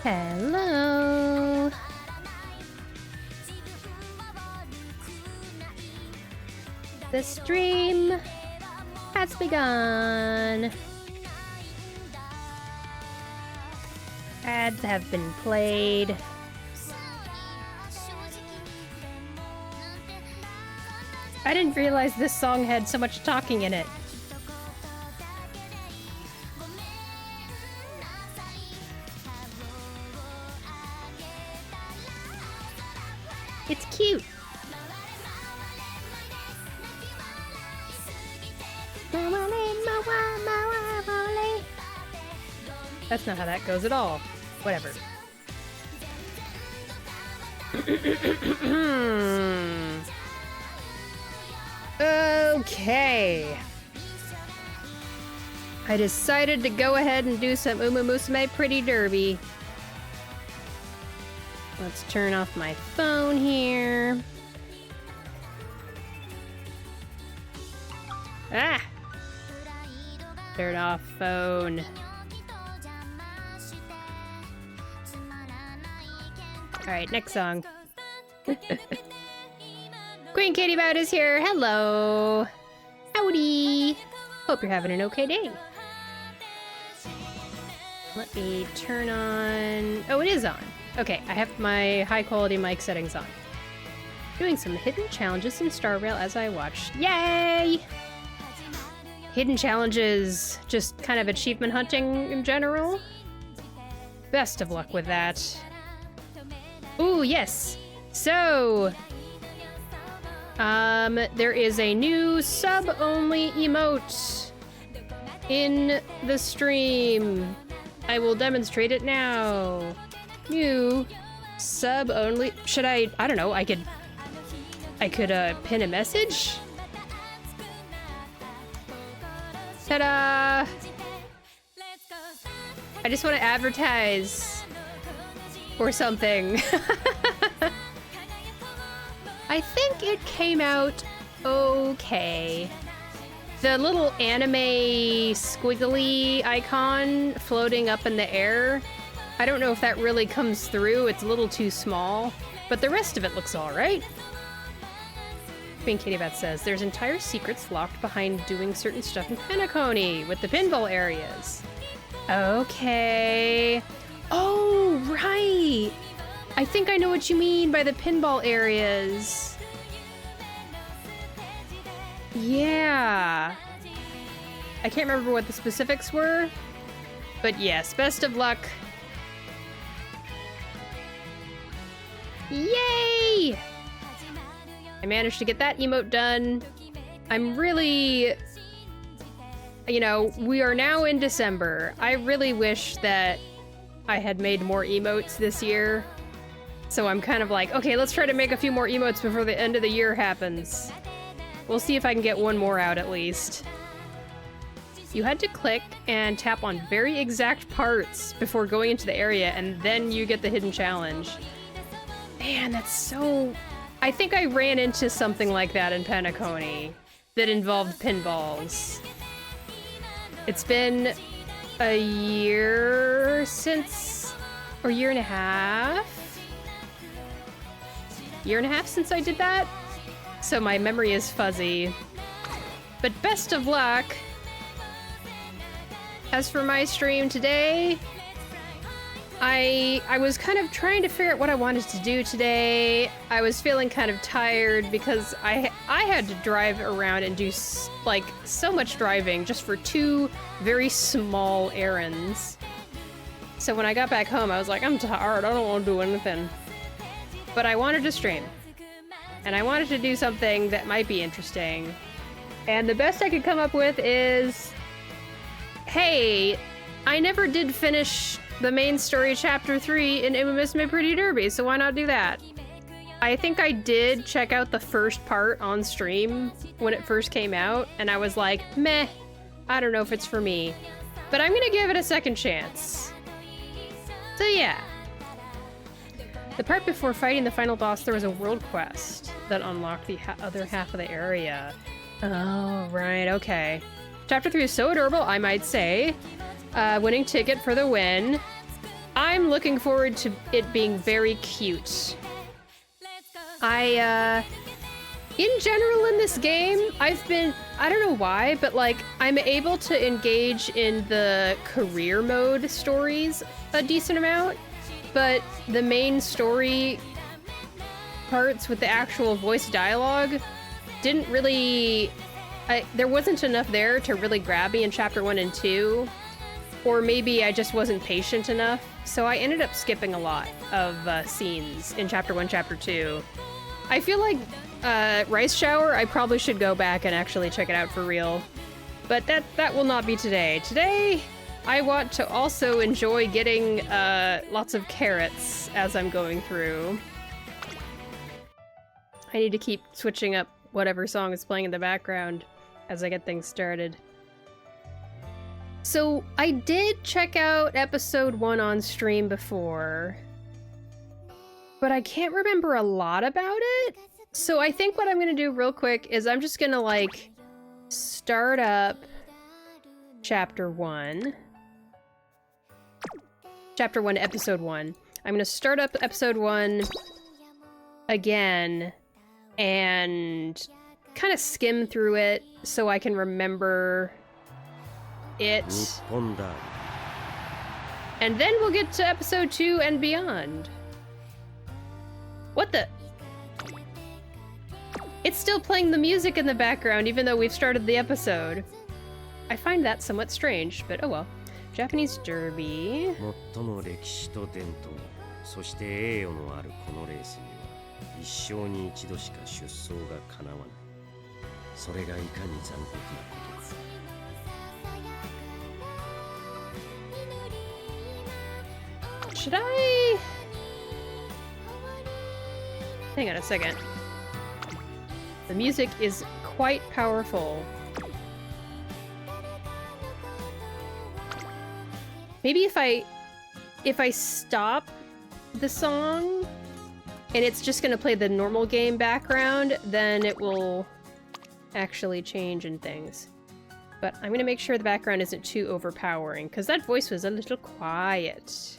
Hello. The stream has begun. Ads have been played. I didn't realize this song had so much talking in it. It's cute. That's not how that goes at all. Whatever. Okay. I decided to go ahead and do some Umamusume Pretty Derby. Let's turn off my phone here. Ah! Turn off phone. Alright, next song. Queen Katie Bout is here. Hello. Howdy. Hope you're having an okay day. Let me turn on... Oh, it is on. Okay, I have my high quality mic settings on. Doing some hidden challenges in Star Rail as I watch. Yay! Hidden challenges, just kind of achievement hunting in general. Best of luck with that. Ooh, yes. So, there is a new sub-only emote in the stream. I will demonstrate it now. New sub-only. Should I don't know. I could pin a message. Ta-da! I just want to advertise or something. I think it came out okay. The little anime squiggly icon floating up in the air, I don't know if that really comes through. It's a little too small, but the rest of it looks all right. Queen Katie Bat says, there's entire secrets locked behind doing certain stuff in Penacony with the pinball areas. Okay. Oh, right. I think I know what you mean by the pinball areas. Yeah. I can't remember what the specifics were, but yes, best of luck. Yay! I managed to get that emote done. I'm really... You know, we are now in December. I really wish that I had made more emotes this year. So I'm kind of like, okay, let's try to make a few more emotes before the end of the year happens. We'll see if I can get one more out at least. You had to click and tap on very exact parts before going into the area, and then you get the hidden challenge. Man, that's so... I think I ran into something like that in Penacony that involved pinballs. It's been a year since... or year and a half? Year and a half since I did that? So my memory is fuzzy. But best of luck! As for my stream today, I was kind of trying to figure out what I wanted to do today. I was feeling kind of tired because I had to drive around and do like so much driving just for 2 very small errands. So when I got back home, I was like, I'm tired, I don't want to do anything. But I wanted to stream. And I wanted to do something that might be interesting. And the best I could come up with is... Hey, I never did finish the main story chapter 3 in Umamusume Pretty Derby, so why not do that? I think I did check out the first part on stream when it first came out, and I was like, meh, I don't know if it's for me. But I'm gonna give it a second chance. So yeah. The part before fighting the final boss, there was a world quest that unlocked the other half of the area. Oh, right, okay. Chapter 3 is so adorable, I might say. Winning ticket for the win. I'm looking forward to it being very cute. In general in this game, I don't know why, but like, I'm able to engage in the career mode stories a decent amount, but the main story parts with the actual voice dialogue didn't really... there wasn't enough there to really grab me in Chapter 1 and 2, or maybe I just wasn't patient enough, so I ended up skipping a lot of scenes in Chapter 1, Chapter 2. I feel like Rice Shower, I probably should go back and actually check it out for real. But that will not be today. Today, I want to also enjoy getting lots of carrots as I'm going through. I need to keep switching up whatever song is playing in the background as I get things started. So, I did check out episode 1 on stream before, but I can't remember a lot about it. So I think what I'm gonna do real quick is I'm just gonna, like, start up Chapter 1. Chapter 1, Episode 1. I'm gonna start up Episode 1 again and kind of skim through it so I can remember it. And then we'll get to Episode 2 and beyond. What the? It's still playing the music in the background even though we've started the episode. I find that somewhat strange, but oh well. Japanese Derby. 最も歴史と伝統、そして栄誉のあるこのレースには一生に一度しか出走が叶わない。それがいかに残酷なことか。Should I? Hang on a second. The music is quite powerful. Maybe if I stop the song and it's just gonna play the normal game background, then it will actually change and things. But I'm gonna make sure the background isn't too overpowering, because that voice was a little quiet.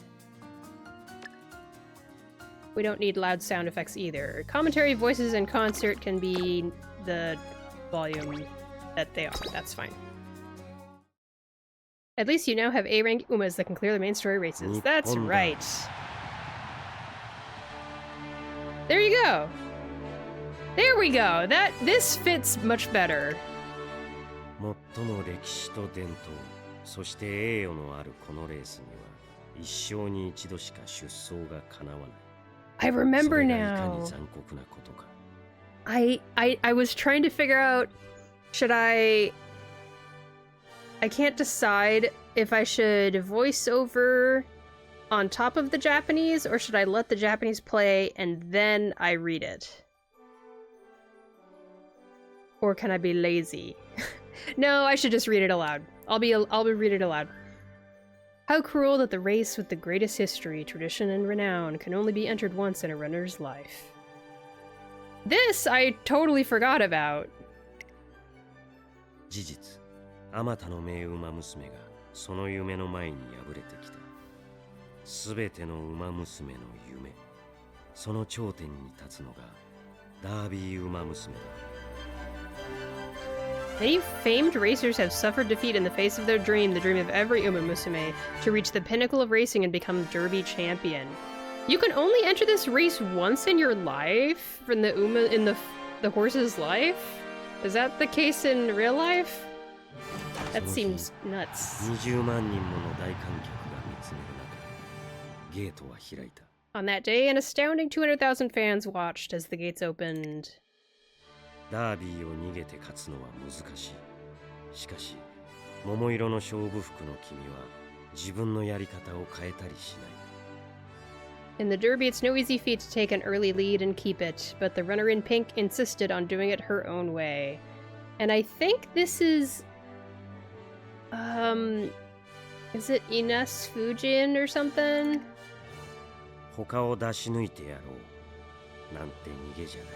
We don't need loud sound effects either. Commentary, voices, and concert can be the volume that they are. That's fine. At least you now have A-rank Umas that can clear the main story races. That's right. There you go. There we go. This fits much better. 最も歴史と伝統、そして栄誉のあるこのレースには一生に一度しか出走が叶わない。I remember now. I was trying to figure out, should I can't decide if I should voice over on top of the Japanese or should I let the Japanese play and then I read it? Or can I be lazy? No, I should just read it aloud. I'll be read it aloud. How cruel that the race with the greatest history, tradition, and renown can only be entered once in a runner's life. This I totally forgot about. 事実、あまたの名馬娘がその夢の前に敗れてきた。すべての馬娘の夢、その頂点に立つのがダービー馬娘だ。Many famed racers have suffered defeat in the face of their dream, the dream of every Umamusume, to reach the pinnacle of racing and become Derby champion. You can only enter this race once in your life? In the horse's life? Is that the case in real life? That seems nuts. 20万人もの大観客が見つめる中、ゲートは開いた。On that day, an astounding 200,000 fans watched as the gates opened. ダービーを逃げて勝つのは難しい。しかし、桃色の勝負服の君は自分のやり方を変えたりしない。In the Derby, it's no easy feat to take an early lead and keep it, but the runner in pink insisted on doing it her own way. And I think this is... is it Ines Fujin or something? 他を出し抜いてやろう。なんて逃げじゃない。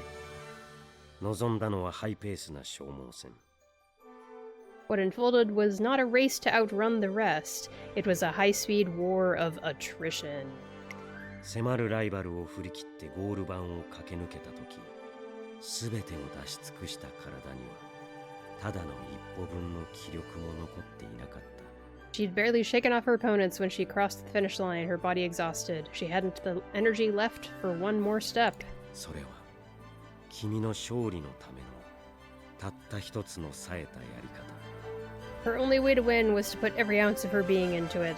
望んだのはハイペースな消耗戦。What unfolded was not a race to outrun the rest. It was a high-speed war of attrition. 迫るライバルを振り切ってゴール板を駆け抜けた時、すべてを出し尽くした体にはただの一歩分の気力も残っていなかった。She'd barely shaken off her opponents when she crossed the finish line, her body exhausted. She hadn't the energy left for one more step. それは君の勝利のためのたった一つの冴えたやり方。Her only way to win was to put every ounce of her being into it.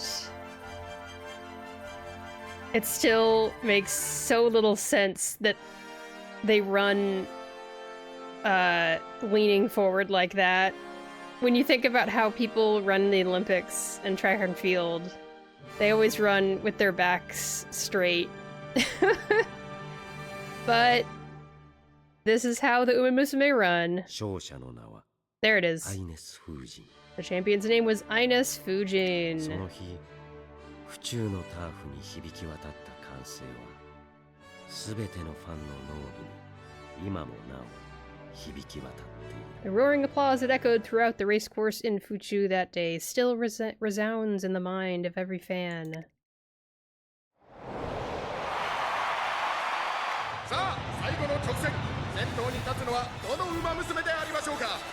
It still makes so little sense that they run leaning forward like that. When you think about how people run the Olympics and track and field, they always run with their backs straight. But this is how the Umamusume run. 勝者の名は There it is. アイネス・フージン。 The champion's name was Ines Fujin. その日、府中のターフに響き渡った歓声は、すべてのファンの脳裏に今もなお響き渡っている。The roaring applause that echoed throughout the racecourse in Fuchu that day still resounds in the mind of every fan.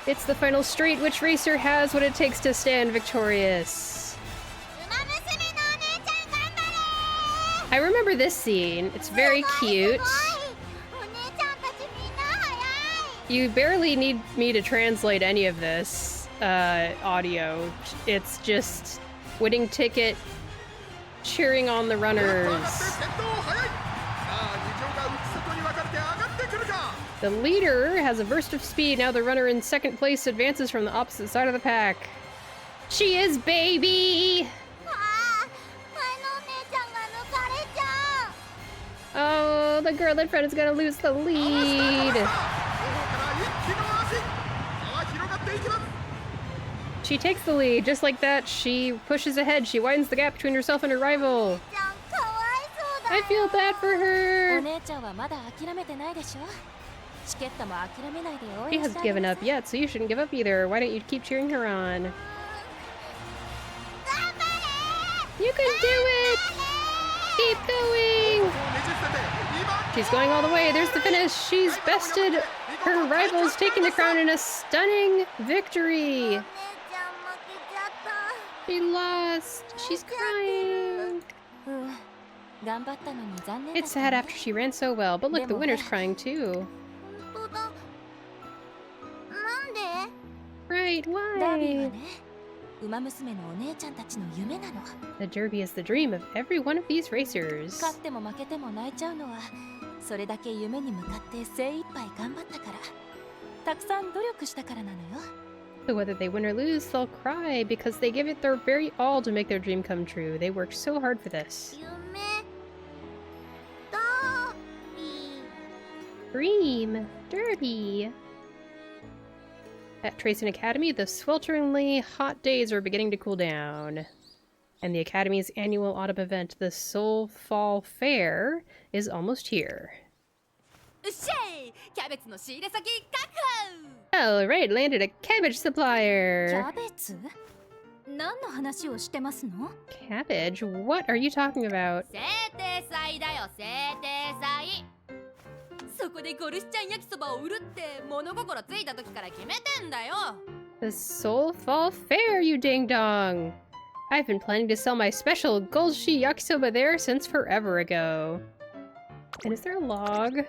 It's the final straight. Which racer has what it takes to stand victorious? I remember this scene. It's very cute. You barely need me to translate any of this audio. It's just winning ticket, cheering on the runners. The leader has a burst of speed. Now the runner in second place advances from the opposite side of the pack. She is baby! Oh, the girl in front is gonna lose the lead. She takes the lead. Just like that, she pushes ahead. She widens the gap between herself and her rival. I feel bad for her. She hasn't given up yet, so you shouldn't give up either. Why don't you keep cheering her on? You can do it! Keep going! She's going all the way. There's the finish. She's bested her rivals, taking the crown in a stunning victory. She lost. She's crying. It's sad after she ran so well, but look, the winner's crying too. Right, why? The Derby is the dream of every one of these racers. So whether they win or lose, they'll cry because they give it their very all to make their dream come true. They worked so hard for this. Dream Derby. At Tracing Academy, the swelteringly hot days are beginning to cool down. And the Academy's annual autumn event, the Seoul Fall Fair, is almost here. Alright, landed a cabbage supplier. Cabbage? What are you talking about? The Seoul Fall Fair, you ding-dong! I've been planning to sell my special Golshi yakisoba there since forever ago. And is there a log?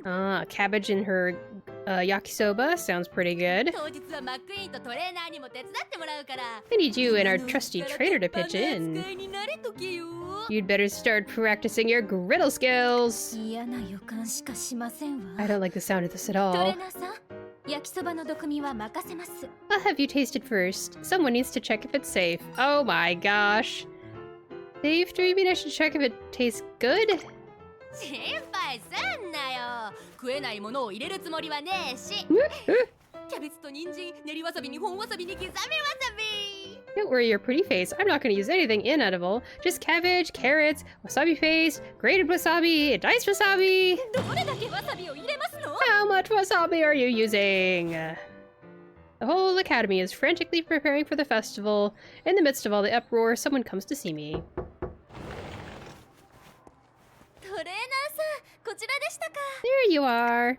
Ah, cabbage in her yakisoba sounds pretty good. I need you and our trusty trader to pitch in. You'd better start practicing your griddle skills. I don't like the sound of this at all. I'll have you taste it first. Someone needs to check if it's safe. Oh my gosh. Safe? Do you mean I should check if it tastes good? Don't worry your pretty face. I'm not going to use anything inedible. Just cabbage, carrots, wasabi paste, grated wasabi, diced wasabi. How much wasabi are you using? The whole academy is frantically preparing for the festival. In the midst of all the uproar, someone comes to see me. トレーナーさん、こちらでしたか。 There you are.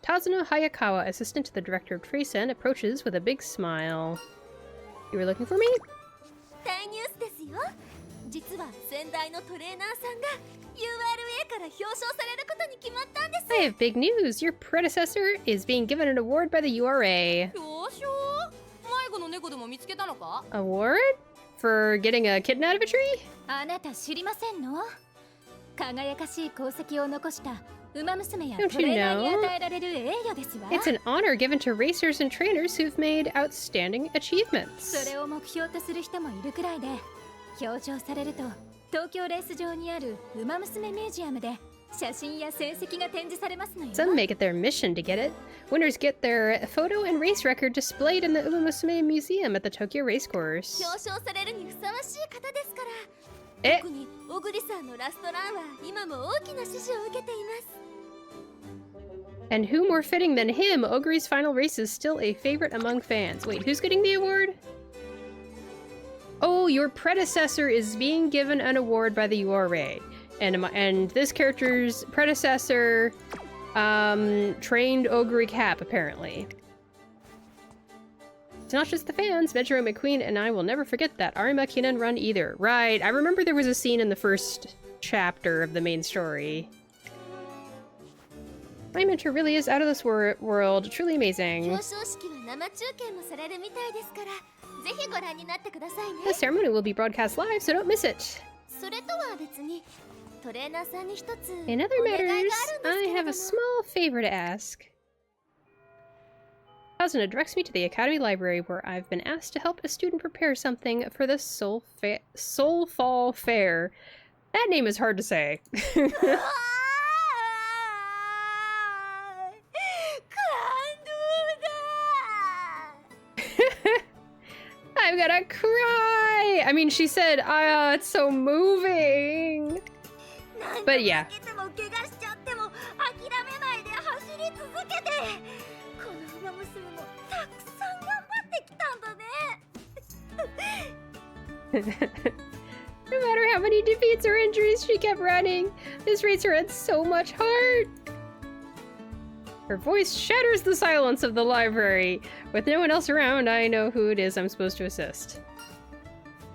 Tazuno Hayakawa, assistant to the director of Tracen, approaches with a big smile. You were looking for me? 大ニュースですよ。実は先代のトレーナーさんが URA から表彰されることに決まったんです。 I have big news. Your predecessor is being given an award by the URA. 表彰？迷子の猫でも見つけたのか？ Award? For getting a kitten out of a tree? あなた知りませんの？輝かしい功績を残したウマ娘や Don't トレ you ーナーに know? 与えられる栄誉ですわ。 It's an honor given to racers and trainers who've made outstanding そ achievements. れを目標とする人もいるくらいで、表彰されると東京レース場にあるウマ娘ミュージアムで写真や成績が展示されますのよ。 Some make it their mission to get it. Winners get their photo and race record displayed in the Umamusume Museum at the Tokyo Racecourse. 表彰されるにふさわしい方ですから。 Eh? 特に小栗さんのラストランは今も大きな支持を受けています。 And who more fitting than him? Ogre's final race is still a favorite among fans. Wait, who's getting the award? Oh, your predecessor is being given an award by the URA. And this character's predecessor trained Ogre Cap, apparently. It's not just the fans. Metro McQueen and I will never forget that Arima Kinan run either. Right, I remember there was a scene in the first chapter of the main story. My mentor really is out of this world. Truly amazing. 表彰式は生中継もされるみたいですから、ぜひご覧になってくださいね。 The ceremony will be broadcast live, so don't miss it. それとは別に、トレーナーさんに一つ In other お願いがあ matters, るんですけ I れ have ど a も。 small favor to ask. Asuna directs me to the Academy Library where I've been asked to help a student prepare something for the Soulfall Fair. That name is hard to say. 感動だ。 I'm gonna cry! I mean, she said, it's so moving. But yeah. 何度負けても怪我しちゃっても諦めないで走り続けて、この馬娘もたくさん頑張ってきたんだね。 No matter how many defeats or injuries, she kept running. This racer had so much heart. Her voice shatters the silence of the library. With no one else around, I know who it is I'm supposed to assist.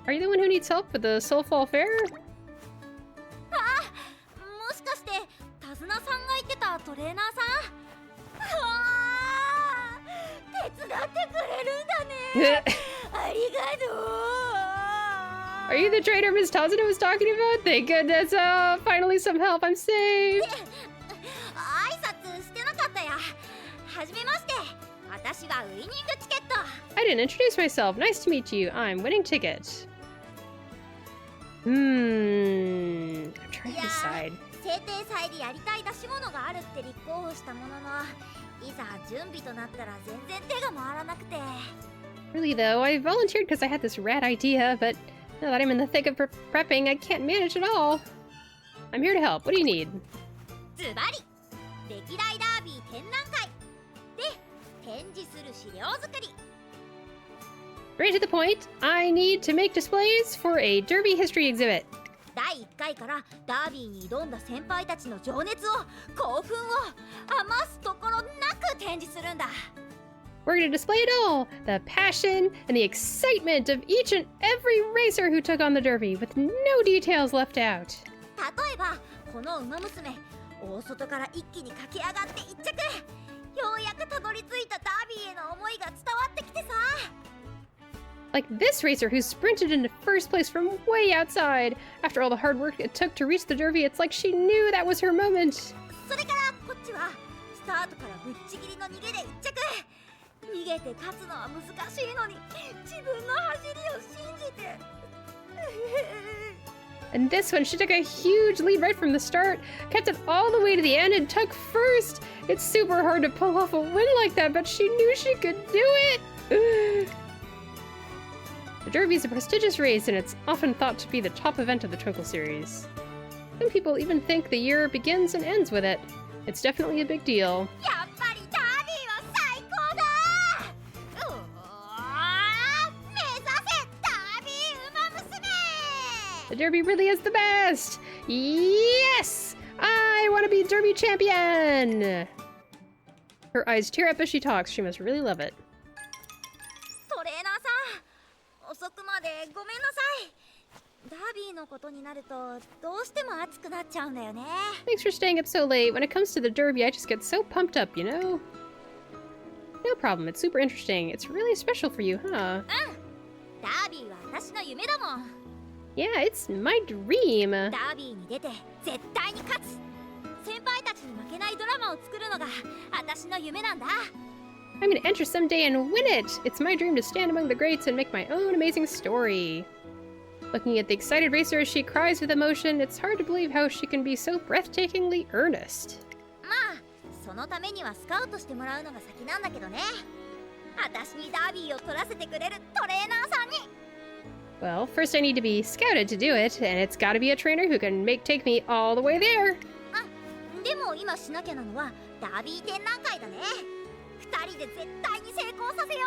Are you the one who needs help with the Soulfall Fair? もしかして手綱さんが言ってたトレーナーさん？手伝ってくれるんだね。ありがとう。 Are you the trainer Miss Tazuna was talking about? Thank goodness. Finally some help. I'm saved. 挨拶してなかったや。はじめまして。私はウイニングチケット。 I didn't introduce myself. Nice to meet you. I'm winning ticket. I'm trying to decide. 制定祭でやりたい出し物があるって立候補したものの、いざ準備となったら全然手が回らなくて。 Really though, I volunteered because I had this rad idea, but now that I'm in the thick of prepping, I can't manage it all. I'm here to help. What do you need? ズバリ歴代ダービー展覧会で展示する資料作り。 Right to the point. I need to make displays for a Derby history exhibit. 第1回からダービーに挑んだ先輩たちの情熱を興奮を余すところなく展示するんだ。 We're going to display it all. The passion and the excitement of each and every racer who took on the Derby, with no details left out. 例えばこの馬娘、大外から一気に駆け上がって1着。ようやくたどり着いたダービーへの思いが伝わってきてさ。 Like this racer who sprinted into first place from way outside. After all the hard work it took to reach the Derby, it's like she knew that was her moment. それからこっちはスタートからぶっちぎりの逃げで1着。逃げて勝つのは難しいのに自分の走りを信じて。 And this one, she took a huge lead right from the start, kept it all the way to the end, and took first. It's super hard to pull off a win like that, but she knew she could do it. The Derby is a prestigious race, and it's often thought to be the top event of the Twinkle series. Some people even think the year begins and ends with it. It's definitely a big deal. やっぱりダービーは最高だ。The Derby really is the best! Yes! I want to be Derby champion! Her eyes tear up as she talks. She must really love it. トレーナーさん、遅くまでごめんなさい。ダービーのことになるとどうしても熱くなっちゃうんだよね。Thanks for staying up so late. When it comes to the Derby, I just get so pumped up, you know? No problem. It's super interesting. It's really special for you, huh? ダービーは私の夢だもん。Yeah, it's my dream. ダービーに出て絶対に勝つ。先輩たちに負けないドラマを作るのが私の夢なんだ。I'm gonna enter someday and win it! It's my dream to stand among the greats and make my own amazing story. Looking at the excited racer as she cries with emotion, it's hard to believe how she can be so breathtakingly earnest. まあ、そのためにはスカウトしてもらうのが先なんだけどね。私にダービーを取らせてくれるトレーナーさんに。Well, first I need to be scouted to do it, and it's gotta be a trainer who can take me all the way there. あ、でも今しなきゃなのはダービー展覧会だね。二人で絶対に成功させよ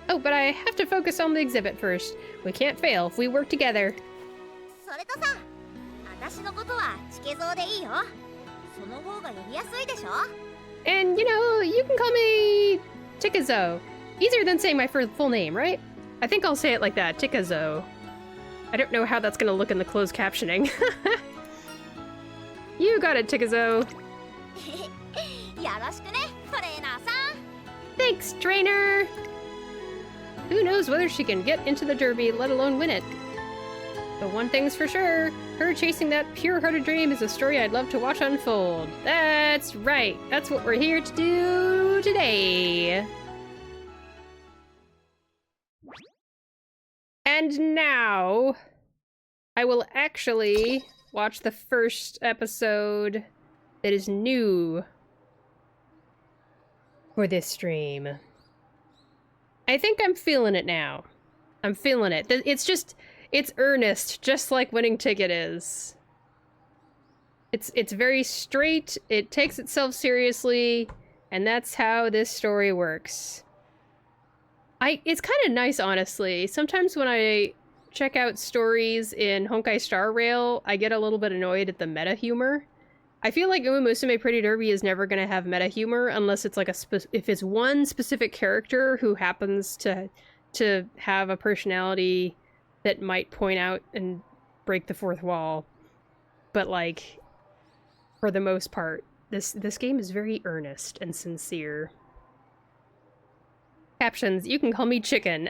う。Oh, but I have to focus on the exhibit first. We can't fail if we work together. それとさ、私のことはチケゾウでいいよ。その方が呼びやすいでしょ。 And, you know, you can call me Tikazo. Easier than saying my full name, right? I think I'll say it like that, Tikazo. I don't know how that's gonna look in the closed captioning. You got it, Tikazo. よろしくね、トレーナーさん。 Thanks, trainer! Who knows whether she can get into the Derby, let alone win it. But one thing's for sure, her chasing that pure-hearted dream is a story I'd love to watch unfold. That's right, that's what we're here to do today. And now, I will actually watch the first episode that is new for this stream. I think I'm feeling it now. I'm feeling it. It's earnest, just like Winning Ticket is. It's very straight, it takes itself seriously, and that's how this story works. It's kind of nice, honestly. Sometimes when I check out stories in Honkai Star Rail, I get a little bit annoyed at the meta humor. I feel like Umamusume Pretty Derby is never going to have meta humor unless it's like if it's one specific character who happens to have a personality that might point out and break the fourth wall. But like, for the most part, this game is very earnest and sincere. Captions, you can call me Chicken.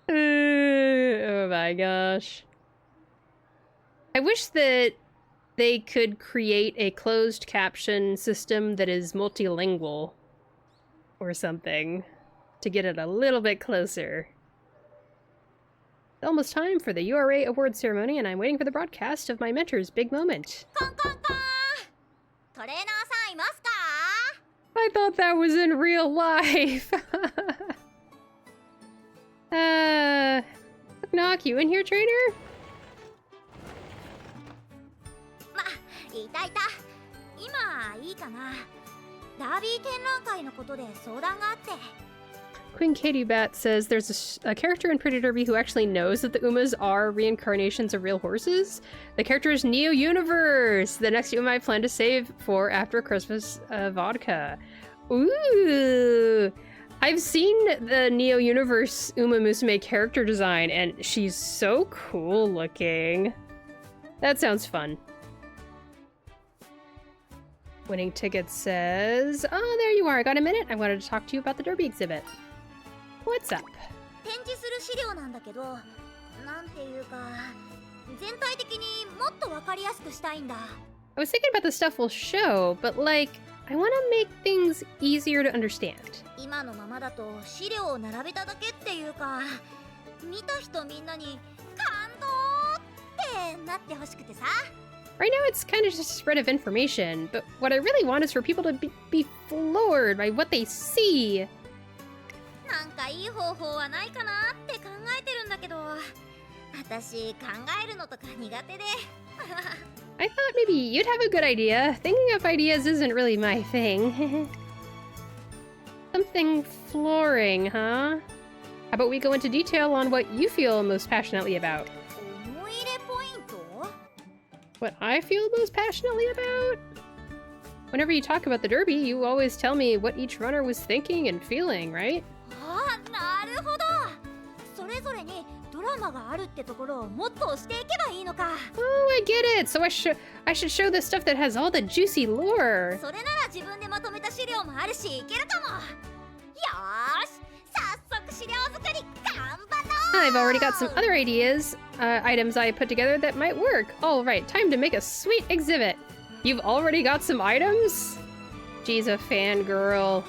Oh my gosh. I wish that they could create a closed caption system that is multilingual or something to get it a little bit closer. It's almost time for the URA award ceremony, and I'm waiting for the broadcast of my mentor's big moment. コンコンコン。トレーナーさんいますか？ I thought that was in real life. Knock knock, you in here, trainer? いたいた。今いいかな。ダービー展覧会のことで相談があって。 Queen Katie Bat says there's a character in Pretty Derby who actually knows that the Umas are reincarnations of real horses. The character is Neo Universe, the next Uma I plan to save for after Christmas vodka. Ooh! I've seen the Neo Universe Umamusume character design, and she's so cool looking. That sounds fun. Winning Ticket says, oh, there you are. I got a minute. I wanted to talk to you about the Derby exhibit. What's up? 展示する資料なんだけど、なんていうか、全体的にもっとわかりやすくしたいんだ。I was thinking about the stuff we'll show, but like, I want to make things easier to understand. 今のままだと資料を並べただけっていうか、見た人みんなに感動ってなってほしくてさ。Right now it's kind of just a spread of information, but what I really want is for people to be floored by what they see. なんかいい方法はないかなって考えてるんだけど、私考えるのとか苦手で。I thought maybe you'd have a good idea. Thinking of ideas isn't really my thing. Something flooring, huh? How about we go into detail on what you feel most passionately about? 思い入れポイント What I feel most passionately about? Whenever you talk about the Derby, you always tell me what each runner was thinking and feeling, right? ああ、なるほど。それぞれにドラマがあるってところをもっとしていけばいいのか。Oh, I get it! So I should show the stuff that has all the juicy lore. それなら自分でまとめた資料もあるし、いけるかも。よーし、早速資料作り頑張ろう。 I've already got some other ideas, items I put together that might work. All right, time to make a sweet exhibit. You've already got some items? She's a fangirl.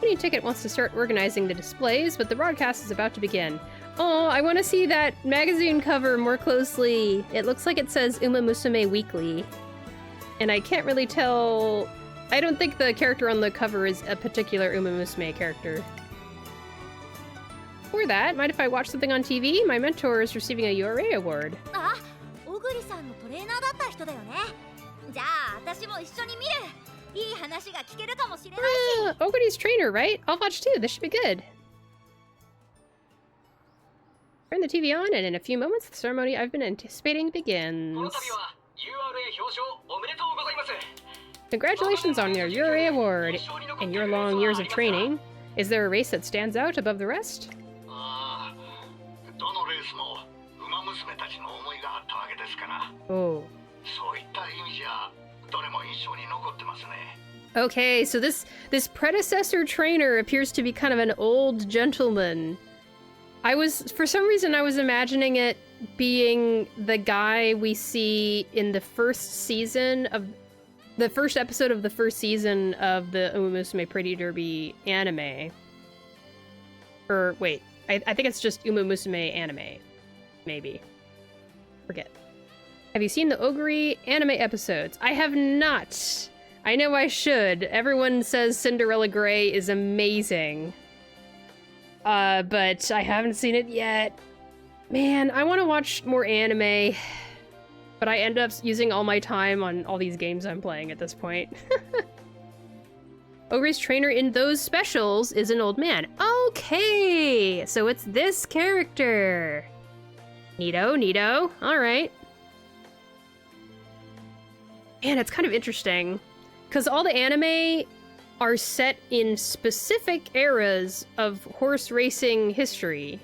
Winning Ticket wants to start organizing the displays, but the broadcast is about to begin. Oh, I want to see that magazine cover more closely. It looks like it says Umamusume Weekly. And I can't really tell... I don't think the character on the cover is a particular Umamusume character. For that, mind if I watch something on TV? My mentor is receiving a URA award. あ、小栗さんのトレーナーだった人だよね。じゃあ私も一緒に見る。いい話が聞けるかもしれないし。Oguri's trainer, right? I'll watch too. This should be good. Turn the TV on, and in a few moments, the ceremony I've been anticipating begins. Congratulations on your URA award and your long years of training. Is there a race that stands out above the rest? Oh. Okay, so this predecessor trainer appears to be kind of an old gentleman. For some reason, I was imagining it being the guy we see in the first episode of the first season of the Umamusume Pretty Derby anime. Or wait, I think it's just Umamusume anime. Maybe. Forget. Have you seen the Oguri anime episodes? I have not. I know I should. Everyone says Cinderella Grey is amazing. But I haven't seen it yet. Man, I want to watch more anime. But I end up using all my time on all these games I'm playing at this point. Oguri's trainer in those specials is an old man. Okay, so it's this character. Neato, neato. All right. And it's kind of interesting, because all the anime are set in specific eras of horse racing history.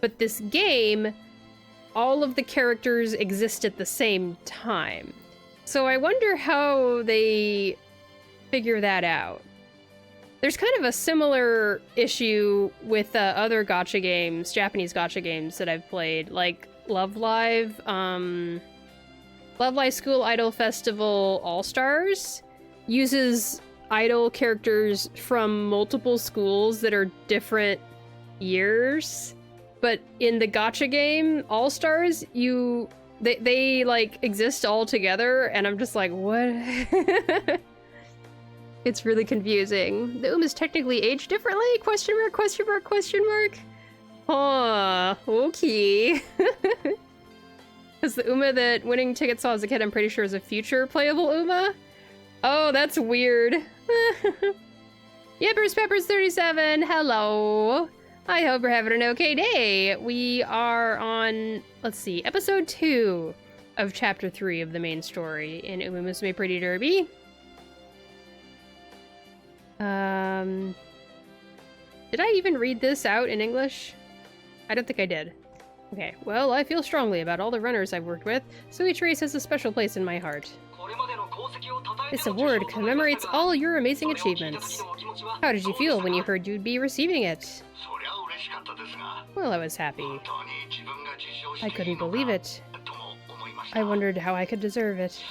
But this game, all of the characters exist at the same time. So I wonder how they figure that out. There's kind of a similar issue with other gacha games, Japanese gacha games that I've played, like Love Live, Love Live School Idol Festival All-Stars uses idol characters from multiple schools that are different years. But in the gacha game All-Stars, they like exist all together, and I'm just like, what? It's really confusing. The Uma's technically aged differently? Question mark, question mark, question mark? Huh, okay. Because the Uma that Winning Ticket saw as a kid, I'm pretty sure is a future playable Uma. Oh, that's weird. Yippers Peppers 37, hello. I hope you're having an okay day. We are on, let's see, episode 2 of chapter 3 of the main story in Umamusume Pretty Derby. Did I even read this out in English? I don't think I did. Okay, well, I feel strongly about all the runners I've worked with, so each race has a special place in my heart. This award commemorates all your amazing achievements. How did you feel when you heard you'd be receiving it? Well, I was happy. I couldn't believe it. I wondered how I could deserve it.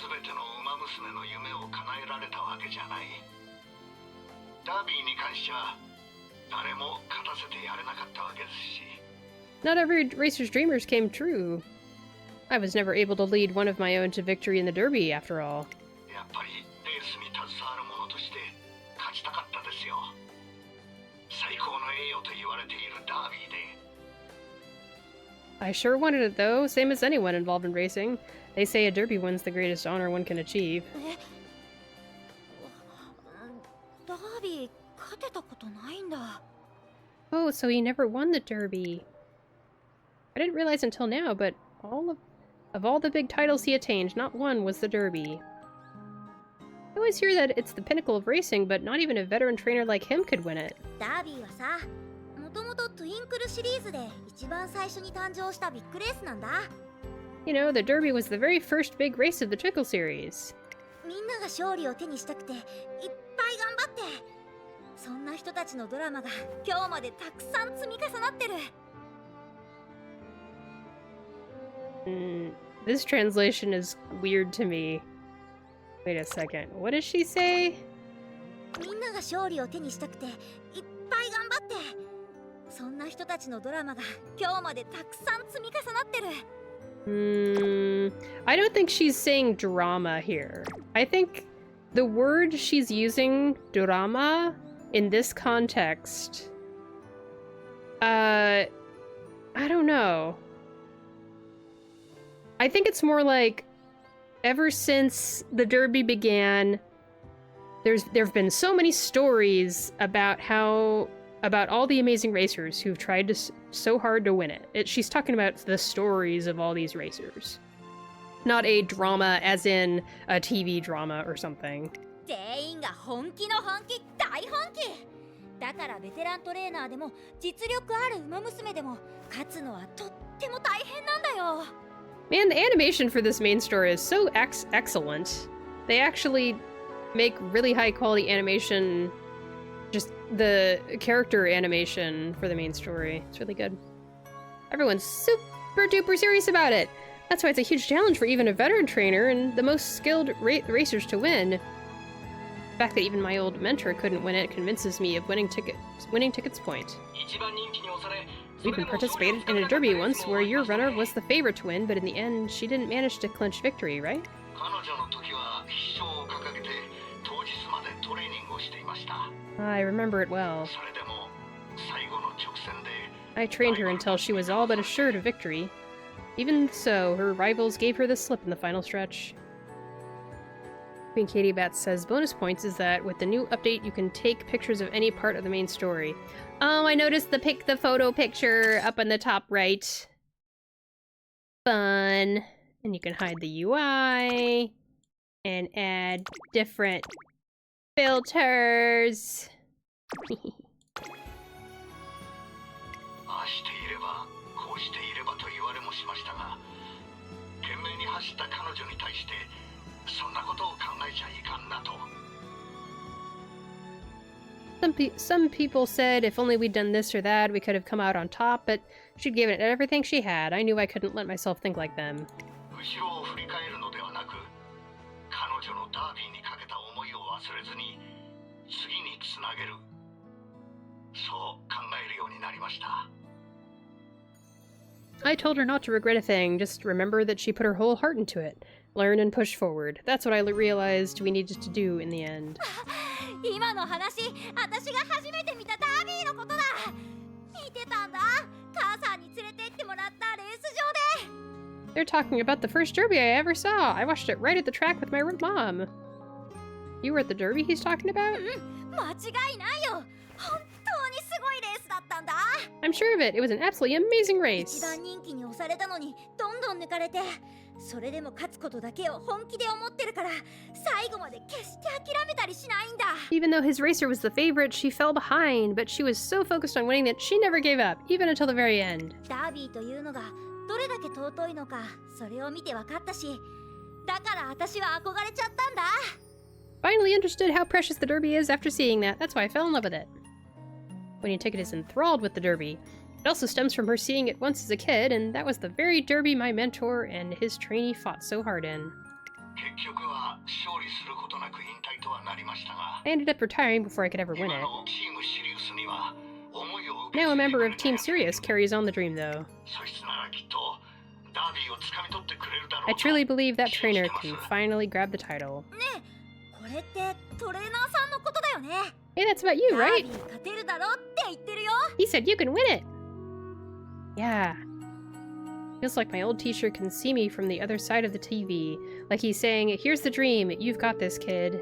Not every racer's dreamers came true. I was never able to lead one of my own to victory in the Derby, after all. I sure wanted it, though, same as anyone involved in racing. They say a Derby win's the greatest honor one can achieve. ダービー勝てたことないんだ。Oh, so he never won the Derby. I didn't realize until now, but of all the big titles he attained, not one was the Derby. I always hear that it's the pinnacle of racing, but not even a veteran trainer like him could win it. ダービーはさ、もともとトゥインクルシリーズで一番最初に誕生したビッグレースなんだ。You know, the Derby was the very first big race of the Twinkle series. みんなが勝利を手にしたくていっぱい頑張って、そんな人たちのドラマが今日までたくさん積み重なってる。This translation is weird to me. Wait a second. What does she say? みんなが勝利を手にしたくていっぱい頑張って、そんな人たちのドラマが今日までたくさん積み重なってる。I don't think she's saying drama here. I think the word she's using, drama, in this context, I don't know. I think it's more like, ever since the Derby began, there have been so many stories about all the amazing racers who've tried so hard to win it. She's talking about the stories of all these racers. Not a drama as in a TV drama or something. 全員が本気の本気、大本気。だからベテラントレーナーでも実力ある馬娘でも勝つのはとっても大変なんだよ。Man, the animation for this main story is so excellent. They actually make really high quality animation, just the character animation for the main story. It's really good. Everyone's super duper serious about it. That's why it's a huge challenge for even a veteran trainer and the most skilled racers to win. The fact that even my old mentor couldn't win it convinces me of winning tickets point. We even participated in a derby once where your runner was the favorite to win, but in the end, she didn't manage to clinch victory, right? I remember it well. I trained her until she was all but assured of victory. Even so, her rivals gave her the slip in the final stretch. Queen Katie Bats says bonus points is that with the new update, you can take pictures of any part of the main story. Oh, I noticed the photo picture up in the top right. Fun. And you can hide the UI and add different filters. Some people said if only we'd done this or that, we could have come out on top, but she'd given it everything she had. I knew I couldn't let myself think like them. I told her not to regret a thing, just remember that she put her whole heart into it. Learn and push forward. That's what I realized we needed to do in the end. 今の話、私が初めて見たダービーのことだ。見てたんだ。母さんに連れて行ってもらったレース場で。They're talking about the first derby I ever saw. I watched it right at the track with my mom. You were at the derby he's talking about? 間違いないよ。本当にすごいレースだったんだ。I'm sure of it. It was an absolutely amazing race. 一番人気に押されたのにどんどん抜かれて、それでも勝つことだけを本気で思ってるから、最後まで決して諦めたりしないんだ。Even though his racer was the favorite, she fell behind, but she was so focused on winning that she never gave up, even until the very end. ダービーというのがどれだけ尊いのか、それを見て分かったし、だから私は憧れちゃったんだ。Finally understood how precious the Derby is after seeing that. That's why I fell in love with it. Winning Ticket is enthralled with the Derby. It also stems from her seeing it once as a kid, and that was the very Derby my mentor and his trainee fought so hard in. I ended up retiring before I could ever win it. Now a member of Team Sirius carries on the dream, though. I truly believe that trainer can finally grab the title. Hey, that's about you, right? He said you can win it! Yeah. Feels like my old teacher can see me from the other side of the TV. Like he's saying, here's the dream, you've got this, kid.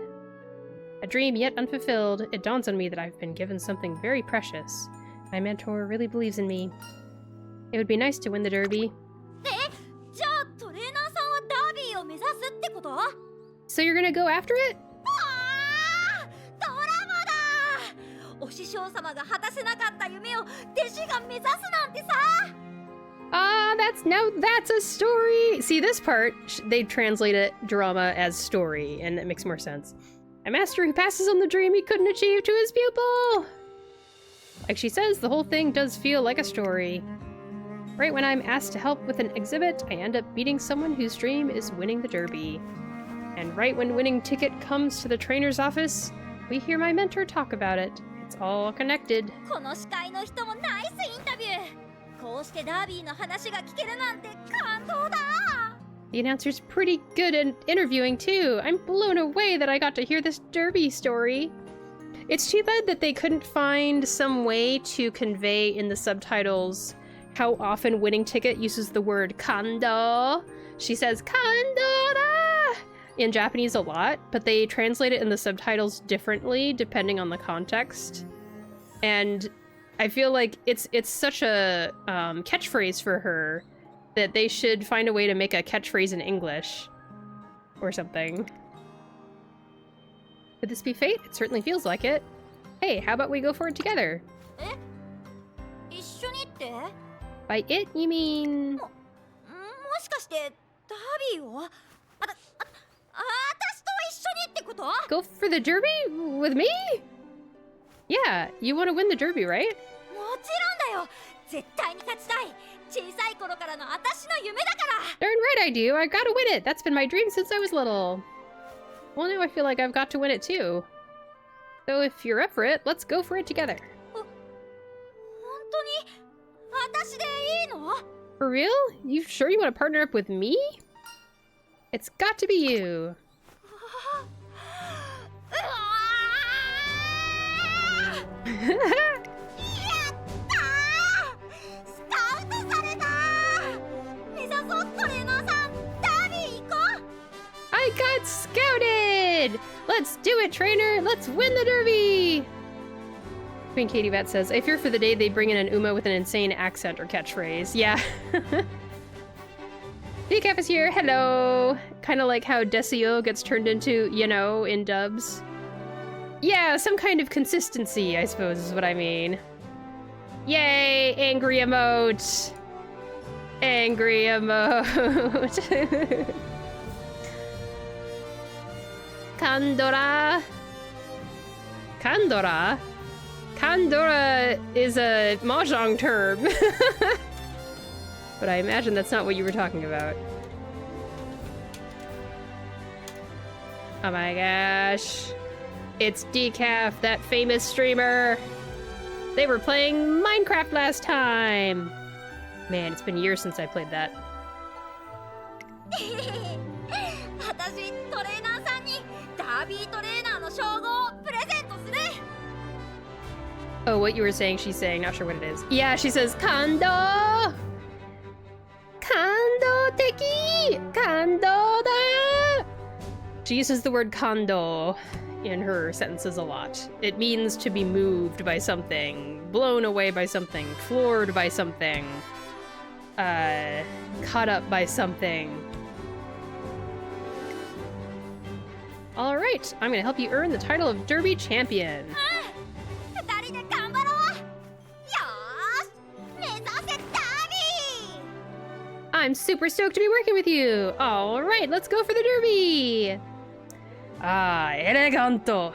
A dream yet unfulfilled, it dawns on me that I've been given something very precious. My mentor really believes in me. It would be nice to win the derby. じゃあトレーナーさんはダービーを目指すってこと？ So you're gonna go after it? ドラマだ！お師匠様が果たせなかった夢を弟子が目指すなんてさ！ That's a story. See, this part, they translate it drama as story, and it makes more sense. A master who passes on the dream he couldn't achieve to his pupil. Like she says, the whole thing does feel like a story. Right when I'm asked to help with an exhibit, I end up beating someone whose dream is winning the derby. And right when winning ticket comes to the trainer's office, we hear my mentor talk about it. It's all connected. この司会の人もナイスインタビュー。こうしてダービーの話が聞けるなんて感動だ。 The announcer's pretty good at interviewing too. I'm blown away that I got to hear this derby story. It's too bad that they couldn't find some way to convey in the subtitles how often Winning Ticket uses the word kando. She says kandora in Japanese a lot, but they translate it in the subtitles differently depending on the context. And I feel like it's such a catchphrase for her that they should find a way to make a catchphrase in English or something. Could this be fate? It certainly feels like it. Hey, how about we go for it together? え？一緒にって？ By it, you mean... もしかしてダービーを？私と一緒にってこと？ Go for the derby? With me? Yeah, you want to win the derby, right? もちろんだよ。絶対に勝ちたい。小さい頃からの私の夢だから。 Darn right I do. I gotta win it. That's been my dream since I was little. Well, now I feel like I've got to win it too. So if you're up for it, let's go for it together. 本当に私でいいの？ For real? You sure you want to partner up with me? It's got to be you. やったー！スカウトされたー！目指そうトレーナーさん、ダービー行こう！ I got scouted! Let's do it, trainer! Let's win the derby! Queen Katie Vat says, I fear for the day they bring in an Uma with an insane accent or catchphrase. Yeah. Decaf is here. Hello. Kind of like how Desio gets turned into, you know, in dubs. Yeah, some kind of consistency, I suppose is what I mean. Yay, angry emote. Angry emote. Kandora. Kandora? Kandora is a mahjong term. But I imagine that's not what you were talking about. Oh my gosh. It's Decaf, that famous streamer. They were playing Minecraft last time. Man, it's been years since I played that. 私トレーナーさんにダービートレーナーの称号をプレゼントする。 Oh, what you were saying, she's saying, not sure what it is. Yeah, she says, Kando! Kando teki! Kando da! She uses the word kando in her sentences a lot. It means to be moved by something, blown away by something, floored by something, caught up by something. All right, I'm gonna help you earn the title of Derby Champion. 二人で頑張ろう。よーし、目指せダービー。 I'm super stoked to be working with you. All right, let's go for the Derby. Ah, eleganto.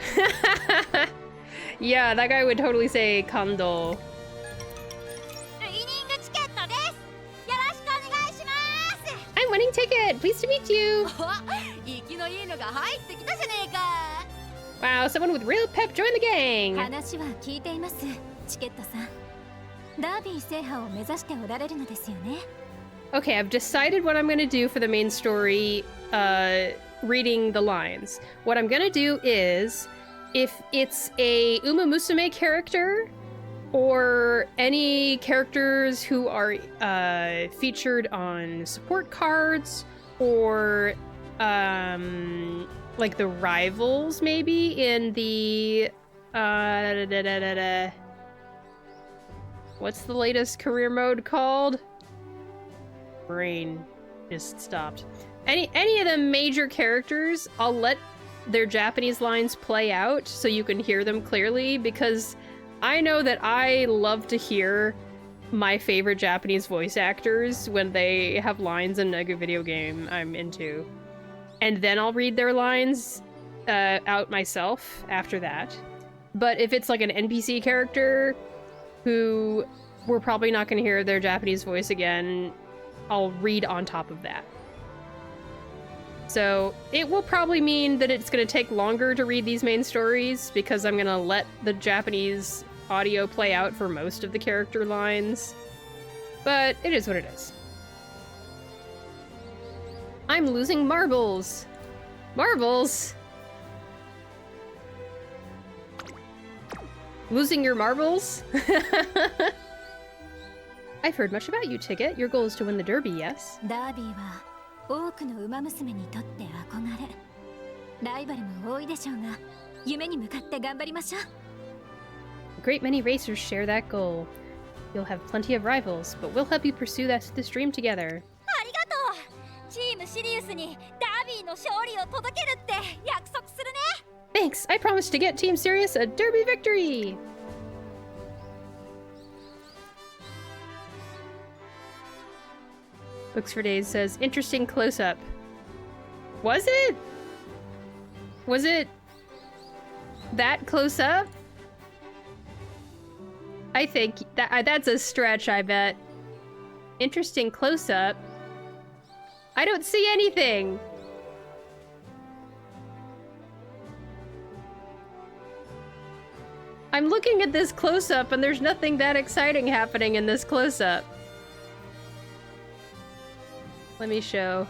Yeah, that guy would totally say kando. ウイニングチケットです。よろしくお願いします。 I'm winning ticket. Pleased to meet you. 生きのいいのが入ってきたじゃねえか。 Wow, someone with real pep joined the gang. 話は聞いています、チケットさん。ダービー制覇を目指しておられるのですよね。 Okay, I've decided what I'm going to do for the main story, reading the lines. What I'm going to do is, if it's a Umamusume character, or any characters who are featured on support cards, or like the rivals maybe in the What's the latest career mode called? Brain just stopped. Any of the major characters, I'll let their Japanese lines play out so you can hear them clearly, because I know that I love to hear my favorite Japanese voice actors when they have lines in a video game I'm into. And then I'll read their lines out myself after that. But if it's like an NPC character who we're probably not going to hear their Japanese voice again, I'll read on top of that. So it will probably mean that it's going to take longer to read these main stories because I'm going to let the Japanese audio play out for most of the character lines. But it is what it is. I'm losing marbles. Marbles? Losing your marbles? I've heard much about you, Ticket. Your goal is to win the Derby, yes? ダービーは多くの馬娘にとって憧れ。ライバルも多いでしょうが、夢に向かって頑張りましょう。A great many racers share that goal. You'll have plenty of rivals, but we'll help you pursue this dream together. ありがとう。チームシリウスにダービーの勝利を届けるって約束するね。Thanks! I promise to get Team Sirius a Derby victory! Books for Days says, interesting close-up. Was it? Was it that close-up? I think that's a stretch, I bet. Interesting close-up. I don't see anything! I'm looking at this close-up and there's nothing that exciting happening in this close-up. Let me show.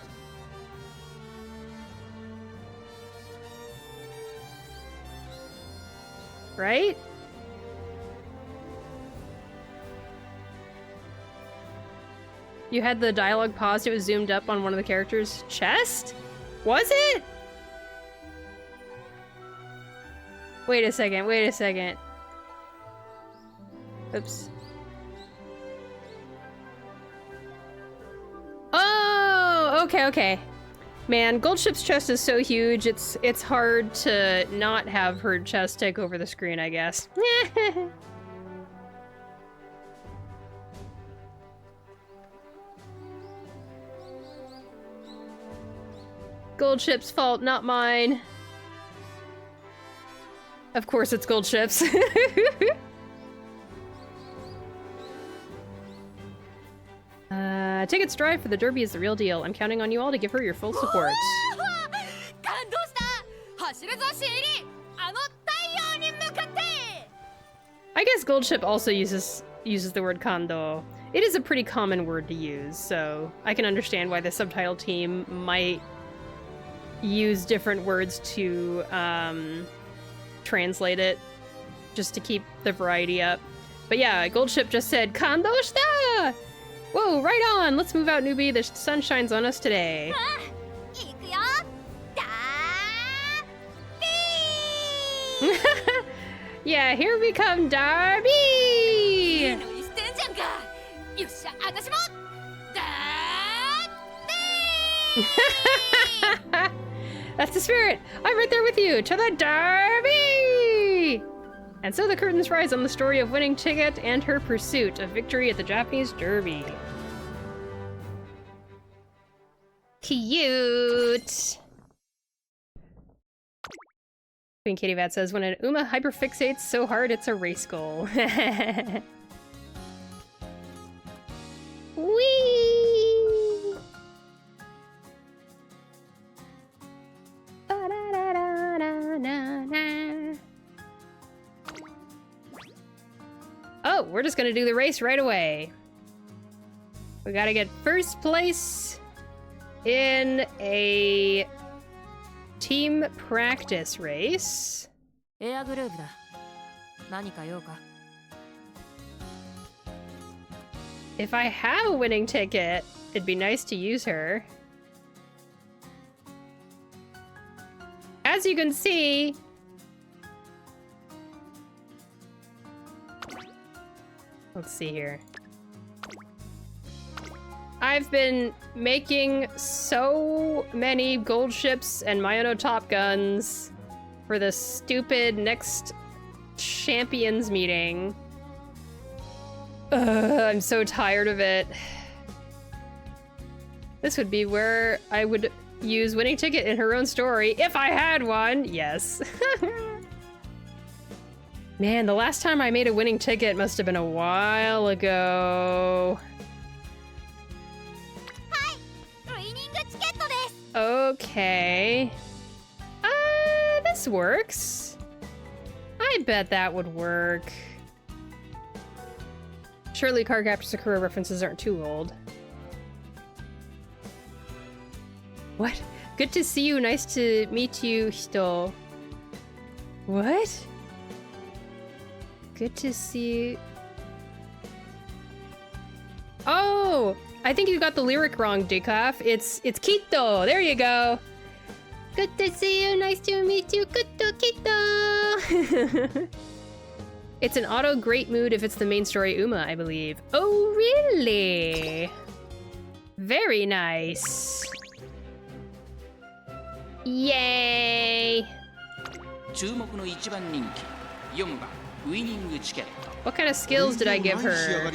Right? You had the dialogue paused, it was zoomed up on one of the characters' chest? Was it? Wait a second, wait a second. Oops. Oh, okay, okay. Man, Goldship's chest is so huge, it's hard to not have her chest take over the screen, I guess. Goldship's fault, not mine. Of course it's Goldship's. Ticket's drive for the Derby is the real deal. I'm counting on you all to give her your full support. I guess Goldship also uses the word kando. It is a pretty common word to use, so I can understand why the subtitle team might use different words to translate it, just to keep the variety up. But yeah, Goldship just said, Kando shita! Whoa, right on! Let's move out, newbie. The sun shines on us today. Yeah, here we come, Derby! That's the spirit! I'm right there with you! To the Derby! And so the curtains rise on the story of winning Ticket and her pursuit of victory at the Japanese Derby. Cute! Queen Kitty Vat says, when an Uma hyperfixates so hard it's a race goal. Whee! Ba-da-da-da-da-da-da. Oh, we're just gonna do the race right away. We gotta get first place in a team practice race. エアグルーヴだ。何か用か? If I have a winning ticket, it'd be nice to use her. As you can see, Let's see here. I've been making so many gold ships and Myono top guns for the stupid next champions meeting. I'm so tired of it. This would be where I would use winning ticket in her own story if I had one. Yes. Man, the last time I made a winning ticket must have been a while ago. Okay. This works. I bet that would work. Surely Cardcaptor Sakura references aren't too old. What? Good to see you. Nice to meet you, Hito. What? Good to see you. Oh! I think you got the lyric wrong, Decaf. It's Kito. There you go. Good to see you. Nice to meet you. Kito, Kito. It's an auto great mood if it's the main story Uma, I believe. Oh, really? Very nice. Yay. What kind of skills did I give her?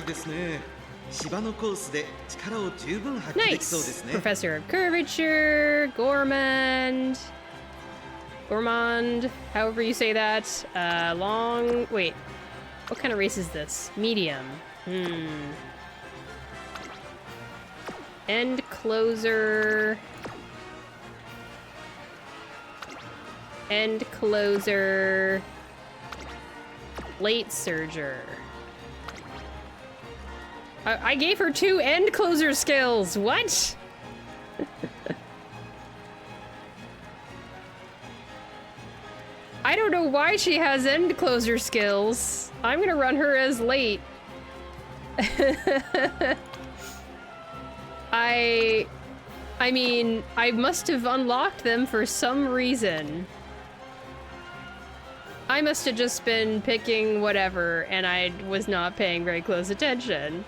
Nice! Professor of Curvature, Gourmand, however you say that. Wait. What kind of race is this? Medium. End closer. End closer. Late surger. I gave her 2 end closer skills. What? I don't know why she has end closer skills. I'm gonna run her as late. I mean, I must have unlocked them for some reason. I must have just been picking whatever, and I was not paying very close attention.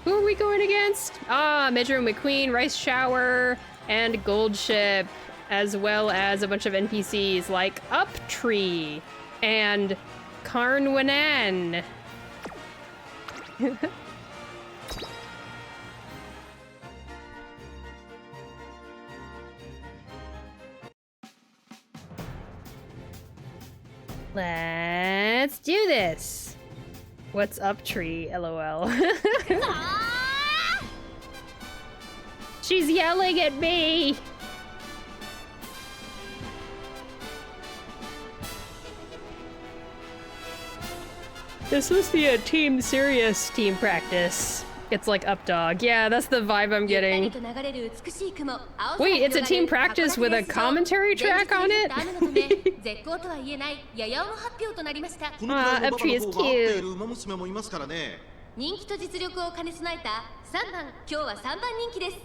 Who are we going against? Ah, Midroom McQueen, Rice Shower, and Gold Ship, as well as a bunch of NPCs like Uptree and Karnwanan. Let's do this. What's Uptree? LOL. She's yelling at me. This must be a Team Serious team practice. It's like Updog. Yeah, that's the vibe I'm getting. Wait, it's a team practice with a commentary track on it? Uptree is cute. 人気と実力を兼ね備えた3番、今日は3番人気です。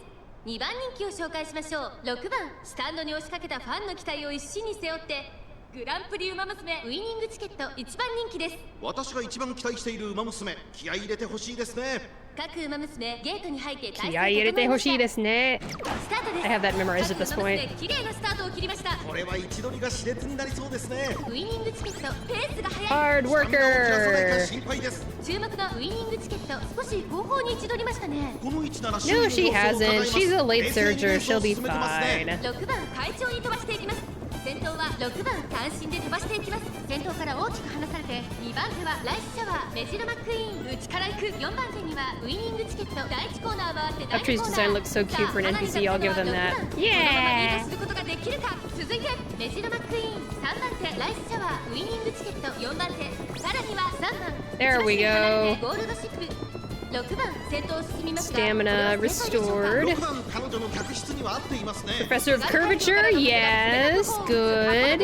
2番人気を紹介しましょう。6番、スタンドに押しかけたファンの期待を一身に背負ってグランプリウマ娘ウィニングチケット1番人気です。私が一番期待しているウマ娘、気合い入れてほしいですね。各ウマ娘ゲートに入って気合い入れてほしいですね。スタートです。 I have that memorized at this point. 綺麗なスタートを切りました。これは位置取りが熾烈になりそうですね。ウィニングチケットペースが速い。 Hard worker. 心配です。注目のウィニングチケット少し後方に位置取りましたね。この位置なら No, she hasn't. She's a late surger. She'll be fine. 6番快調に飛ばしていきます。 先頭は6番単身で飛ばしていきます。先頭から大きく離されて2番手はライスシャワーメジロマックイーン内から行く。4番手にはウィニングチケット第1コーナー回って第2コーナー。 Uptree's design looks so cute for an NPC. I'll give them that. このままリードすることができるか。続いてメジロマックイーン3番手ライスシャワーウィニングチケット4番手さらには3番 There we go. ゴールドシップ 6番先頭を進みますが Stamina restored. Professor of Curvature, yes, good.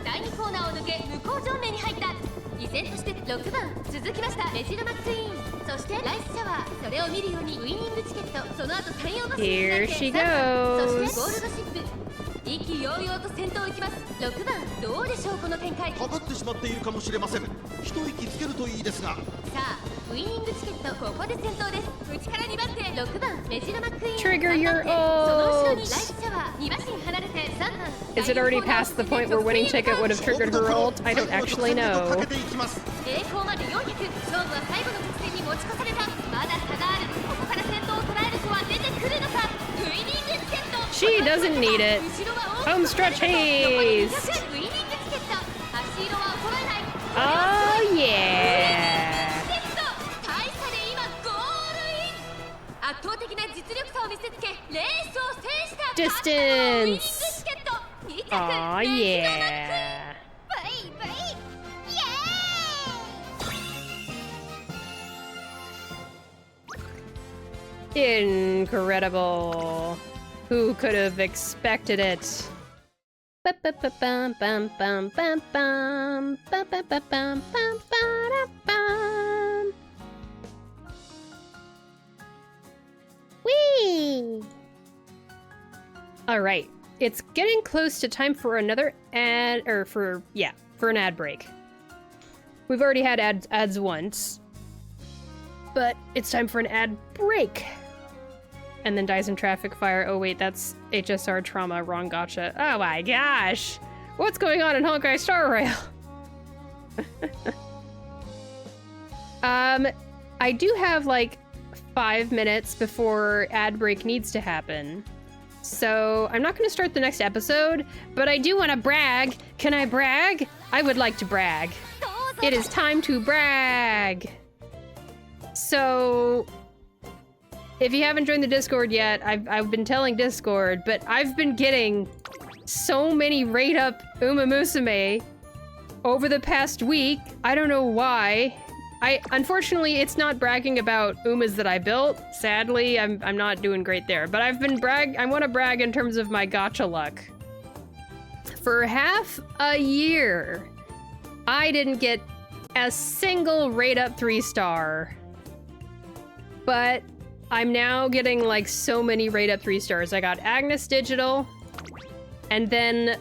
第2コーナーを抜け向こう正面に入った。依然として6番続きましたメジロマックイーンそしてライスシャワーそれを見るようにウィニングチケットその後専用バスに Here she 3番 goes. そしてゴールドシップ意気揚々と先頭を行きます。6番どうでしょうこの展開。かかってしまっているかもしれません。一息つけるといいですが。さあウイニングチケットここで先頭です。内から2番手6番メジロマックイーン Trigger your 3番手その後ろにライ ult. スシャワー2馬身離れて3番 Is it already past the point where winning ticket would have triggered her ult? I don't actually know. 栄光まで400勝負は最後の直線に持ち越された。まだ差がある。ここから先頭を捉える子は出てくるのか。ウイニングチケット She doesn't need it. 後ろは大 Home stretch haste. ウイニングチケット足色は衰えない。 Oh yeah. 大差で今ゴールイン。圧倒的な実力差を見せつけレースを制した Distance. ウイニングチケット2着 Oh メジロマックイーン yeah. バイバイイエーイ Incredible. Who could have expected it? Ba-ba-ba-bum, bum, bum, bum, bum. Ba-ba-ba-bum, bum, ba-da-bum. Whee! All right. It's getting close to time for another ad, for an ad break. We've already had ads once, but it's time for an ad break. And then dies in traffic fire. Oh wait, that's HSR trauma. Wrong gotcha. Oh my gosh! What's going on in Honkai Star Rail? I do have like 5 minutes before ad break needs to happen. So I'm not going to start the next episode, but I do want to brag. Can I brag? I would like to brag. It is time to brag. So if you haven't joined the Discord yet, I've been telling Discord, but I've been getting so many rate up Umamusume over the past week. I don't know why. Unfortunately, it's not bragging about Umas that I built. Sadly, I'm not doing great there, but I want to brag in terms of my gacha luck. For half a year, I didn't get a single rate up 3-star, but I'm now getting like so many rate up 3-stars. I got Agnes Digital, and then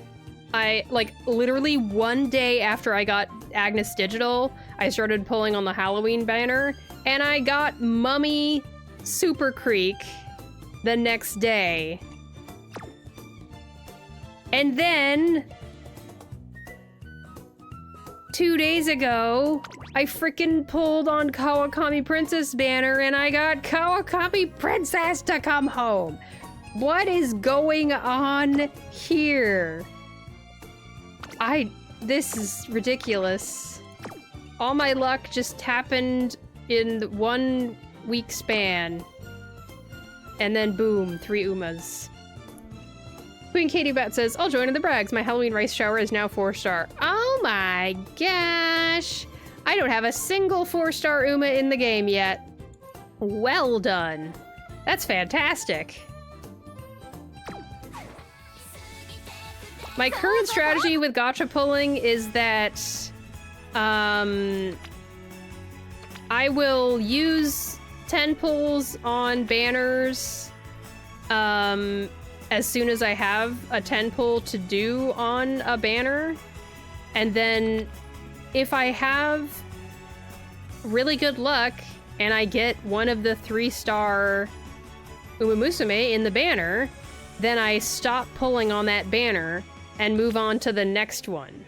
I literally one day after I got Agnes Digital, I started pulling on the Halloween banner, and I got Mummy Super Creek the next day. And then 2 days ago, I freaking pulled on Kawakami Princess banner and I got Kawakami Princess to come home. What is going on here? This is ridiculous. All my luck just happened in 1 week span. And then boom, 3 Umas. Queen Katie Bat says, I'll join in the brags. My Halloween rice shower is now 4-star. Oh my gosh. I don't have a single 4-star Uma in the game yet. Well done. That's fantastic. My current strategy with gacha pulling is that I will use 10 pulls on banners as soon as I have a 10 pull to do on a banner. And then if I have really good luck and I get one of the 3-star Umamusume in the banner, then I stop pulling on that banner and move on to the next one.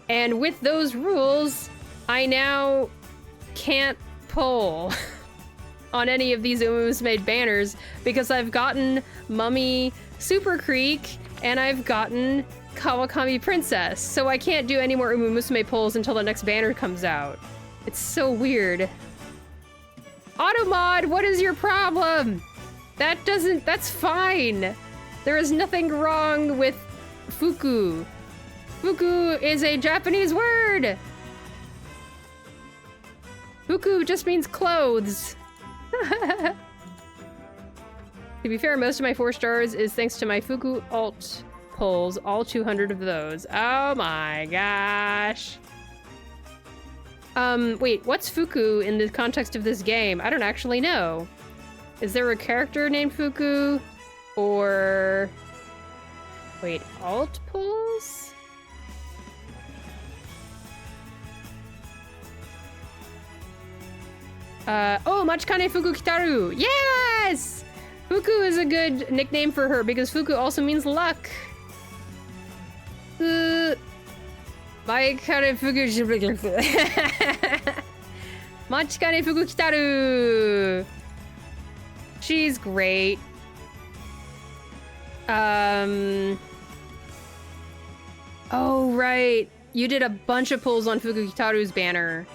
And with those rules, I now can't pull on any of these Umamusume banners because I've gotten Mummy Super Creek and I've gotten Kawakami Princess, so I can't do any more Umamusume pulls until the next banner comes out. It's so weird. Automod, what is your problem? That's fine. There is nothing wrong with fuku. Fuku is a Japanese word. Fuku just means clothes. To be fair, most of my 4 stars is thanks to my Fuku alt pulls, all 200 of those. Oh my gosh. Wait, what's Fuku in the context of this game? I don't actually know. Is there a character named Fuku? Or... wait, alt pulls? Oh, Machikane Fuku Kitaru. Yes! Fuku is a good nickname for her because Fuku also means luck. Machikane Fuku Machikane Fuku Kitaru. She's great. Oh, right. You did a bunch of pulls on Fuku Kitaru's banner.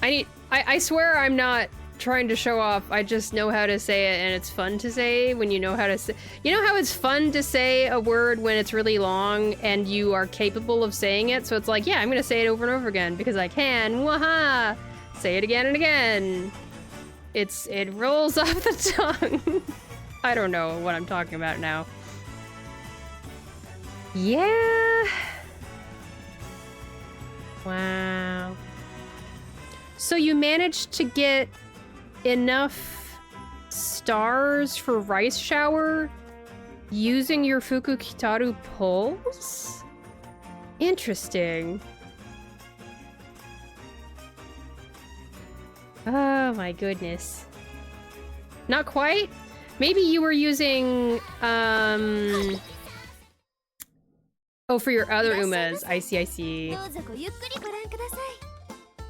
I swear I'm not trying to show off. I just know how to say it, and it's fun to say when you know how to say. You know how it's fun to say a word when it's really long and you are capable of saying it? So it's like, yeah, I'm gonna say it over and over again because I can. Waha! Say it again and again. It rolls off the tongue. I don't know what I'm talking about now. Yeah. Wow. So you managed to get enough stars for Rice Shower using your Fuku Kitaru pulls? Interesting. Oh my goodness. Not quite? Maybe you were using, oh, for your other Umas. I see.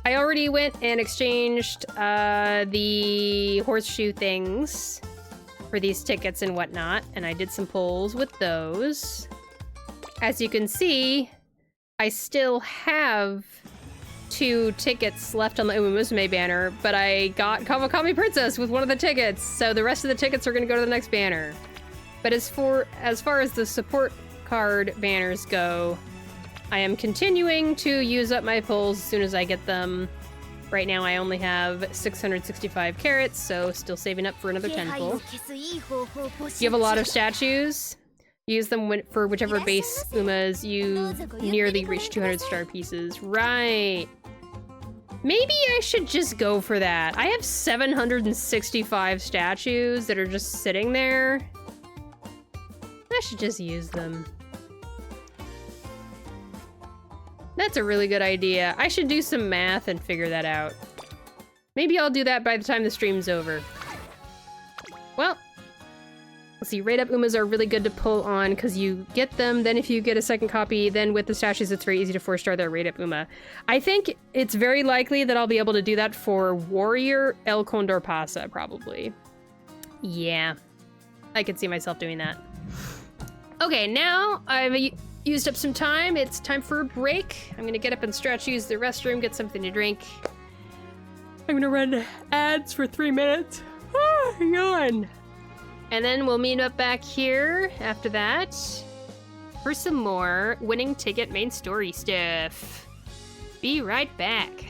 I already went and exchanged the horseshoe things for these tickets and whatnot, and I did some pulls with those. As you can see, I still have 2 tickets left on the Umamusume banner, but I got Kawakami Princess with one of the tickets, so the rest of the tickets are gonna go to the next banner. But as far as the support card banners go, I am continuing to use up my pulls as soon as I get them. Right now I only have 665 carats, so still saving up for another 10 pull. You have a lot of statues. Use them for whichever base Umas you nearly reach 200 star pieces. Right. Maybe I should just go for that. I have 765 statues that are just sitting there. I should just use them. That's a really good idea. I should do some math and figure that out. Maybe I'll do that by the time the stream's over. Well, let's see. Rate up Umas are really good to pull on because you get them. Then if you get a second copy, then with the statues, it's very easy to 4-star their rate up Uma. I think it's very likely that I'll be able to do that for Warrior El Condor Pasa, probably. Yeah, I could see myself doing that. Okay, now I've used up some time. It's time for a break. I'm gonna get up and stretch, use the restroom, get something to drink. I'm gonna run ads for 3 minutes. Yawn. And then we'll meet up back here after that for some more winning ticket main story stuff. Be right back.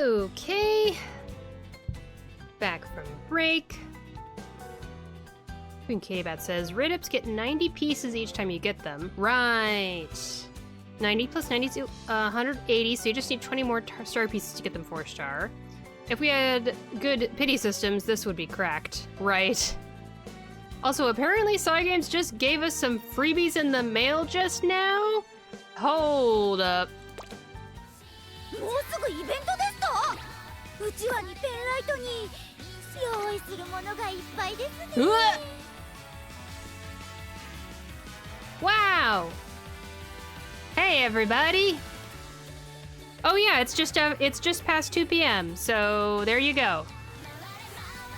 Okay. Back from break. Queen K-Bat says, Ridips get 90 pieces each time you get them. Right. 90 plus 90 is 180, so you just need 20 more star pieces to get them 4-star. If we had good pity systems, this would be cracked. Right. Also, apparently Cygames just gave us some freebies in the mail just now? Hold up. もうすぐイベントですか？うちわにペンライトに用意するものがいっぱいですね。Wow! Hey everybody! Oh yeah, it's just past 2 p.m. So there you go.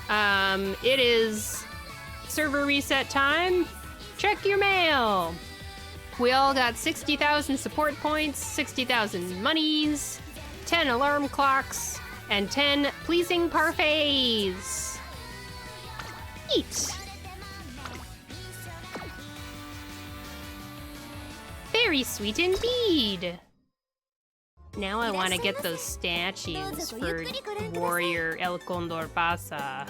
It is server reset time. Check your mail. We all got 60,000 support points, 60,000 monies, 10 alarm clocks, and 10 pleasing parfaits. Eat. Very sweet indeed. Now I want to get those statues for Warrior El Condor Pasa.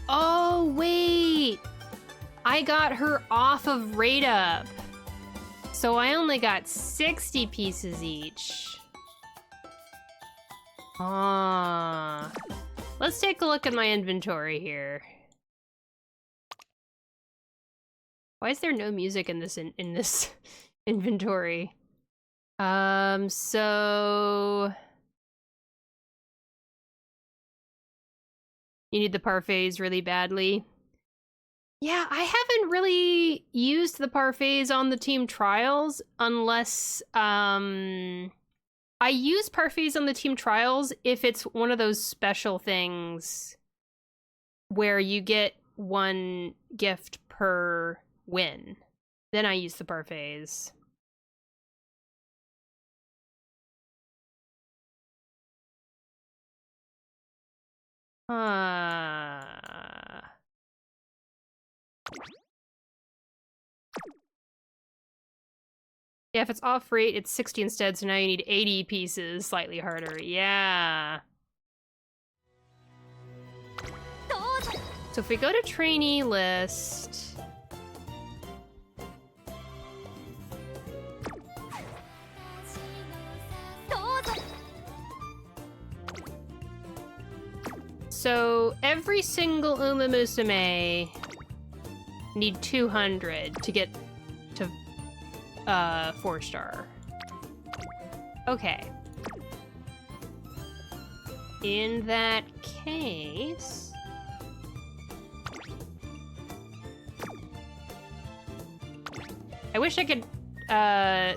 Oh, wait! I got her off of Rate Up. So I only got 60 pieces each. Let's take a look at my inventory here. Why is there no music in this in this inventory? So you need the parfaits really badly. Yeah, I haven't really used the parfaits on the team trials unless I use parfaits on the team trials if it's one of those special things where you get one gift per win. Then I use the parfaits. Yeah, if it's off rate, it's 60 instead, so now you need 80 pieces. Slightly harder. Yeah. So if we go to trainee list... So every single Umamusume need 200 to get to 4-star. Okay. In that case... I wish I could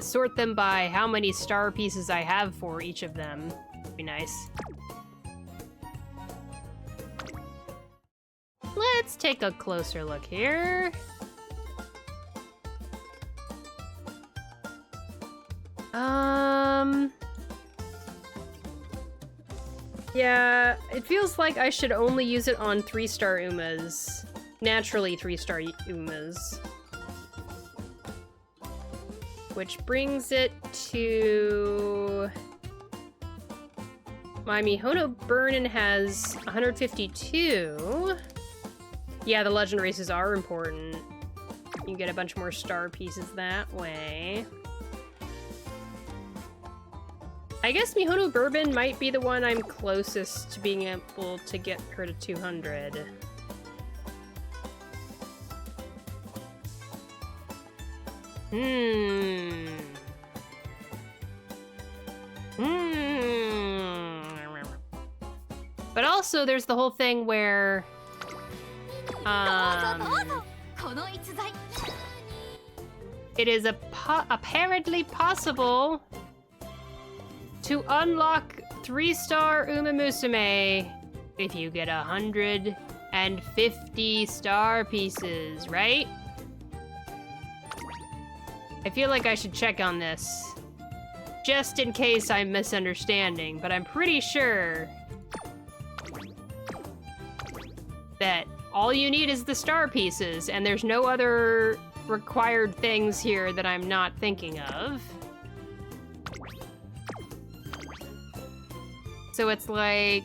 sort them by how many star pieces I have for each of them. Would be nice. Let's take a closer look here. Yeah, it feels like I should only use it on 3-star Umas. Naturally 3-star Umas. Which brings it to... My Mihono Burnin has 152. Yeah, the legend races are important. You can get a bunch more star pieces that way. I guess Mihono Bourbon might be the one I'm closest to being able to get her to 200. But also, there's the whole thing where... it is apparently possible to unlock 3-star Umamusume if you get 150 star pieces, right? I feel like I should check on this, just in case I'm misunderstanding, but I'm pretty sure that all you need is the star pieces, and there's no other required things here that I'm not thinking of. So it's like,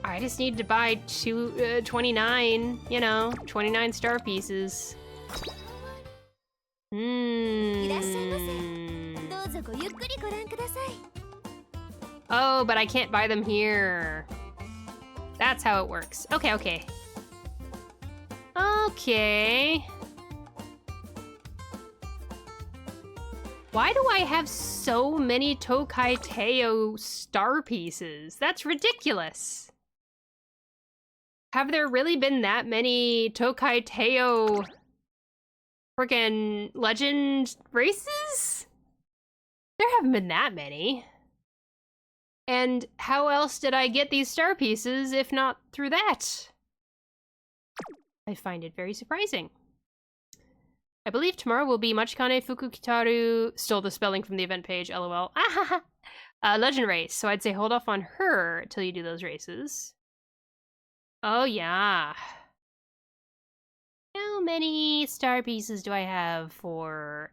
I just need to buy 29, 29 star pieces. いらっしゃいませ。どうぞごゆっくりご覧ください。 Oh, but I can't buy them here. That's how it works. Okay, okay. Okay. Why do I have so many Tokai Teo star pieces? That's ridiculous. Have there really been that many Tokai Teo freaking legend races? There haven't been that many. And how else did I get these star pieces if not through that? I find it very surprising. I believe tomorrow will be Machikane Fukukitaru, stole the spelling from the event page, lol. Legend race, so I'd say hold off on her till you do those races. Oh yeah. How many star pieces do I have for...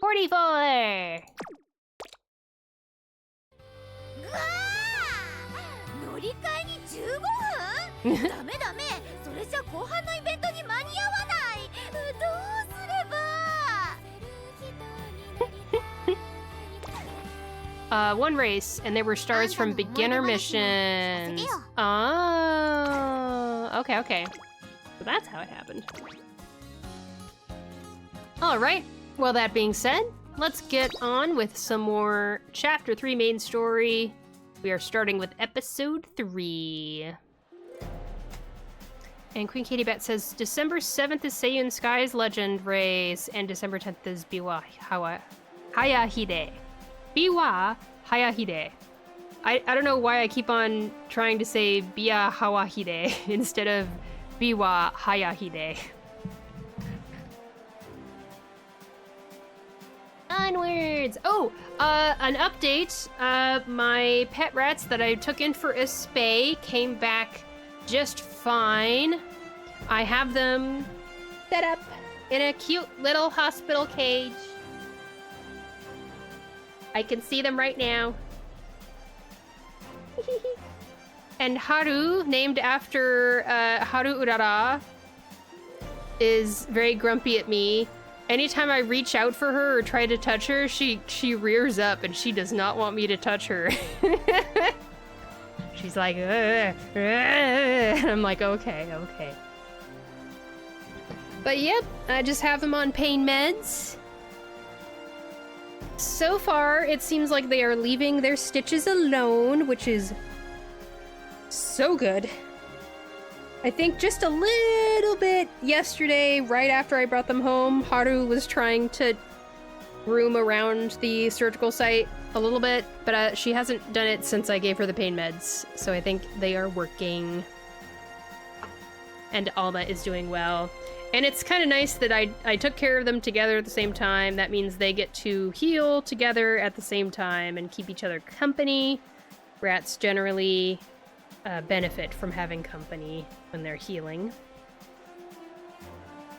44! うわー、乗り換えに15分？ダメダメ、それじゃ後半のイベントに間に合わない。どうすれば。 One race, and there were stars from beginner missions. Oh, okay, okay. So that's how it happened. All right. Well, that being said, let's get on with some more Chapter 3 main story. We are starting with Episode 3. And Queen Katie Bat says, December 7th is Seiyun Sky's Legend Race, and December 10th is Biwa Hayahide. Biwa Hayahide. I don't know why I keep on trying to say Biya Hawahide instead of Biwa Hayahide. Onwards! Oh, an update. My pet rats that I took in for a spay came back just fine. I have them set up in a cute little hospital cage. I can see them right now. And Haru, named after Haru Urara, is very grumpy at me. Anytime I reach out for her or try to touch her, she rears up and she does not want me to touch her. She's like, and I'm like, okay. But yep, I just have them on pain meds. So far, it seems like they are leaving their stitches alone, which is so good. I think just a little bit yesterday, right after I brought them home, Haru was trying to roam around the surgical site a little bit, but she hasn't done it since I gave her the pain meds, so I think they are working. And Alma is doing well. And it's kind of nice that I took care of them together at the same time. That means they get to heal together at the same time and keep each other company. Rats generally benefit from having company when they're healing.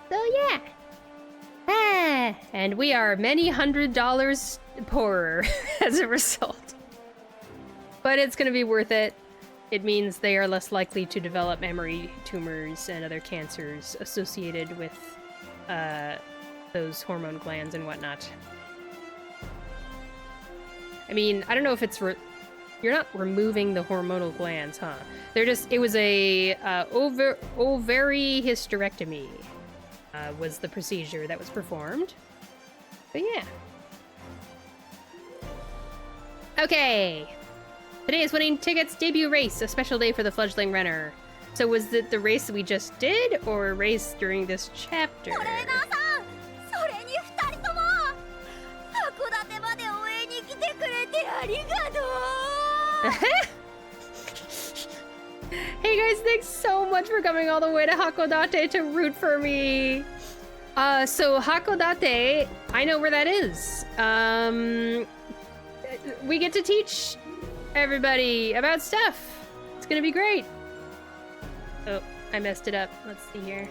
So yeah. And we are many $100s poorer as a result. But it's gonna be worth it. It means they are less likely to develop memory tumors and other cancers associated with those hormone glands and whatnot. I mean, I don't know if it's you're not removing the hormonal glands, huh? They're just, it was a ovary hysterectomy was the procedure that was performed. But yeah. Okay. Today is Winning Tickets debut race, a special day for the fledgling runner. So was it the race we just did, or a race during this chapter? Hey guys, thanks so much for coming all the way to Hakodate to root for me. So Hakodate, I know where that is. We get to teach everybody about stuff. It's gonna be great. Oh, I messed it up. Let's see here.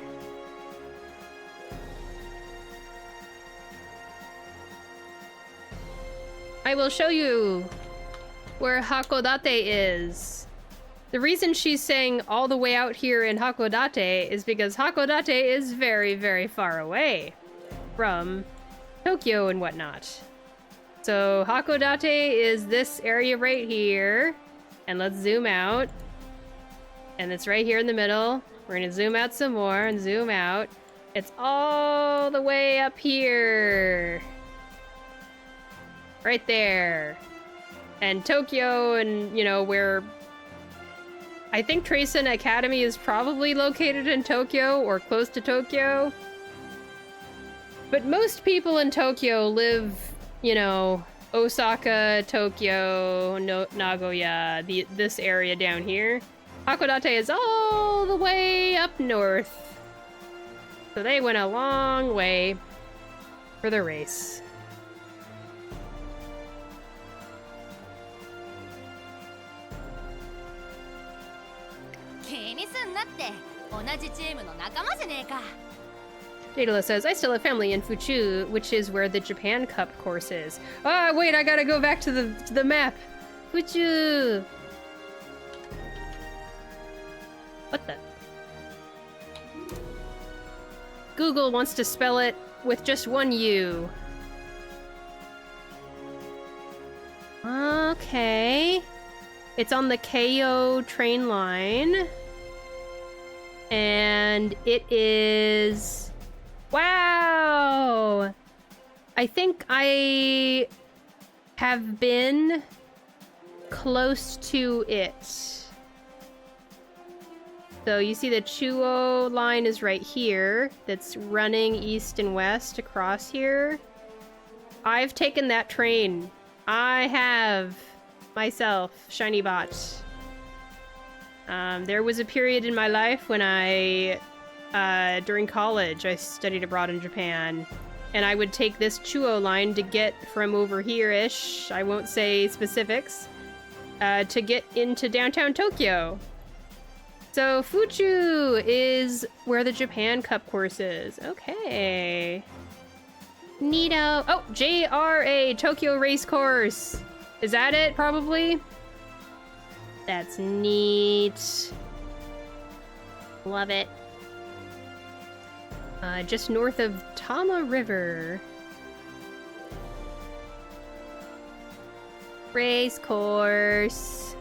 I will show you. where Hakodate is. The reason she's saying all the way out here in Hakodate is because Hakodate is very, very far away from Tokyo and whatnot. So Hakodate is this area right here. And let's zoom out. And it's right here in the middle. We're gonna zoom out some more and zoom out. It's all the way up here. Right there. And Tokyo and, you know, where... I think Tracen Academy is probably located in Tokyo or close to Tokyo. But most people in Tokyo live, you know, Osaka, Tokyo, Nagoya, this area down here. Hakodate is all the way up north. So they went a long way for the race. 気にすんなって同じチームの仲間じゃねえか Daedalus says, I still have family in Fuchu, which is where the Japan Cup course is. Ah, wait, I gotta go back to the map. Fuchu! What the? Google wants to spell it with just one U. Okay. It's on the Keio train line. And it is... Wow! I think I have been close to it. So you see the Chuo line is right here. That's running east and west across here. I've taken that train. I have myself, Shiny Bot. There was a period in my life when during college, I studied abroad in Japan, and I would take this Chuo line to get from over here-ish, I won't say specifics, to get into downtown Tokyo. So Fuchu is where the Japan Cup course is. Okay. Neato. Oh, JRA, Tokyo Race Course. Is that it, probably? That's neat. Love it. Just north of Tama River. Race course.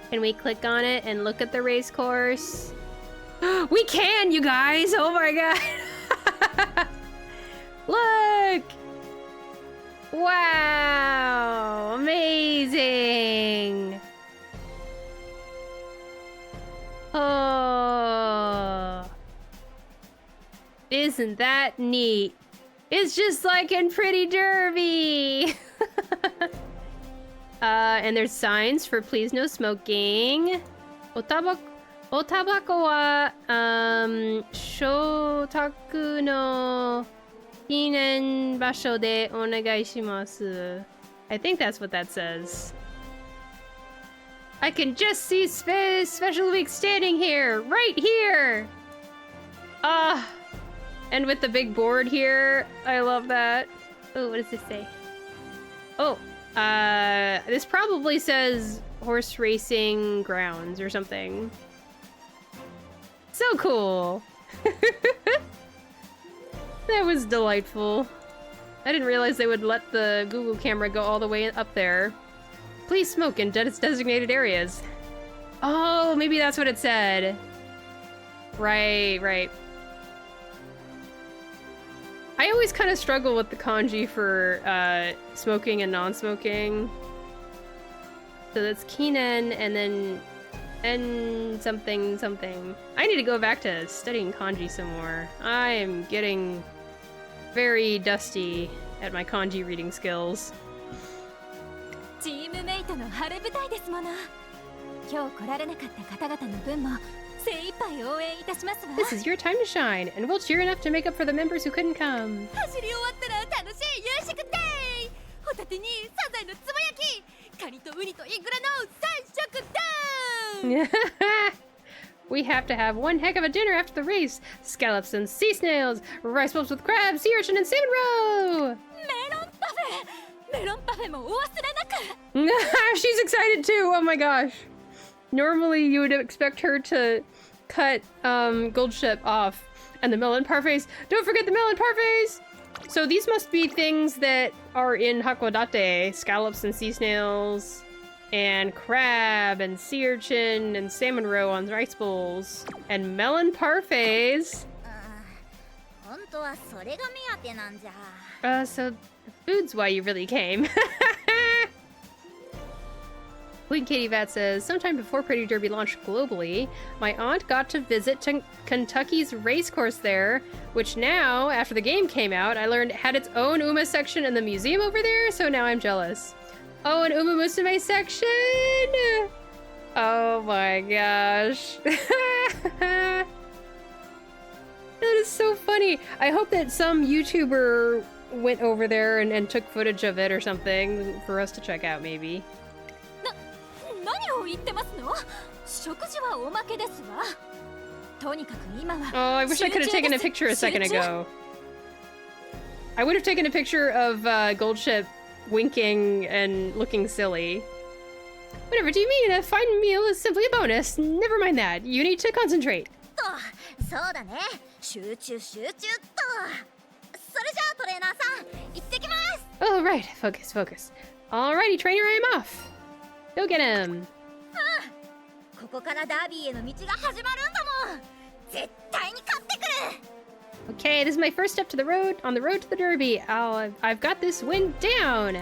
Can we click on it and look at the race course? We can, you guys! Oh my god! Look! Wow! Amazing! Oh! Isn't that neat? It's just like in Pretty Derby! And there's signs for please no smoking. Otabako wa, shotaku no kinen basho de onegai shimasu. I think that's what that says. I can just see Special Week standing here, right here! And with the big board here, I love that. Oh, what does this say? Oh, this probably says horse racing grounds or something. So cool. That was delightful. I didn't realize they would let the Google camera go all the way up there. Please smoke in designated areas. Oh, maybe that's what it said. Right, right. I always kind of struggle with the kanji for smoking and non-smoking. So that's kinen and then and something something. I need to go back to studying kanji some more. I am getting very dusty at my kanji reading skills. チームメイトの晴れ舞台ですもの。今日来られなかった方々の分も精一杯応援いたしますわ。 This is your time to shine, and we'll cheer enough to make up for the members who couldn't come. 走り終わったら楽しい夕食デー。ホタテにサザエのつぼ焼き、カニとウニとイクラの三色デー。We have to have one heck of a dinner after the race. Scallops and sea snails, rice bowls with crabs, sea urchin, and salmon roe! She's excited too, oh my gosh. Normally you would expect her to cut Goldship off. And the melon parfaits. Don't forget the melon parfaits! So these must be things that are in Hakodate. Scallops and sea snails, and crab, and sea urchin, and salmon roe on rice bowls, and melon parfaits. So the food's why you really came. Queen Katie Vat says, sometime before Pretty Derby launched globally, my aunt got to visit Kentucky's racecourse there, which now, after the game came out, I learned had its own Uma section in the museum over there, so now I'm jealous. Oh, an Umamusume section! Oh my gosh. That is so funny. I hope that some YouTuber went over there and took footage of it or something for us to check out, maybe. Oh, I wish I could have taken a picture a second ago. I would have taken a picture of Goldship winking and looking silly. Whatever do you mean? A fine meal is simply a bonus. Never mind that. You need to concentrate. Oh, right. Focus, focus. Alrighty, trainer, I'm off. Go get him. Okay, this is my first step to the road, on the road to the Derby. I've got this win down.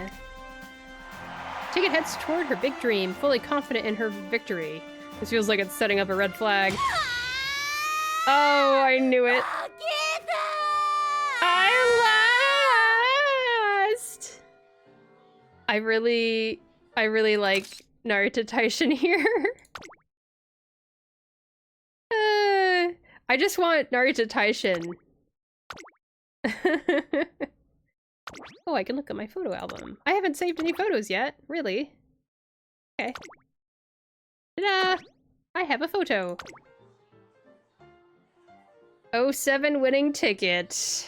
Ticket heads toward her big dream, fully confident in her victory. This feels like it's setting up a red flag. Oh, I knew it. I lost! I really like Narita Taishin here. I just want Narita Taishin. Oh, I can look at my photo album. I haven't saved any photos yet, really. Okay. Ta-da! I have a photo. 07 winning ticket.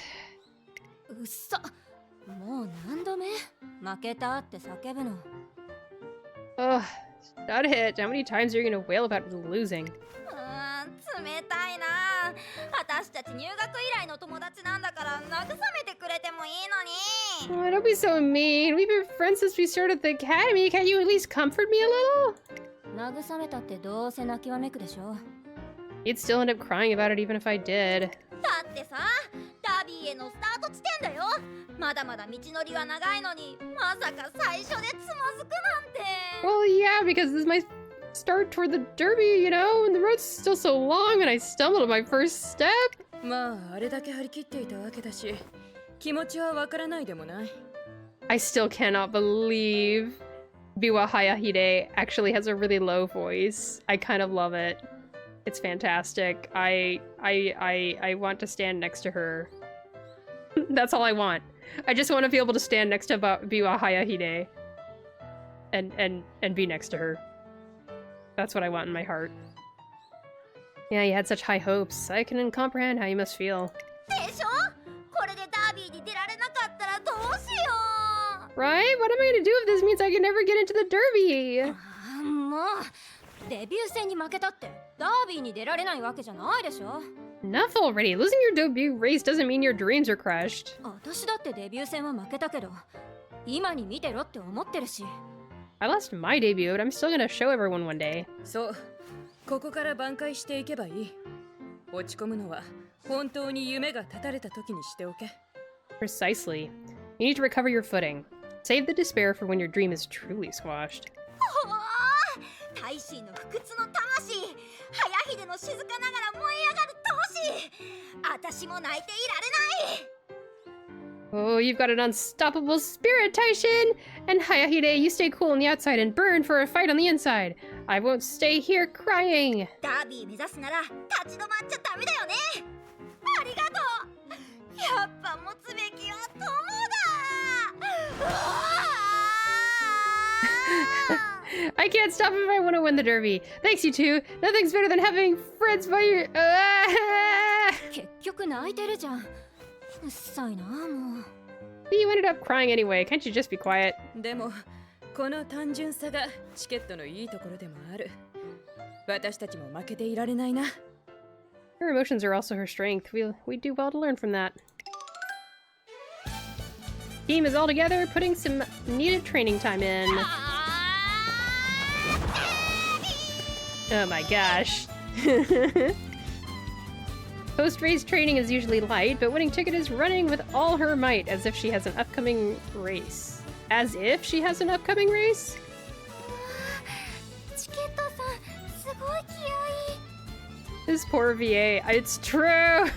Ugh, not a hit. How many times are you gonna wail about losing? Oh, don't be so mean. We've been friends since we started the academy. Can't you at least comfort me a little? You'd still end up crying about it even if I did. Well, yeah, because this is my start toward the Derby, you know, and the road's still so long and I stumbled at my first step. I still cannot believe Biwa Hayahide actually has a really low voice. I kind of love it. It's fantastic. I want to stand next to her. That's all I want. I just want to be able to stand next to Biwa Hayahide and be next to her. That's what I want in my heart. Yeah, you had such high hopes. I can comprehend how you must feel. Right? What am I gonna do if this means I can never get into the Derby? Enough already. Losing your debut race doesn't mean your dreams are crushed. I lost my debut, but I'm still gonna show everyone one day. Precisely. You need to recover your footing. Save the despair for when your dream is truly squashed. Oh, you've got an unstoppable spirit, Taishin! And Hayahide, you stay cool on the outside and burn for a fight on the inside. I won't stay here crying. I can't stop if I want to win the derby. Thanks, you two. Nothing's better than having friends by your... 結局泣いてるじゃん。うっさいなもう。 But you ended up crying anyway. Can't you just be quiet? でもこの単純さがチケットのいいところでもある。私たちも負けていられないな。 Her emotions are also her strength. We do well to learn from that. Team is all together, putting some needed training time in. Oh my gosh. Post-race training is usually light, but winning ticket is running with all her might as if she has an upcoming race. As if she has an upcoming race? チケットさん、すごい気合い。 This poor VA. It's true!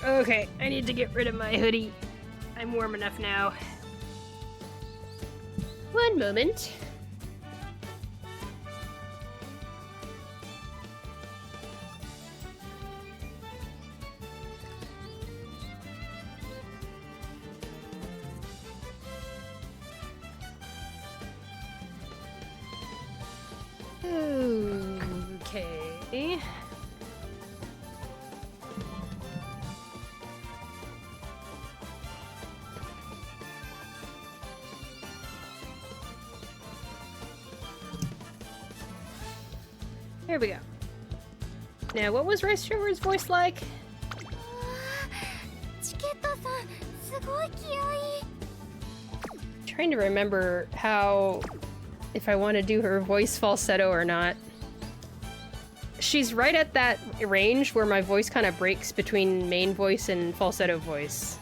Okay, I need to get rid of my hoodie. I'm warm enough now. One moment. Okay. Here we go. Now, what was Rice Trevor's voice like? チケットさん、すごい気合い。 Trying to remember how, if I want to do her voice falsetto or not. She's right at that range where my voice kind of breaks between main voice and falsetto voice.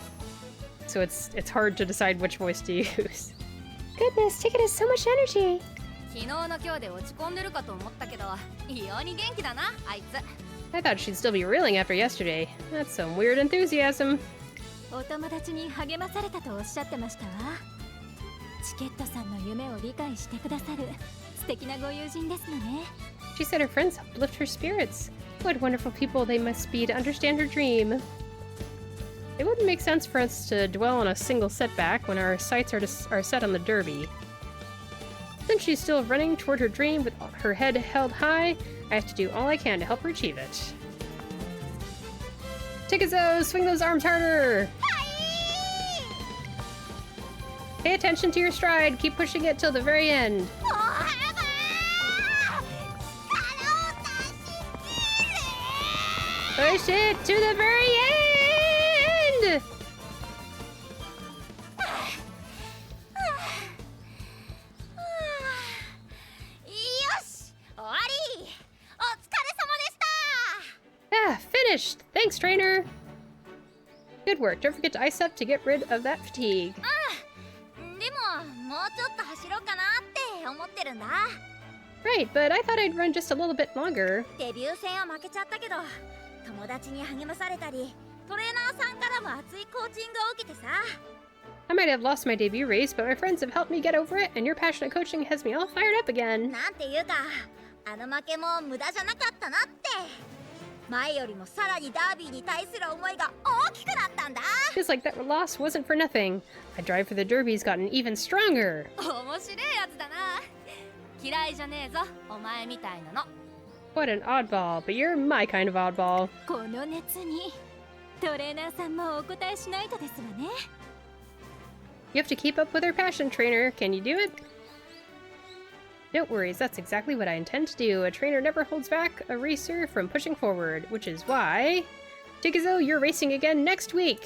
So it's hard to decide which voice to use. Goodness, Ticket has so much energy. 昨日の今日で落ち込んでるかと思ったけど、異様に元気だな、あいつ。 I thought she'd still be reeling after yesterday. That's some weird enthusiasm. お友達に励まされたとおっしゃってましたわ。チケットさんの夢を理解してくださる素敵なご友人ですのね。 She said her friends helped lift her spirits. What wonderful people they must be to understand her dream. It wouldn't make sense for us to dwell on a single setback when our sights are set on the derby. Since she's still running toward her dream with her head held high, I have to do all I can to help her achieve it. Tikizo, swing those arms harder! Pay attention to your stride. Keep pushing it till the very end. Push it to the very end! よし、終わり。お疲れ様でした。 Ah, finished! Thanks, trainer! Good work. Don't forget to ice up to get rid of that fatigue. でも、もうちょっと走ろうかなって思ってるんだ。 Right, but I thought I'd run just a little bit longer. デビュー戦は負けちゃったけど、友達に励まされたり、トレーナーさんからも熱いコーチングを受けてさ。 I might have lost my debut race, but my friends have helped me get over it, and your passionate coaching has me all fired up again. なんていうか、あの負けも無駄じゃなかったなって。前よりもさらにダービーに対する思いが大きくなったんだ。 Feels like that loss wasn't for nothing. My drive for the derby's gotten even stronger. 面白いやつだな。嫌いじゃねえぞ、お前みたいなの。 What an oddball, but you're my kind of oddball. この熱にトレーナーさんもお答えしないとですわね。 You have to keep up with her passion, trainer. Can you do it? No worries, that's exactly what I intend to do. A trainer never holds back a racer from pushing forward, which is why... Tikizo, you're racing again next week!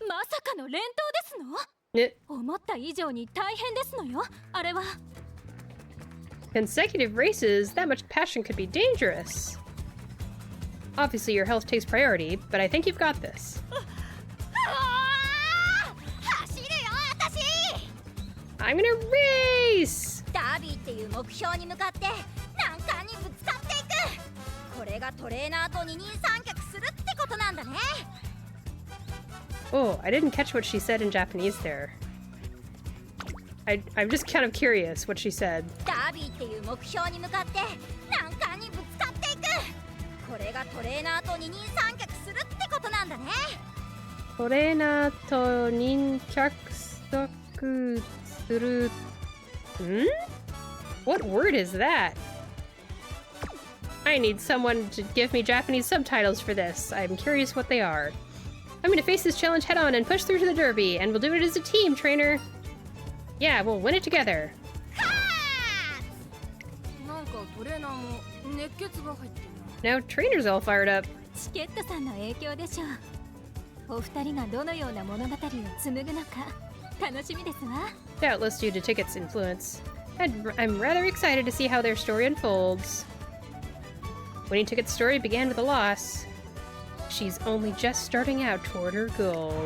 まさかの連投ですの？ 思った以上に大変ですのよ、あれは。 Consecutive races? That much passion could be dangerous. Obviously, your health takes priority, but I think you've got this. 走るよ、私。 I'm gonna race! ダービーっていう目標に向かって難関にぶつかっていく。これがトレーナーと二人三脚するってことなんだね。 Oh, I didn't catch what she said in Japanese there. I'm just kind of curious what she said. ダービーっていう目標に向かって難関にぶつかっていく。これがトレーナーと二人三脚するってことなんだね。トレーナーと忍脚 Yakusuru. What word is that? I need someone to give me Japanese subtitles for this. I'm curious what they are. I'm gonna face this challenge head on and push through to the derby, and we'll do it as a team, trainer. Yeah, we'll win it together. Now trainer's all fired up. チケットさんの影響でしょう。お二人がどのような物語を紡ぐのか楽しみですわ。 Doubtless due to Ticket's influence. I'm rather excited to see how their story unfolds. Winning Ticket's story began with a loss. She's only just starting out toward her goal. ウイニ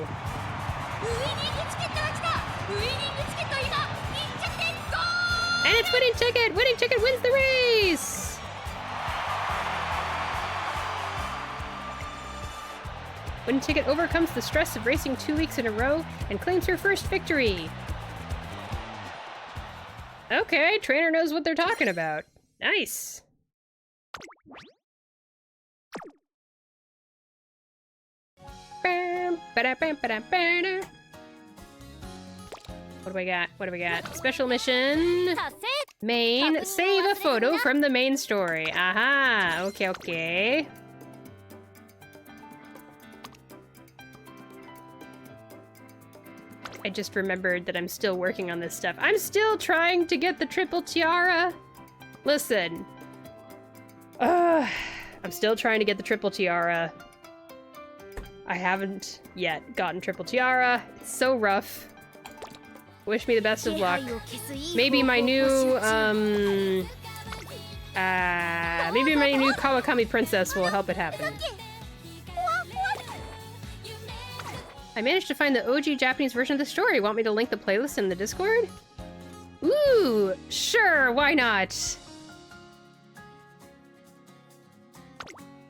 ングチケットが来た。ウイニングチケット今1着でゴー。 And it's Winning Ticket! Winning Ticket wins the race! Winning Ticket overcomes the stress of racing 2 weeks in a row and claims her first victory. Okay, trainer knows what they're talking about. Nice. What do we got? What do we got? Special mission. Main. Save a photo from the main story. Aha. Okay, okay. I just remembered that I'm still working on this stuff. I'm still trying to get the triple tiara. Listen. I'm still trying to get the triple tiara. I haven't yet gotten triple tiara. It's so rough. Wish me the best of luck. Maybe my new, maybe my new Kawakami princess will help it happen. I managed to find the OG Japanese version of the story. Want me to link the playlist in the Discord? Ooh, sure, why not?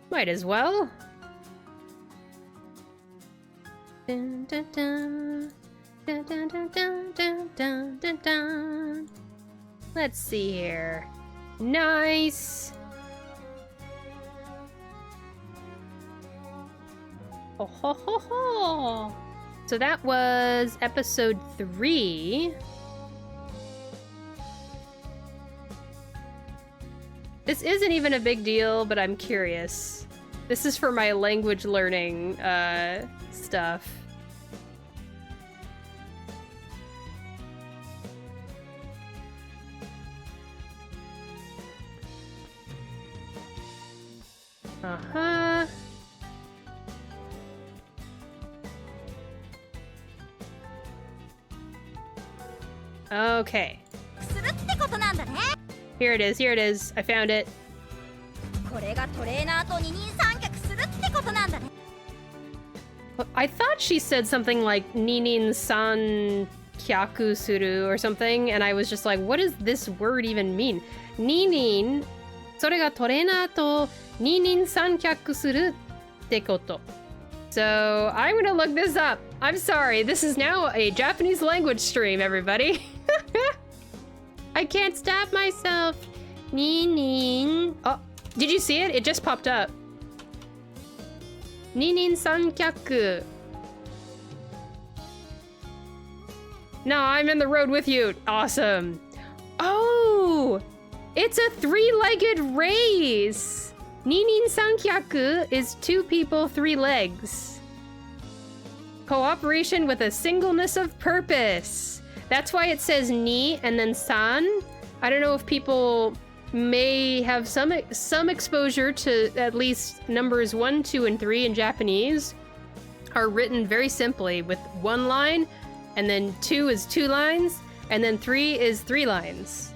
Might as well. Dun, dun, dun. Dun, dun, dun, dun, dun, dun, dun, dun. Let's see here. Nice. Oh, ho, ho, ho. So that was episode 3. This isn't even a big deal, but I'm curious. This is for my language learning stuff. Uh-huh. Okay. Here it is, here it is. I found it. I thought she said something like Ninin san kyaku suru or something, and I was just like, what does this word even mean? Ninin, それがトレーナーと二人三脚するってこと. So I'm gonna look this up. I'm sorry, this is now a Japanese language stream, everybody. I can't stop myself. Ninin. Oh, did you see it? It just popped up. Ninin sankyaku. No, I'm in the road with you. Awesome. Oh, it's a three-legged race. Ninin sankyaku is 2 people, 3 legs. Cooperation with a singleness of purpose. That's why it says ni and then san. I don't know if people may have some exposure to at least numbers 1, 2, and 3 in Japanese are written very simply with 1 line, and then 2 is 2 lines, and then 3 is 3 lines.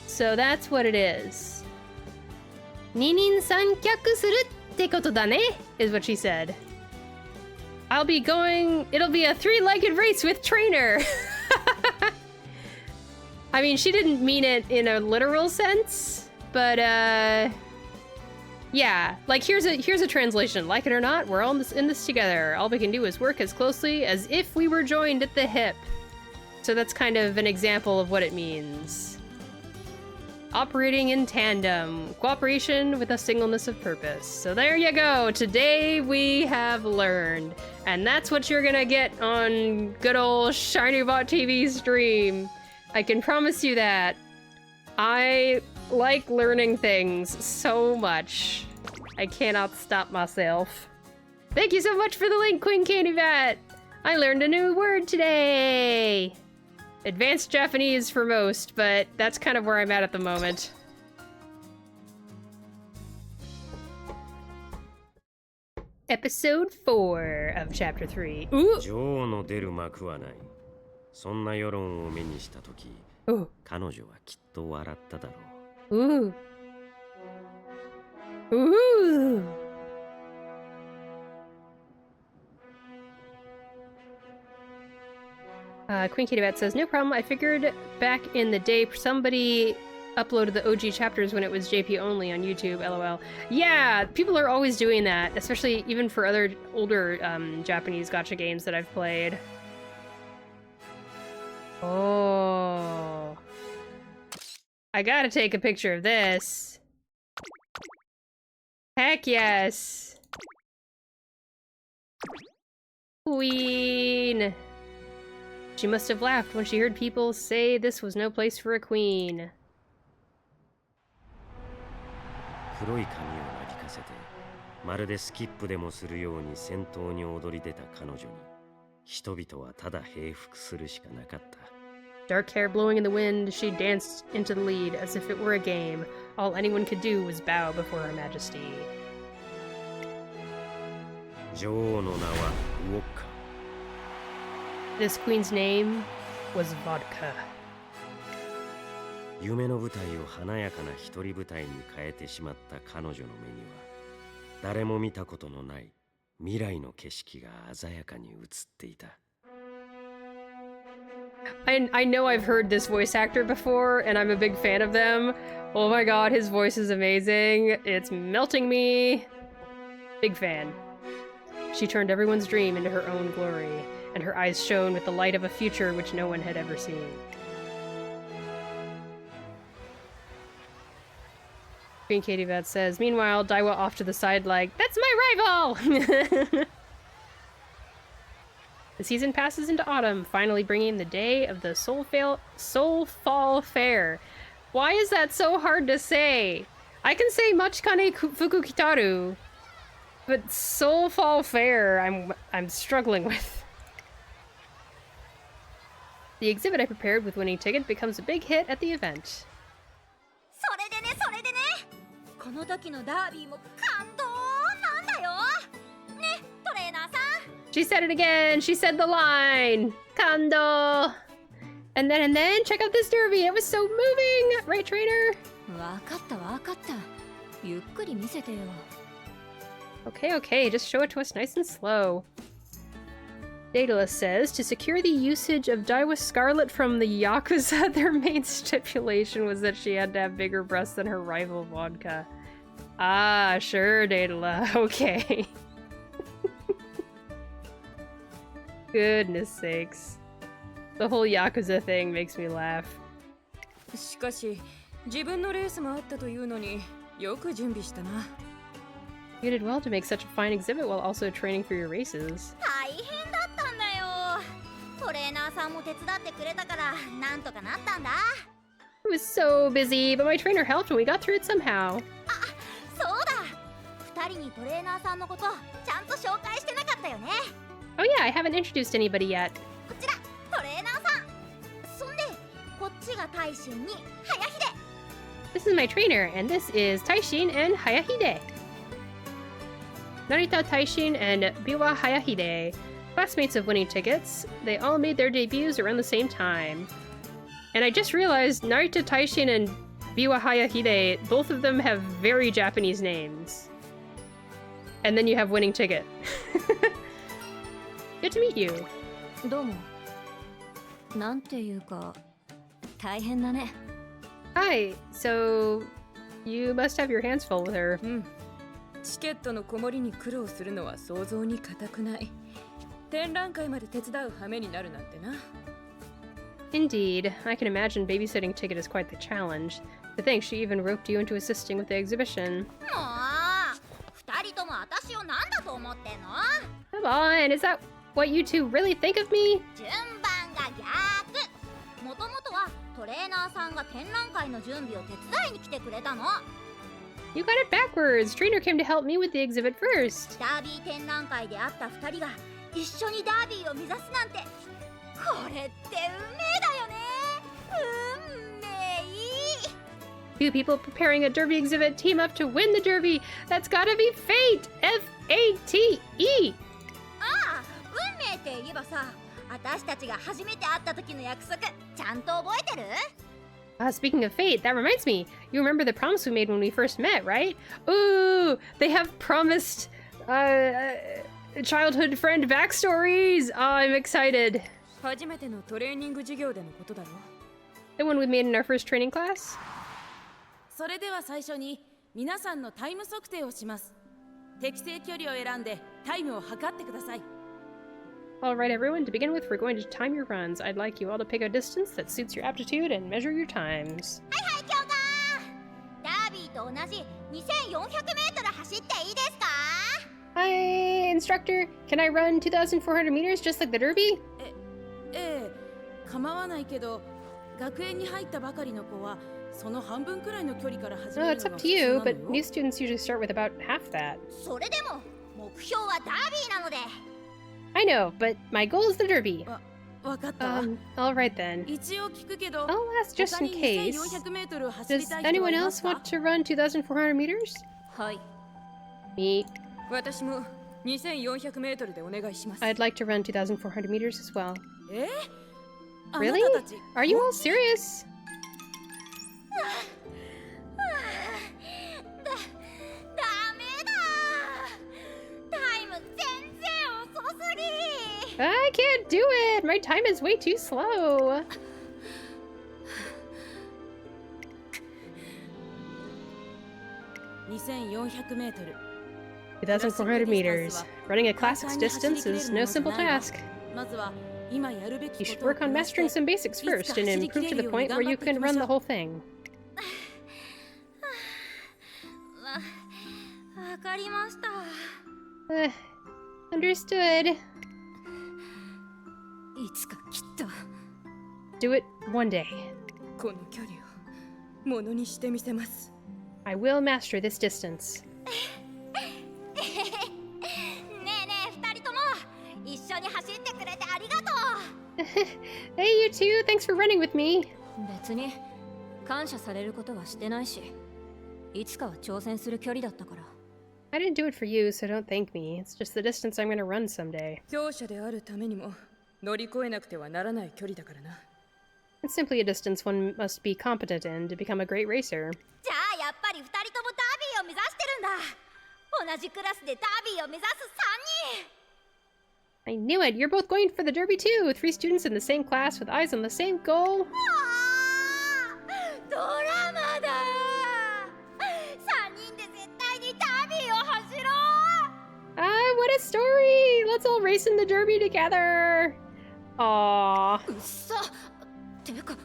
So that's what it is. Ninin sankyaku suru tte koto da ne, is what she said. I'll be going, it'll be a 3-legged race with trainer. I mean, she didn't mean it in a literal sense, but yeah, like here's a translation. Like it or not, we're all in this together. All we can do is work as closely as if we were joined at the hip. So that's kind of an example of what it means. Operating in tandem. Cooperation with a singleness of purpose. So there you go. Today we have learned. And that's what you're gonna get on good old ShinyBot TV stream. I can promise you that. I like learning things so much. I cannot stop myself. Thank you so much for the link, Queen Candy Vat! I learned a new word today! Advanced Japanese for most, but that's kind of where I'm at the moment. Episode 4 of Chapter 3. Ooh! 女王の出る幕はない。そんな世論を目にしたとき、彼女はきっと笑っただろう。Ooh. Ooh. Queen Kitty Bat says, no problem. I figured back in the day somebody uploaded the OG chapters when it was JP only on YouTube, lol. Yeah, people are always doing that, especially even for other older Japanese gacha games that I've played. Oh. I gotta take a picture of this. Heck yes. Queen. She must have laughed when she heard people say this was no place for a queen. 黒い髪をなびかせて、まるでスキップでもするように先頭に躍り出た彼女に、人々はただ平服するしかなかった。Dark hair blowing in the wind, she danced into the lead as if it were a game. All anyone could do was bow before her majesty. 女王の名はウォッカ。This queen's name was Vodka. 夢の舞台を華やかな一人舞台に変えてしまった彼女の目には、誰も見たことのない未来の景色が鮮やかに映っていた。I know I've heard this voice actor before, and I'm a big fan of them. Oh my god, his voice is amazing. It's melting me. Big fan. She turned everyone's dream into her own glory, and her eyes shone with the light of a future which no one had ever seen. Queen Katie Vat says, meanwhile, Daiwa off to the side like, that's my rival! The season passes into autumn, finally bringing the day of the Soulfall Fair. Why is that so hard to say? I can say Machikane Fuku Kitaru, but Soulfall Fair I'm struggling with. The exhibit I prepared with winning ticket becomes a big hit at the event. それでねこの時のダービーも感動なんだよねトレーナーさん She said it again. She said the line. Kando. And then check out this derby. It was so moving. Right, trainer? わかったゆっくり見せてよ Okay. Just show it to us nice and slow. Daedalus says, to secure the usage of Daiwa Scarlet from the Yakuza, their main stipulation was that she had to have bigger breasts than her rival Vodka. Ah, sure, Daedalus. Okay. Goodness sakes. The whole Yakuza thing makes me laugh. しかし自分のレースもあったというのによく準備したな You did well to make such a fine exhibit while also training for your races. 大変だったんだよトレーナーさんも手伝ってくれたからなんとかなったんだ I was so busy, but my trainer helped and we got through it somehow. そうだ2人にトレーナーさんのことちゃんと紹介してなかったよね Oh yeah, I haven't introduced anybody yet. こちらトレーナーさんそんでこっちが大臣に早秀 This is my trainer, and this is Taishin and Hayahide. Narita Taishin and Biwa Hayahide, classmates of winning tickets. They all made their debuts around the same time. And I just realized Narita Taishin and Biwa Hayahide, both of them have very Japanese names. And then you have winning ticket. Good to meet you. どうもなんていうか大変だね Hi, so you must have your hands full with her. チケットのこもりに苦労するのは想像に難くない展覧会まで手伝う羽目になるなんてな Indeed. I can imagine babysitting ticket is quite the challenge. To think she even roped you into assisting with the exhibition. もう二人とも私を何だと思ってんの？ Come on, is that what you two really think of me? 順番が逆。もともとはトレーナーさんが展覧会の準備を手伝いに来てくれたの。 You got it backwards. Trainer came to help me with the exhibit first. ダービー展覧会で会った二人が一緒にダービーを目指すなんて、これって運命だよね。運命。 Two people preparing a derby exhibit team up to win the derby. That's gotta be fate. F-A-T-E. ああ、運命って言えばさ、私たちが初めて会った時の約束、ちゃんと覚えてる？ Speaking of fate, that reminds me. You remember the promise we made when we first met, right? Ooh, they have promised childhood friend backstories. Oh, I'm excited. 初めてのトレーニング授業でのことだろ。 The one we made in our first training class? それでは最初に皆さんのタイム測定をします。適正距離を選んでタイムを測ってください。 Alright everyone, to begin with, we're going to time your runs. I'd like you all to pick a distance that suits your aptitude and measure your times. はいはい、教官。ダービーと同じ2400メートル走っていいですか？ Hi, instructor. Can I run 2,400 meters just like the derby? ええ、構わないけど、学園に入ったばかりの子はその半分くらいの距離から始め Oh, る it's のが up 普 to 通 you, な but の new よ。 students usually start with about half that. それでも目標はダービーなので。 I know, but my goal is the derby. わかったわ。 Alright then. 一応聞くけど、 I'll ask just 他 in に case. 2400メートルを走り Does たい人は anyone いま else すか？ want to run 2,400 meters? はい。 Me. 私も2400メートルでお願いします。 I'd like to run 2,400 meters as well. あ Really? なたたち Are you all serious? ダメだ。タイム全然遅すぎ。 I can't do it! My time is way too slow. 2400メートル。 2,400 meters. Running a classics distance is no simple task. まずは今やるべき You こ should とを work on こなして mastering some basics first and improve to the point where you can run the whole thing. わかりました。 Understood. いつかきっと Do it one day. この距離をものにしてみせます。 I will master this distance. ねえねえ、二人とも一緒に走ってくれてありがとう。 Hey, you two! Thanks for running with me. 別に感謝されることはしてないし、いつかは挑戦する距離だったから。 I didn't do it for you, so don't thank me. It's just the distance I'm gonna run someday. 強者であるためにも乗り越えなくてはならない距離だからな。 It's simply a distance one must be competent in to become a great racer. じゃあやっぱり二人ともダービーを目指してるんだ。同じクラスでダービーを目指す3人。 I knew it! You're both going for the derby too! 3 students in the same class with eyes on the same goal. ドラマだ。3人で絶対にダービーを走ろう。 Ah, what a story! Let's all race in the derby together! Aww. うっさてか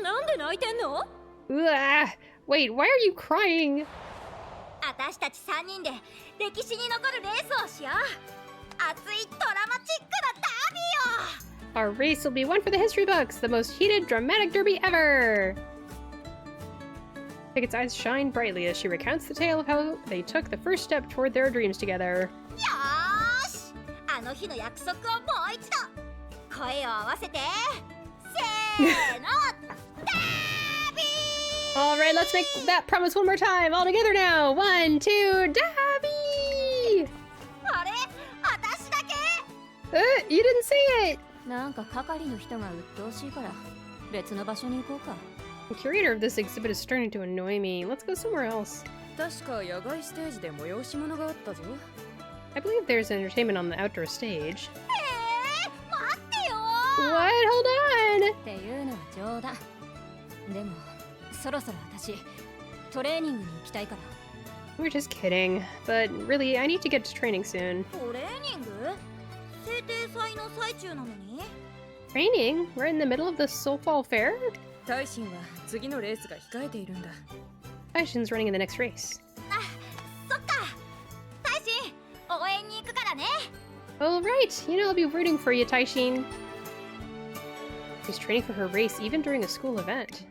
なんで泣いてんの？ Ugh. Wait, why are you crying? 私たち3人で歴史に残るレースをしよう。熱いドラマチックなダービーを。 Our race will be one for the history books, the most heated, dramatic derby ever! Ticket's eyes shine brightly as she recounts the tale of how they took the first step toward their dreams together. よーし、あの日の約束をもう一度声を合わせてせーのダービー。 Alright, let's make that promise one more time! All together now! 1, 2, derby! あれ、私だけ？ You didn't say it! なんか係の人が鬱陶しいから別の場所に行こうか。 The curator of this exhibit is starting to annoy me. Let's go somewhere else. 確か野外ステージで催し物があったぞ。 I believe there's entertainment on the outdoor stage. 待ってよ。 What? Hold on! っていうのは冗談。でもそろそろ私トレーニングに行きたいから。 We're just kidding. But really, I need to get to training soon. トレーニング？制定祭の最中なのに？ Training? We're in the middle of the Soulfall Fair? 大臣は次のレースが控えているんだ。 Taishin's running in the next race. そっか大臣応援に行くからね Oh, right. You know, I'll be rooting for you, Taishin. She's training for her race even during a school event.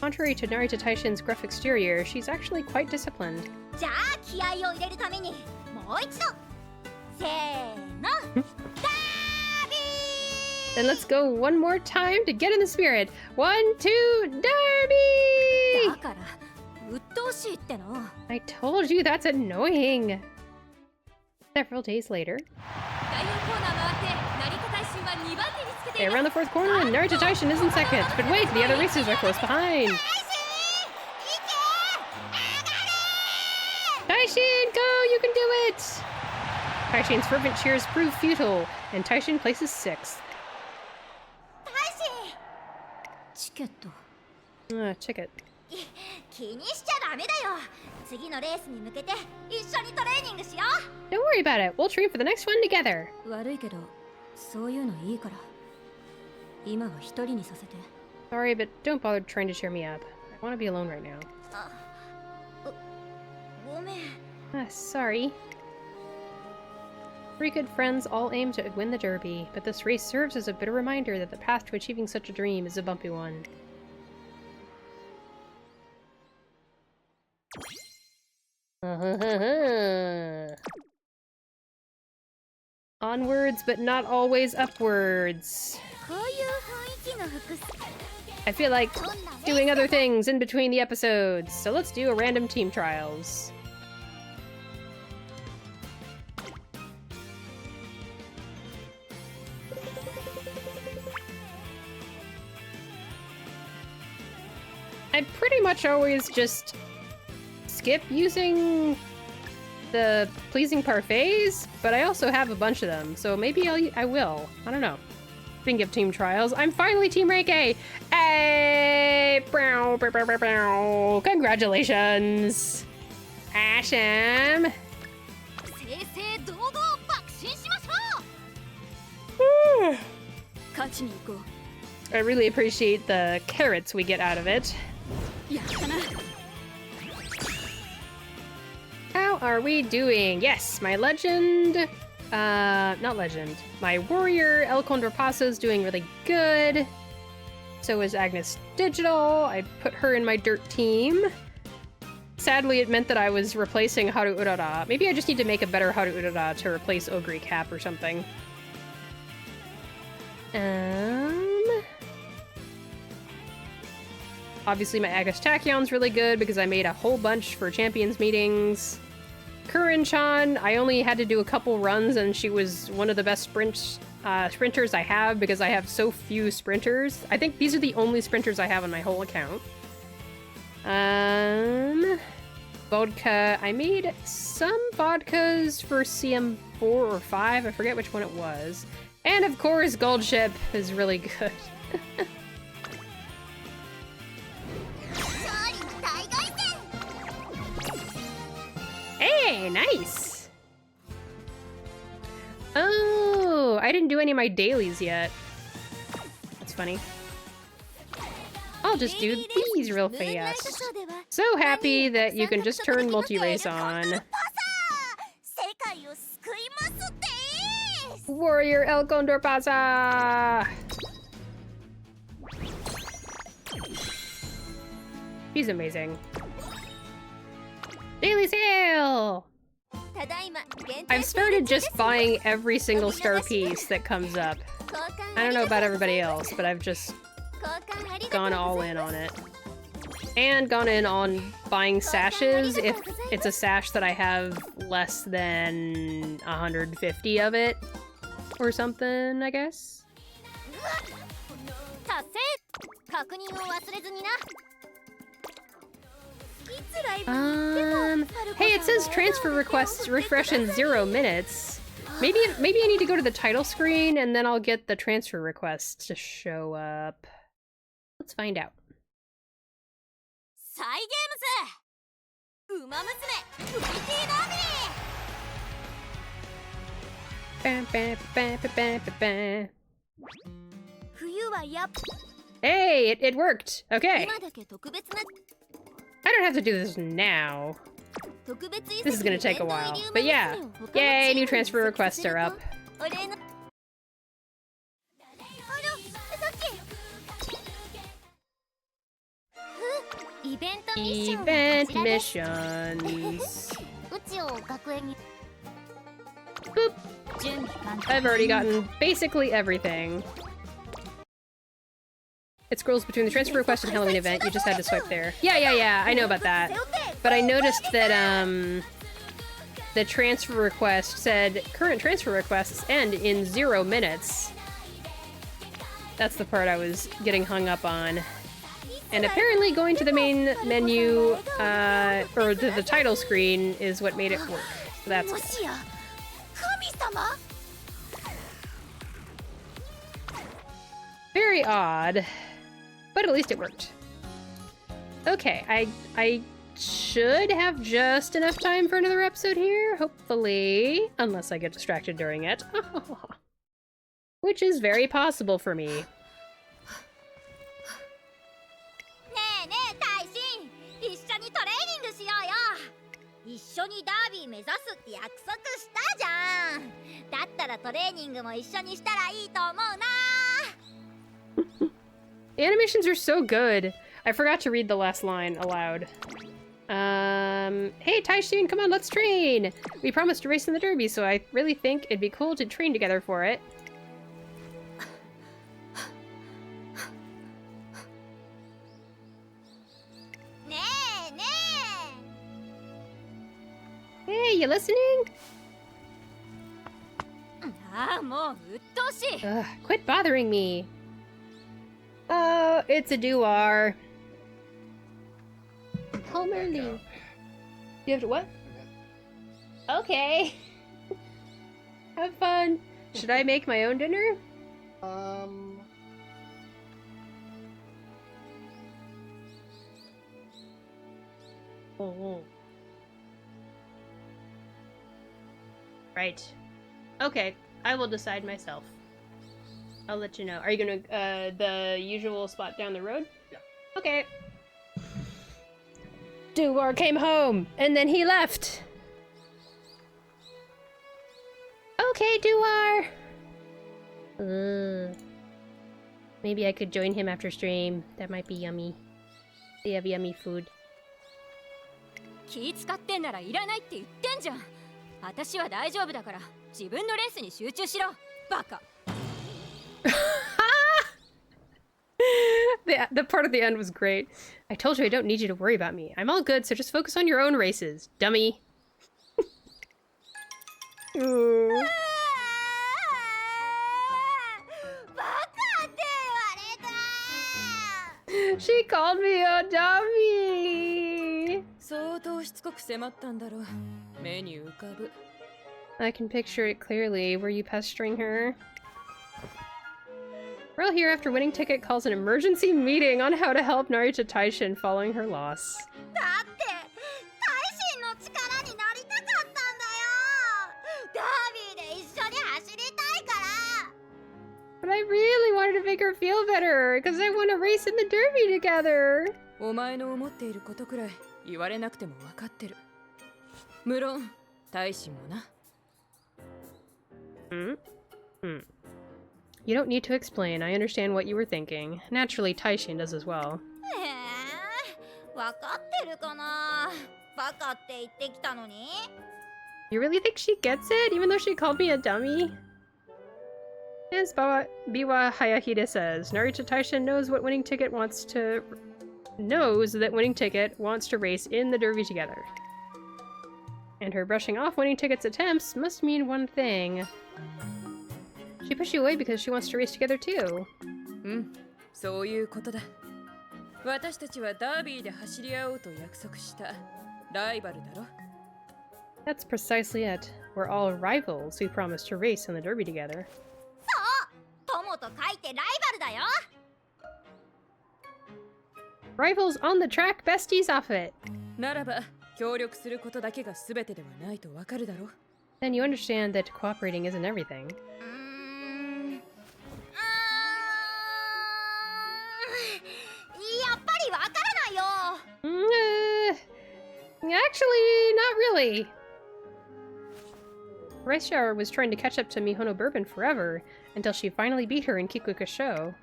Contrary to Narita Taishin's gruff exterior, she's actually quite disciplined. じゃあ気合を入れるためにもう一度せーのダービ Then let's go one more time to get in the spirit. 1, 2, Derby! だから鬱陶しいっての。 I told you that's annoying. Several days later. 第4コーナー回って成田大臣は2番手につけて Okay, いま around す the fourth corner, and Narita Taishin is in second. But wait, the other racers are close behind. 大臣行け Taishin, go! You can do it! Taishin's fervent cheers prove futile, and Taishin places 6th. 大臣チケット。 Ticket. 気にしちゃダメだよ次のレースに向けて一緒にトレーニングしよう Don't worry about it. We'll train for the next one together. 悪いけど、そういうのいいから。今は一人にさせて。 Sorry, but don't bother trying to cheer me up. I want to be alone right now. ごめん Sorry. 3 good friends all aim to win the Derby, but this race serves as a bitter reminder that the path to achieving such a dream is a bumpy one. Onwards, but not always upwards. こういう雰囲気の服 I feel like doing other things in between the episodes, so let's do a random team trials. I pretty much always just skip using the pleasing parfaits, but I also have a bunch of them, so maybe I will. I don't know. Speaking of team trials, I'm finally Team Rank A! Hey! Brow, brow, brow, brow, brow. Congratulations! Awesome! 正々堂々爆心しましょう勝ちに行こ I really appreciate the carrots we get out of it. う。やったな。 How are we doing? Yes, my legend... not legend. My warrior, El Condorpaso, is doing really good. So is Agnes Digital. I put her in my dirt team. Sadly, it meant that I was replacing Haru Urara. Maybe I just need to make a better Haru Urara to replace Ogre Cap or something. Obviously my Agnes Tachyon's really good because I made a whole bunch for Champions meetings. Kurin-chan, I only had to do a couple runs and she was one of the best sprinters I have because I have so few sprinters. I think these are the only sprinters I have on my whole account. Vodka. I made some vodkas for CM4 or 5. I forget which one it was. And of course, Gold Ship is really good. Hey, nice! Oh, I didn't do any of my dailies yet. That's funny. I'll just do these real fast. So happy that you can just turn multi-race on. Warrior El Condor Pasa! He's amazing. Daily sale! I've started just buying every single star piece that comes up. I don't know about everybody else, but I've just gone all in on it. And gone in on buying sashes if it's a sash that I have less than 150 of it. Or something, I guess. Hey, it says transfer requests refresh in 0 minutes. Maybe I need to go to the title screen and then I'll get the transfer requests to show up. Let's find out. Bam, bam, bam, bam, bam, bam. 冬はやっ Hey, it worked. Okay. 今だけ特別な I don't have to do this now. 特別遺跡 This is gonna take a 伝統 while. 入り But 馬 yeah. 娘を他の Yay, チー new ムに transfer 移籍 requests する are と up. お礼のさっきイベントミッションは Event こちらです missions. うちを学園に Boop. 準備完 I've already gotten basically everything. It scrolls between the transfer request and Halloween event. You just had to swipe there. Yeah. I know about that. But I noticed that, the transfer request said current transfer requests end in 0 minutes. That's the part I was getting hung up on. And apparently going to the main menu, or the title screen is what made it work. So that's も good. しや神様 Very odd, but at least it worked. Okay, I should have just enough time for another episode here, hopefully, unless I get distracted during it. Which is very possible for me. ねえねえ大臣一緒にトレーニングしようよ一緒にダービー目指すって約束したじゃんだったらトレーニングも一緒にしたらいいと思うな The animations are so good. I forgot to read the last line aloud. Hey Taishin, come on, let's train! We promised to race in the derby, so I really think it'd be cool to train together for it. Hey, you listening? ああ、もう鬱陶しい。 Ugh, quit bothering me. Oh, it's a Duar. Home early. You have to what? Okay. Have fun. Should I make my own dinner? Right. Okay, I will decide myself. I'll let you know. Are you gonna, the usual spot down the road? Yeah. Okay. Duar came home, and then he left. Okay, Duar! Maybe I could join him after stream. That might be yummy. They have yummy food. 気使ってんならいらないって言ってんじゃん。私は大丈夫だから自分のレースに集中しろ。バカ。The part at the end was great. I told you I don't need you to worry about me. I'm all good, so just focus on your own races, dummy. Ooh. バカって言われた She called me a dummy. 相当しつこく迫ったんだろう。目に浮かぶ。I can picture it clearly. Were you pestering her? We're all here after winning ticket calls an emergency meeting on how to help Narita Taishin following her loss. だって大臣の力になりたかったんだよダービーで一緒に走りたいから But I really wanted to make her feel better, because I want to race in the derby together. お前の思っていることくらい言われなくても分かってる。無論、大臣もな。You don't need to explain. I understand what you were thinking. Naturally, Taishin does as well. 分かってるかなバカって言ってきたのに You really think she gets it, even though she called me a dummy? As Biwa Hayahide says, Narita Taishin knows that winning ticket wants to race in the derby together. And her brushing off winning ticket's attempts must mean one thing. She pushed you away because she wants to race together too. そういうことだ。私たちはダービーで走り合おうと約束したライバルだろ。That's precisely it. We're all rivals who promised to race in the derby together. そう友と書いてライバルだよ Rivals on the track, besties off it. ならば協力することだけが全てではないとわかるだろ。 Then you understand that cooperating isn't everything. Actually, not really. Rice Shower was trying to catch up to Mihono Bourbon forever, until she finally beat her in Kikuka Show.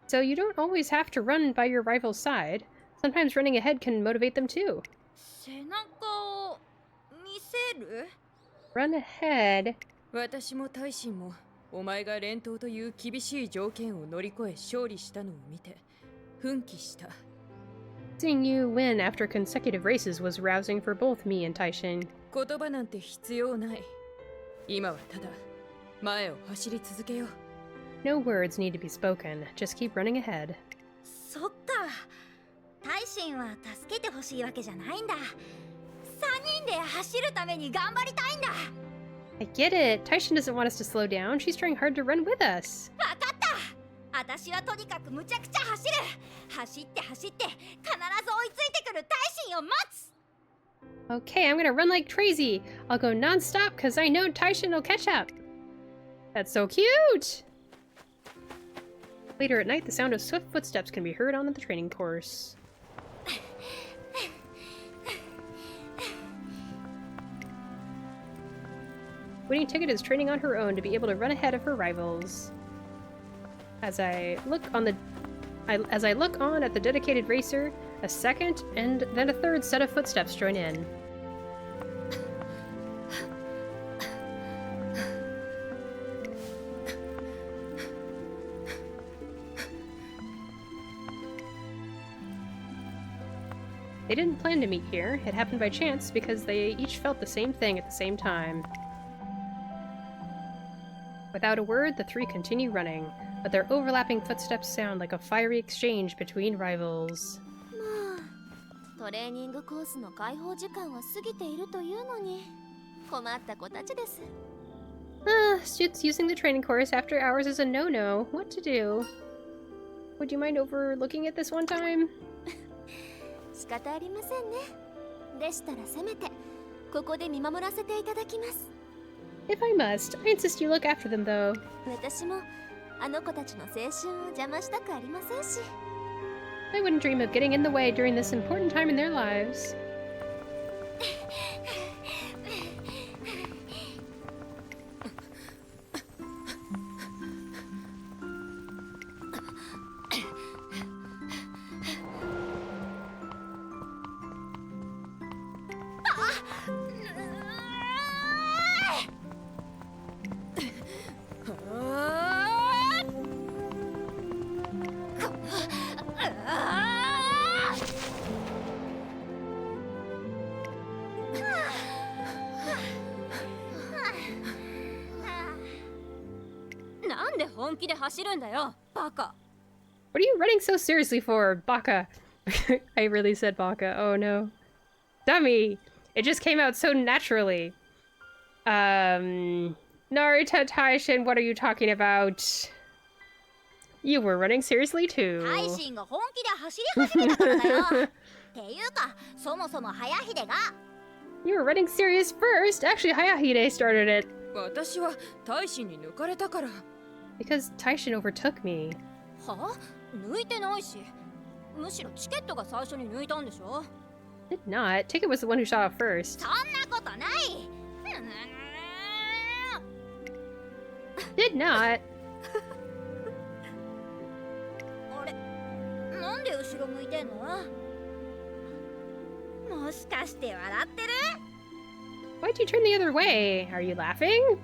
So you don't always have to run by your rival's side. Sometimes running ahead can motivate them too. 背中を見せる Run ahead. 私も大臣もお前が連投という厳しい条件を乗り越え勝利したのを見て奮起した。 Seeing you win after consecutive races was rousing for both me and Taishin. 言葉なんて必要ない。今はただ前を走り続けよう。 No words need to be spoken. Just keep running ahead. そっか大臣は助けてほしいわけじゃないんだ3人で走るために頑張りたいんだ I get it. Taishin doesn't want us to slow down. She's trying hard to run with us. わかった私はとにかくむちゃくちゃ走る走って走って必ず追いついてくる大臣を待つ Okay, I'm gonna run like crazy. I'll go non-stop because I know Taishin will catch up. That's so cute! Later at night, the sound of swift footsteps can be heard on the training course. Winning Ticket is training on her own to be able to run ahead of her rivals. As I look on at the dedicated racer, a second and then a third set of footsteps join in. They didn't plan to meet here. It happened by chance because they each felt the same thing at the same time. Without a word, the three continue running, but their overlapping footsteps sound like a fiery exchange between rivals. トレーニングコースの開放時間は過ぎているというのに困った子たちです。Students using the training course after hours is a no-no. What to do? Would you mind overlooking it this one time? 仕方ありませんね。でしたらせめてここで見守らせていただきます。 If I must, I insist you look after them, though. 私もあの子たちの青春を邪魔したくありませんし。 I wouldn't dream of getting in the way during this important time in their lives. What are you running so seriously for, Baka? I really said Baka. Oh no. Dummy! It just came out so naturally. Narita Taishin, what are you talking about? You were running seriously too. 大臣が本気で走り始めたからだよっていうかそもそも早秀が You were running serious first. Actually, Hayahide started it. 私は大臣に抜かれたから。 Because Taishin overtook me. は？抜いてないし。むしろチケットが最初に抜いたんでしょ？ Did not. Ticket was the one who shot off first. そんなことない Did not. あれなんで後ろ向いてんのもしかして笑ってる Why'd you turn the other way? Are you laughing?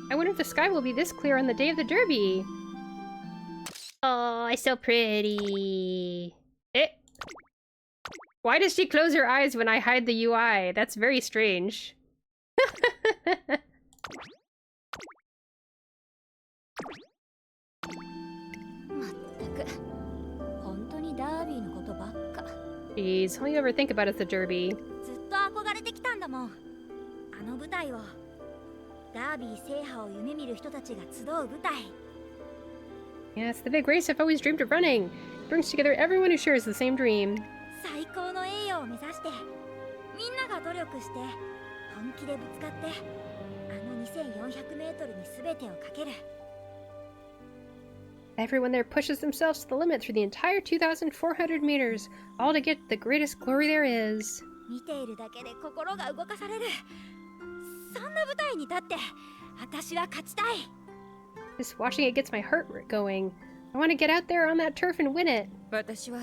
I wonder if the sky will be this clear on the day of the Derby. Oh, it's so pretty. Why does she close her eyes when I hide the UI? That's very strange. まったく本当にダービーのことばっか。 Jeez, all you ever think about is the Derby. ずっと憧れてきたんだもんあの舞台をダービー制覇を夢見る人たちが集う舞台 Yeah, it's the big race I've always dreamed of running. It brings together everyone who shares the same dream. 最高の栄誉を目指してみんなか努力して本気でぶつかってあの 2400 メートルに全てをかける。 Everyone there pushes themselves to the limit through the entire 2,400 meters, all to get the greatest glory there is. 見ているだけで心が動かされる。そんな舞台に立って私は勝ちたい。 Just watching it gets my heart going. I want to get out there on that turf and win it. 私は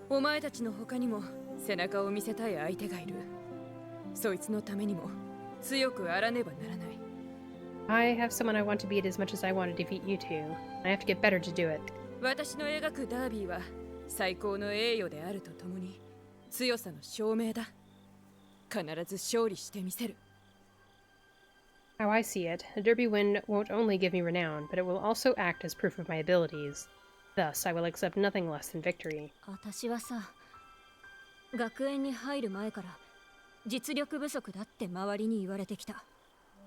お前たちの他にも背中を見せたい相手がいる。そいつのためにも強くあらねばならない。I have someone I want to beat as much as I want to defeat you two. I have to get better to do it. 私の描くダービーは最高の栄誉であるとともに強さの証明だ。必ず勝利してみせる。How I see it, a derby win won't only give me renown, but it will also act as proof of my abilities. Thus, I will accept nothing less than victory. 私はさ、学園に入る前から実力不足だって周りに言われてきた。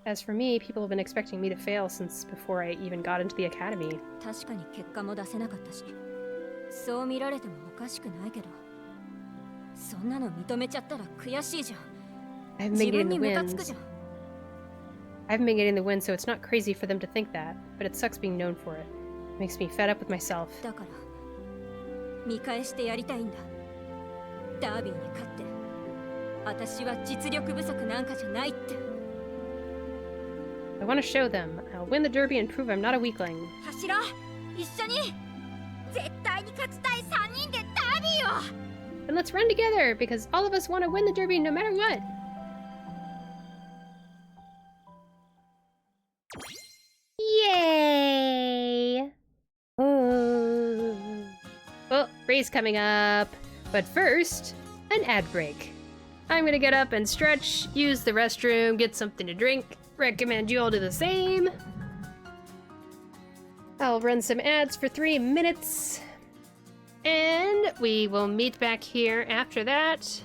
As for me, people have been expecting me to fail since before I even got into the academy. 確かに結果も出せなかったし、そう見られてもおかしくないけど、そんなの認めちゃったら悔しいじゃん。 I haven't 自 been 分 getting に the ムカつく wins. じゃん。 I haven't been getting the wins, so it's not crazy for them to think that, but it sucks being known for it. It makes me fed up with myself. だから見返してやりたいんだ。ダービーに勝って私は実力不足なんかじゃないって。 I want to show them. I'll win the derby and prove I'm not a weakling. 走ろう、一緒に。絶対に勝ちたい3人でダービーを。 Then let's run together, because all of us want to win the derby no matter what. Yay! Oh. Well, race coming up. But first, an ad break. I'm gonna get up and stretch, use the restroom, get something to drink. Recommend you all do the same. I'll run some ads for 3 minutes. And we will meet back here after that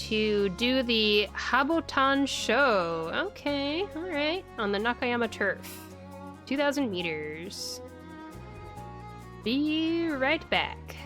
to do the Habotan show. Okay, alright. On the Nakayama turf. 2,000 meters. Be right back.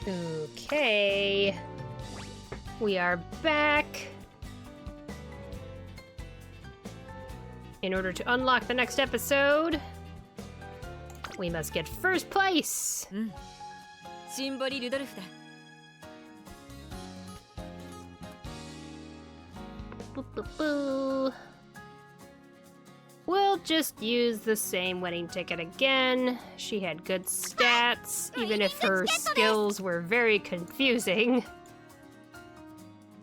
Okay. We are back. In order to unlock the next episode, we must get first place. シンボリ・ルドルフだ。 Boo, boo, boo. We'll just use the same wedding ticket again. She had good stats, even if her skills were very confusing.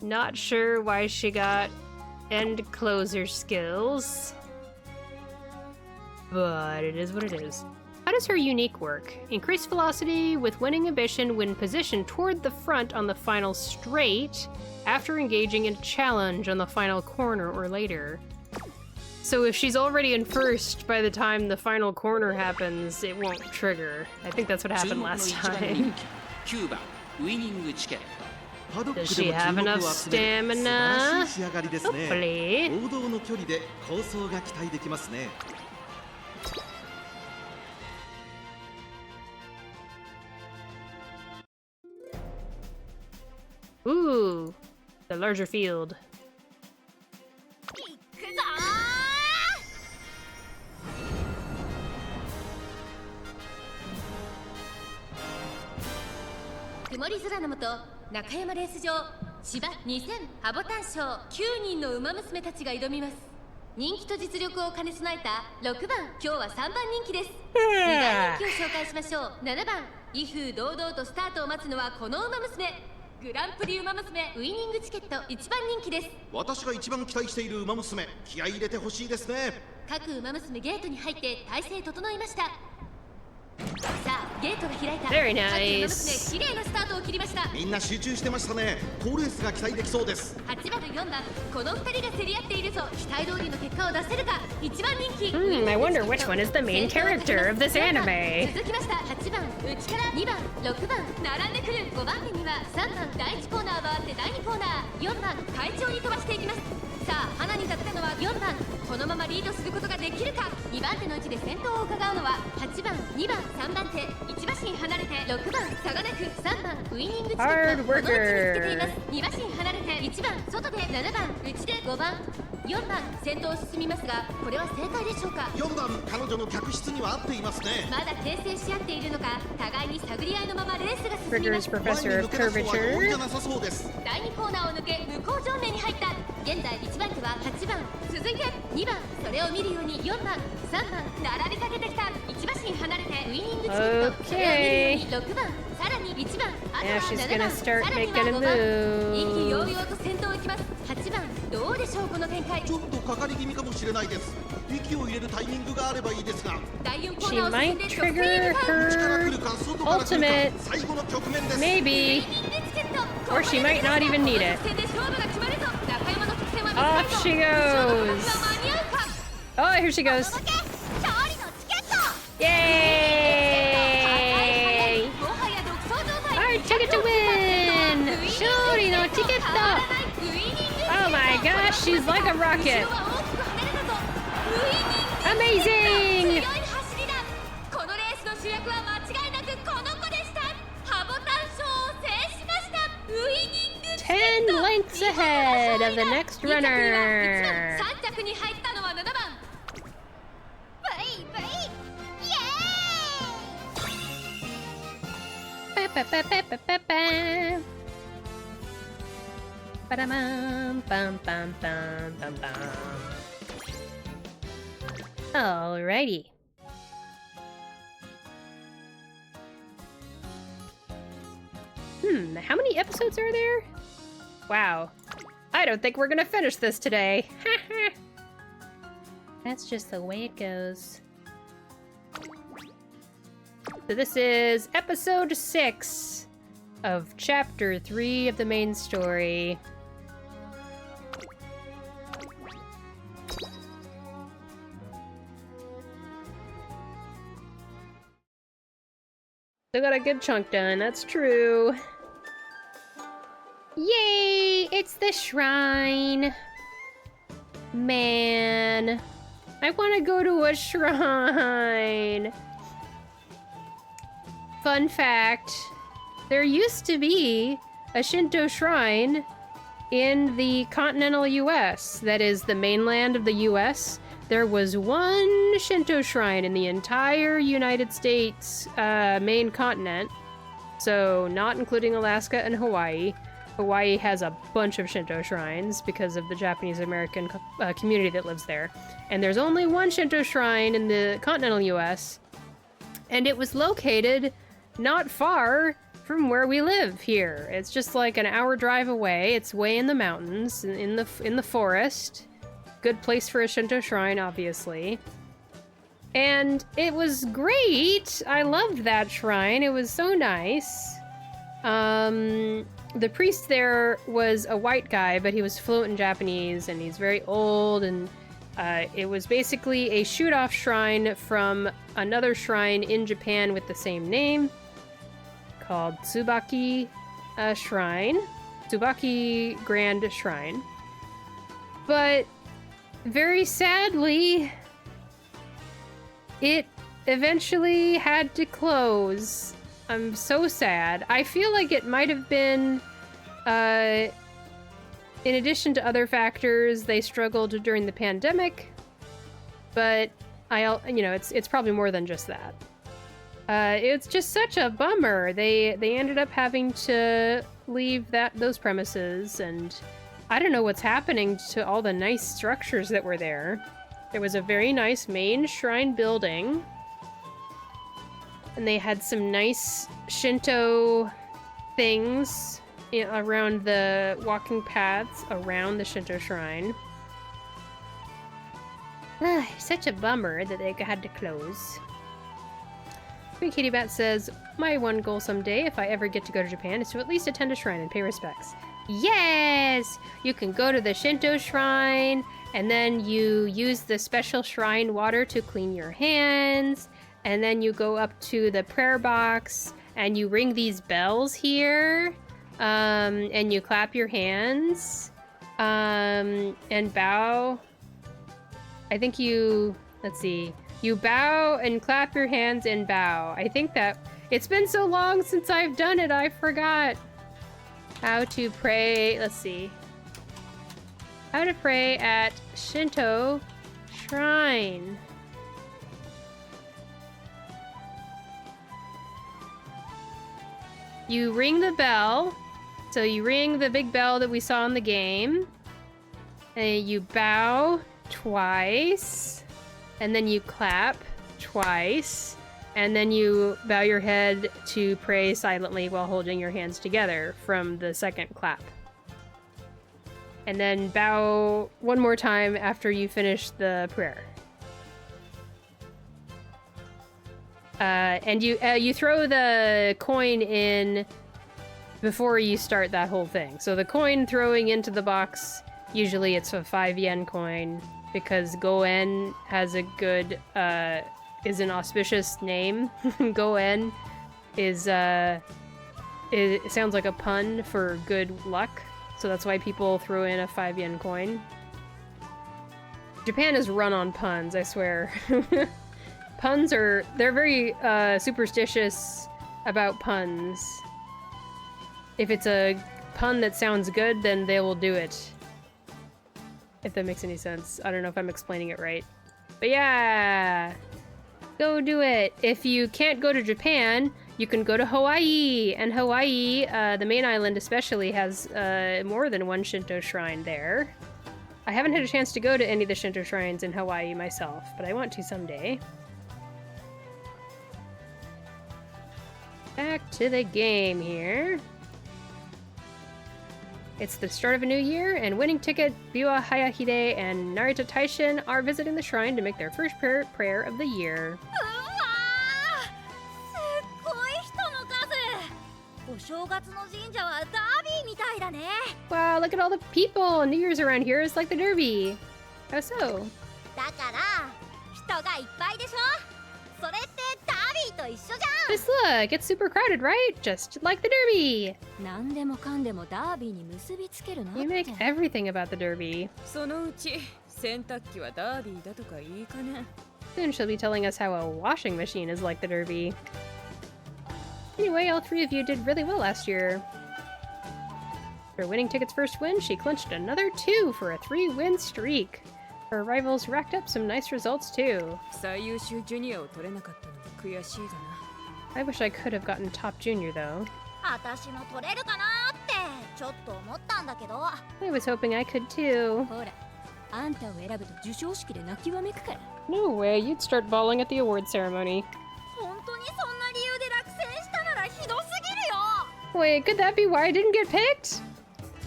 Not sure why she got end closer skills. But it is what it is. How does her unique work? Increase velocity with winning ambition when positioned toward the front on the final straight after engaging in a challenge on the final corner or later. So if she's already in first by the time the final corner happens, it won't trigger. I think that's what happened last time. Does she have enough stamina? Hopefully. Ooh, the larger field. 行くぞ曇り空の下、中山レース場芝2000ハボタン賞9人の馬娘たちが挑みます。人気と実力を兼ね備えた6番、今日は3番人気です。2番人気を紹介しましょう。7番、威風堂々とスタートを待つのはこの馬娘。グランプリ馬娘ウイニングチケット1番人気です。私が一番期待している馬娘、気合い入れてほしいですね。各馬娘ゲートに入って体勢整いました。さあゲートが開いた。 Very 各馬 nice. 娘綺麗なスタートを切りました。みんな集中してましたね。好レースが期待できそうです。8番と4番、この2人が競り合っているぞ。期待通りの結果を出せるか。1番人気。 I wonder which one is the main character of this anime. 続きました8番、内から2番、6番並んでくる。5番手には3番、第1コーナー回って第2コーナー。4番、快調に飛ばしていきます。さあ花に立ったのは4番。このままリードすることができるか。2番手の位置で先頭を伺うのは8番、2番、3番手。1馬身離れて6番、差がなく3番、ウイニングチケットこの位置につけています。2馬身離れて1番、外で7番、内で5番、4番、先頭を進みますが、これは正解でしょうか。4番、彼女の客室には合っていますね。まだ訂正し合っているのか、互いに探り合いのままレースが進みます。 Rigor's Professor of 前に抜け出すのは容易 Curvature. じゃなさそうです。第2コーナーを抜け向こう正面に入った。現在1番手は8番、続いて2番、それを見るように4番、3番並びかけてきた。1馬身離れてウイニングチケット、それを見るように6番、さらに1番、あと Now は she's 7 gonna 番、 start さらに making は a 5番、意気揚 move. 々と先頭を行きます。8番、どうでしょうこの展開。ちょっとかかり気味かもしれないです。息を入れるタイミングがあればいいですが。第4コ She ーナーを進ん might で直線へ trigger 向かう。内から来 her るか外から来るか ultimate. 最後の局面です。 Maybe. ウイニングチケット Or she might not even need it. この直線で勝負が決まるぞ。中山の得点は Off 短 she いぞ。 goes. 勝負の勝ちは間に合うか。 Oh, here she goes. 届け勝利のチケット Yay! もはや独走状態。 Our ticket to win! Shuri no ticket! Oh my gosh, she's like a rocket! Amazing! 強い走りだ。このレースの主役は間違いなくこの子でした。ハボタン賞を制しました。ウイニングチケット 10 lengths ahead of the next 2着は runner. 1番、3着に入ったのは7番。ブイブイイエーイ Ba, ba, ba, ba, ba, ba. Ba-da-bum, bum, bum, bum, bum, bum. Alrighty. How many episodes are there? Wow. I don't think we're gonna finish this today. That's just the way it goes. So this is episode 6 of chapter 3 of the main story. Still got a good chunk done, that's true. Yay! It's the shrine! Man, I want to go to a shrine! Fun fact, there used to be a Shinto shrine in the continental US, that is the mainland of the US. There was one Shinto shrine in the entire United States main continent, so not including Alaska and Hawaii. Hawaii has a bunch of Shinto shrines because of the Japanese American community that lives there. And there's only one Shinto shrine in the continental US, and it was located not far from where we live here. It's just like an hour drive away. It's way in the mountains, in the forest. Good place for a Shinto shrine, obviously. And it was great. I loved that shrine. It was so nice. The priest there was a white guy, but he was fluent in Japanese, and he's very old, and it was basically a shoot-off shrine from another shrine in Japan with the same name, called Tsubaki Shrine. Tsubaki Grand Shrine. But very sadly, it eventually had to close. I'm so sad. I feel like it might have been, in addition to other factors, they struggled during the pandemic, but it's probably more than just that. It's just such a bummer. They ended up having to leave those premises, and I don't know what's happening to all the nice structures that were there. There was a very nice main shrine building, and they had some nice Shinto things around the walking paths around the Shinto shrine. Such a bummer that they had to close. Queen Kitty Bat says, my one goal someday, if I ever get to go to Japan, is to at least attend a shrine and pay respects. Yes! You can go to the Shinto shrine, and then you use the special shrine water to clean your hands, and then you go up to the prayer box, and you ring these bells here, and you clap your hands, and bow. I think let's see, you bow and clap your hands and bow. I think that, it's been so long since I've done it, I forgot how to pray. Let's see. How to pray at Shinto Shrine. You ring the bell. So you ring the big bell that we saw in the game. And you bow twice. And then you clap twice. And then you bow your head to pray silently while holding your hands together from the second clap. And then bow one more time after you finish the prayer. And you throw the coin in before you start that whole thing. So the coin throwing into the box, usually it's a 5 yen coin, because Goen has a good, is an auspicious name. Goen is, it sounds like a pun for good luck. So that's why people throw in a 5 yen coin. Japan is run on puns, I swear. Puns they're very superstitious about puns. If it's a pun that sounds good, then they will do it. If that makes any sense. I don't know if I'm explaining it right. But yeah! Go do it! If you can't go to Japan, you can go to Hawaii! And Hawaii, the main island especially, has more than one Shinto shrine there. I haven't had a chance to go to any of the Shinto shrines in Hawaii myself, but I want to someday. Back to the game here. It's the start of a new year, and Winning Ticket, Biwa Hayahide, and Narita Taishin are visiting the shrine to make their first prayer of the year. Wow, look at all the people! New Year's around here is like the Derby. How so? Just look, it's super crowded, right? Just like the Derby. You make everything about the Derby. Soon she'll be telling us how a washing machine is like the Derby. Anyway, all three of you did really well last year. For winning Ticket's first win, she clinched another 2 for a 3-win streak. Her rivals racked up some nice results too. 最優秀ジュニアを取れなかったのも悔しいがな。 I wish I could have gotten top junior though. 私も取れるかなってちょっと思ったんだけど。 I was hoping I could too. ほら、あんたを選ぶと授賞式で泣きわめくから。 No way, you'd start bawling at the award ceremony. 本当にそんな理由で落選したならひどすぎるよ。 Wait, could that be why I didn't get picked?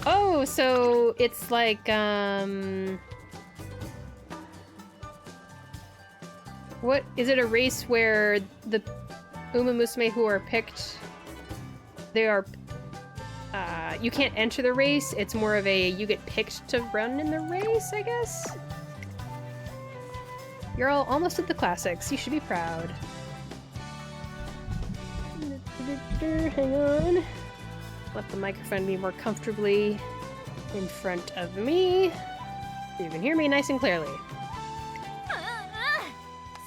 Oh, so it's like, what, is it a race where the Umamusume who are picked, they are, you can't enter the race, it's more of a, you get picked to run in the race, I guess? You're all almost at the classics, you should be proud. Hang on. Let the microphone be more comfortably in front of me, so you can hear me nice and clearly.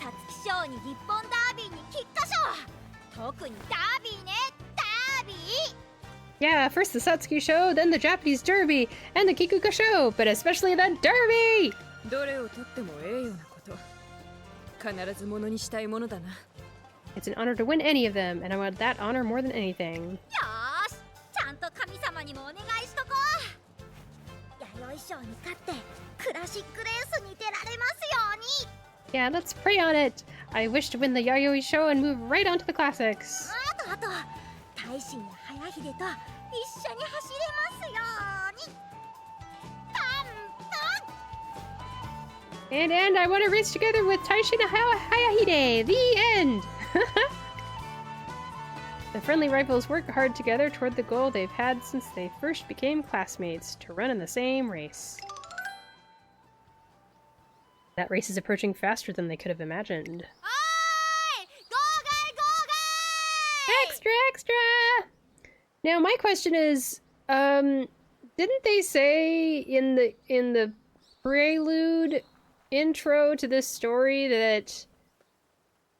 皐月賞に日本ダービーに菊花賞。特にダービーね、ダービー。 Yeah, first the Satsuki show, then the Japanese Derby, and the Kikuka show, but especially the Derby! どれを取ってもええようなこと。必ずものにしたいものだな。 It's an honor to win any of them, and I want that honor more than anything. よーし、ちゃんと神様にもお願いしとこう。弥生賞に勝ってクラシックレースに出られますように。 Yeah, let's pray on it! I wish to win the Yayoi show and move right on to the classics. あと、大臣や早秀と一緒に走れますように。パンパン。 And I want to race together with Taishin Hayahide! The end! The friendly rivals work hard together toward the goal they've had since they first became classmates, to run in the same race. That race is approaching faster than they could have imagined. Oi! Go! Extra, extra! Now my question is, didn't they say in the prelude intro to this story that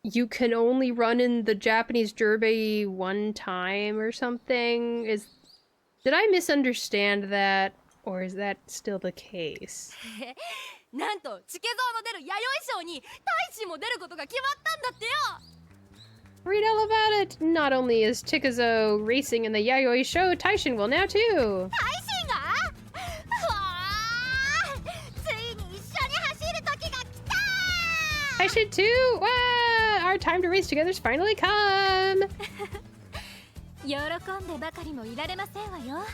you can only run in the Japanese Derby one time or something? Did I misunderstand that, or is that still the case? なんとチケゾウの出る弥生賞に大使も出ることが決まったんだってよ。 Read all about it! Not only is Chikazo racing in the Yayoi show, Taishin will now too! 大臣が？わあ！ついに一緒に走る時が来た！ Taishin too! Wow! Our time to race together's finally come! 喜んでばかりもいられませんわよ。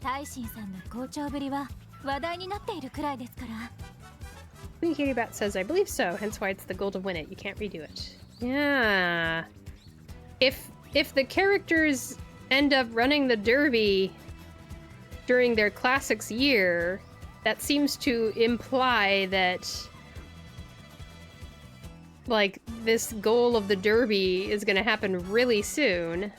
大臣さんの好調ぶりは話題になっているくらいですから。 Queen Katie Bat says, I believe so, hence why it's the goal to win it. You can't redo it. Yeah. If the characters end up running the Derby during their classics year, that seems to imply that, like, this goal of the Derby is gonna happen really soon.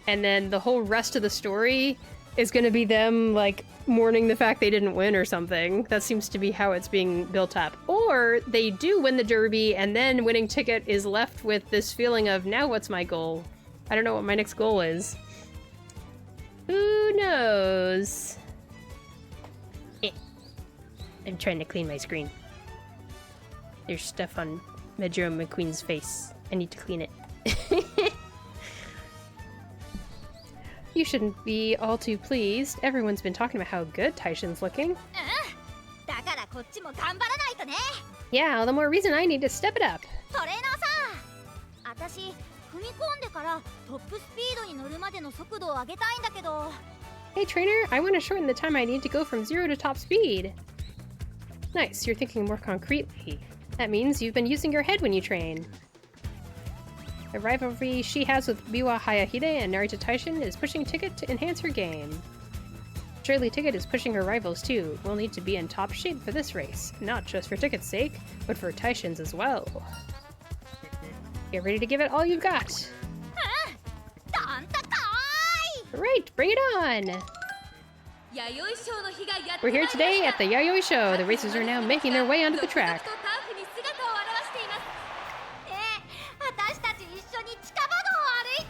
And then the whole rest of the story is gonna be them, like, mourning the fact they didn't win or something. That seems to be how it's being built up. Or they do win the Derby, and then winning Ticket is left with this feeling of, now what's my goal? I don't know what my next goal is. Who knows? I'm trying to clean my screen. There's stuff on Medro McQueen's face. I need to clean it. You shouldn't be all too pleased. Everyone's been talking about how good Taishin's looking. だからこっちも頑張らないとね。 Yeah, all the more reason I need to step it up. トレーナーさん、私踏み込んでからトップスピードに乗るまでの速度を上げたいんだけど。 Hey trainer, I want to shorten the time I need to go from 0 to top speed. Nice, you're thinking more concretely. That means you've been using your head when you train. The rivalry she has with Biwa Hayahide and Narita Taishin is pushing Ticket to enhance her game. Surely Ticket is pushing her rivals too. We'll need to be in top shape for this race, not just for Ticket's sake, but for Taishin's as well. Get ready to give it all you've got. Right, bring it on! We're here today at the Yayoi show. The racers are now making their way onto the track. 私たち一緒に地下馬道を歩い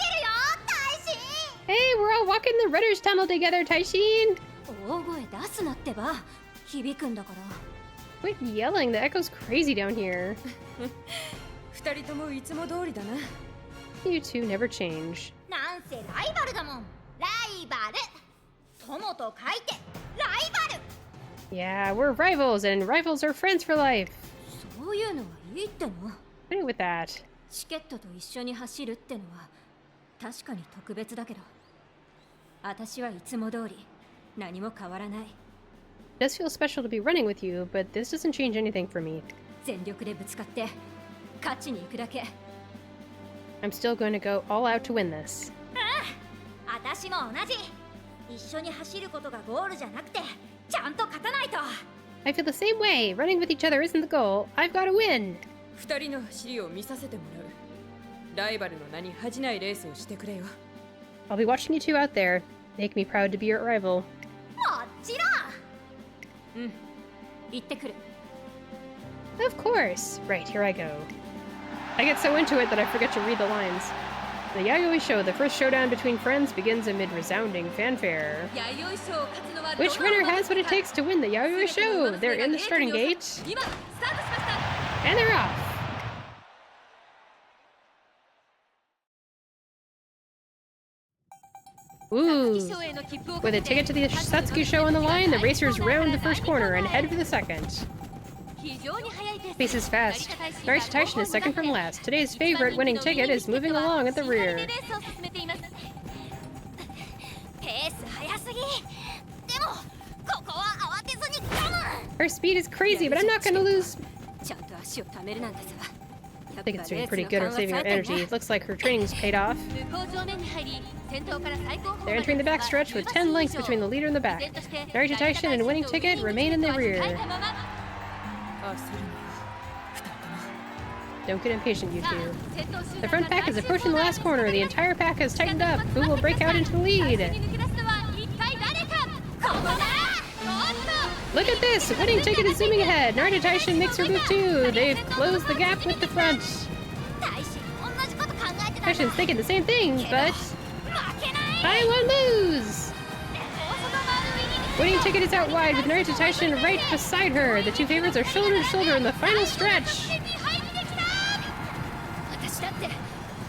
we're all walking the Runner's Tunnel together, Taishin! 大声出すなってば。響くんだから。Quit yelling, the echo's crazy down here. 二人ともいつも通りだな。You two never change. なんせライバルだもん。ライバル。友と書いてライバル。Yeah, we're rivals, and rivals are friends for life. そういうのはいいっての。What with that? チケットと一緒に走るってのは確かに特別だけど、私はいつも通り何も変わらない。It does feel special to be running with you, but this doesn't change anything for me. 全力でぶつかって勝ちに行くだけ。I'm still going to go all out to win this. 私も同じ。一緒に走ることがゴールじゃなくて、ちゃんと勝たないと。I feel the same way. Running with each other isn't the goal. I've got to win. 二人の走りを見させてもらう。ライバルの名に恥じないレースをしてくれよ。I'll be watching you two out there. Make me proud to be your rival. もちろん。うん、行ってくる。Of course. Right, here I go. I get so into it that I forget to read the lines. The Yayoi Show, the first showdown between friends, begins amid resounding fanfare. Which runner has what it takes to win the Yayoi Show? They're in the starting gate. And they're off. Ooh. With a ticket to the Satsuki Show on the line, the racers round the first corner and head for the second. Pace is fast. Narita Taishin is second from last. Today's favorite winning ticket is moving along at the rear. Her speed is crazy, but I'm not gonna lose. I think it's doing pretty good at saving her energy. It looks like her training's paid off. They're entering the backstretch with 10 lengths between the leader and the back. Narita Taishin and winning ticket remain in the rear. Don't get impatient, you two. The front pack is approaching the last corner. The entire pack has tightened up. Who will break out into the lead? Look at this! Winning ticket is zooming ahead. Narita Taishin makes her move too. They've closed the gap with the front. Taishin's thinking the same thing, but I won't lose! Winning ticket is out wide with Narita Taishin right beside her. The two favorites are shoulder to shoulder in the final stretch.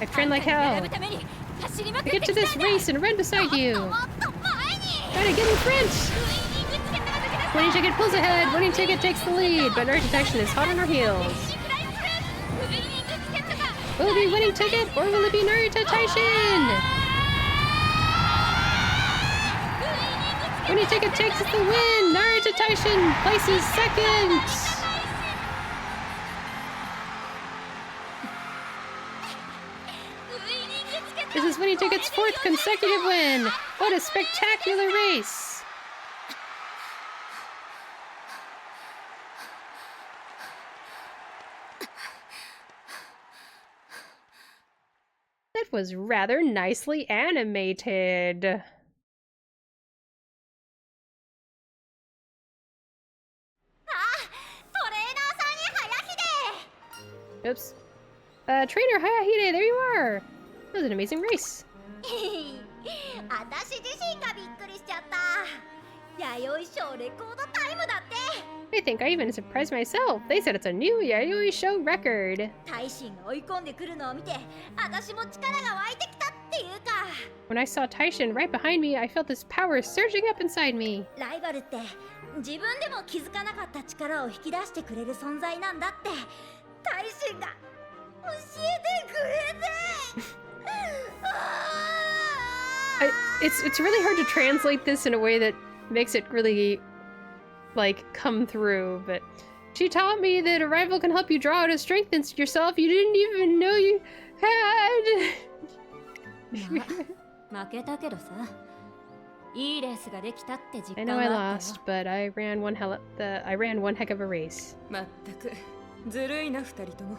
I've trained like hell. I get to this race and run beside you. Gotta get in front. Winning ticket pulls ahead. Winning ticket takes the lead, but Narita Taishin is hot on her heels. Will it be winning ticket or will it be Narita Taishin? Winning ticket takes the win. Narita Taishin places second. This is Winning Ticket's fourth consecutive win! What a spectacular race! That was rather nicely animated. Oops. Trainer Hayahide, there you are! That was an amazing race. 私自身がびっくりしちゃった。弥生賞レコードタイムだって。I think I even surprised myself. They said it's a new Yayoi Show record. 大臣が追い込んでくるのを見て、私も力が湧いてきたっていうか。When I saw Taishin right behind me, I felt this power surging up inside me. ライバルって自分でも気づかなかった力を引き出してくれる存在なんだって。大臣が教えてくれて。It's really hard to translate this in a way that makes it really, like, come through, but she taught me that a rival can help you draw out a strength in yourself you didn't even know you had. 負けたけどさ、いいレースができたって実 I 感 know I があった lost, よ。 but I ran one heck of a race. まったくずるいな二人とも。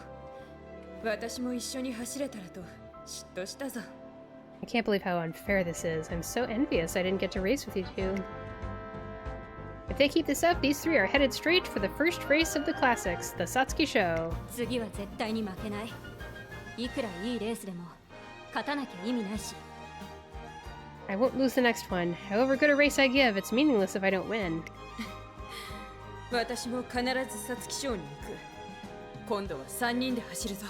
私も一緒に走れたらと嫉妬したぞ。I can't believe how unfair this is. I'm so envious I didn't get to race with you two. If they keep this up, these three are headed straight for the first race of the classics, the Satsuki Show. 次は絶対に負けない。いくらいいレースでも勝たなきゃ意味ないし。I won't lose the next one. However good a race I give, it's meaningless if I don't win. 私も必ず皐月賞に行く。今度は3人で走るぞ。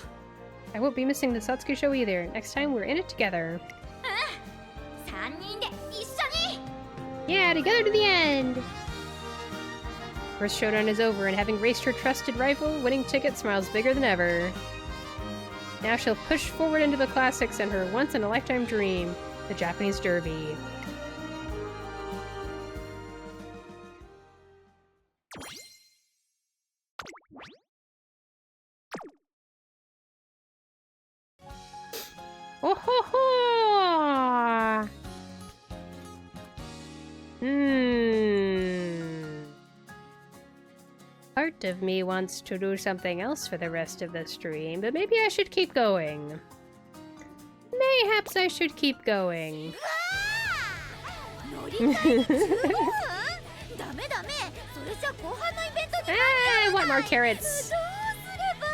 I won't be missing the Satsuki show either. Next time we're in it together. 3人で一緒に Yeah, together to the end! First showdown is over, and having raced her trusted rival, Winning Ticket smiles bigger than ever. Now she'll push forward into the classics and her once-in-a-lifetime dream, the Japanese Derby. Oh ho ho! Part of me wants to do something else for the rest of the stream, but maybe I should keep going. Mayhaps I should keep going. 乗り換えの15分ダメダメそれじゃ後半のイベントに間に合 I わ want な more い carrots. どうすれば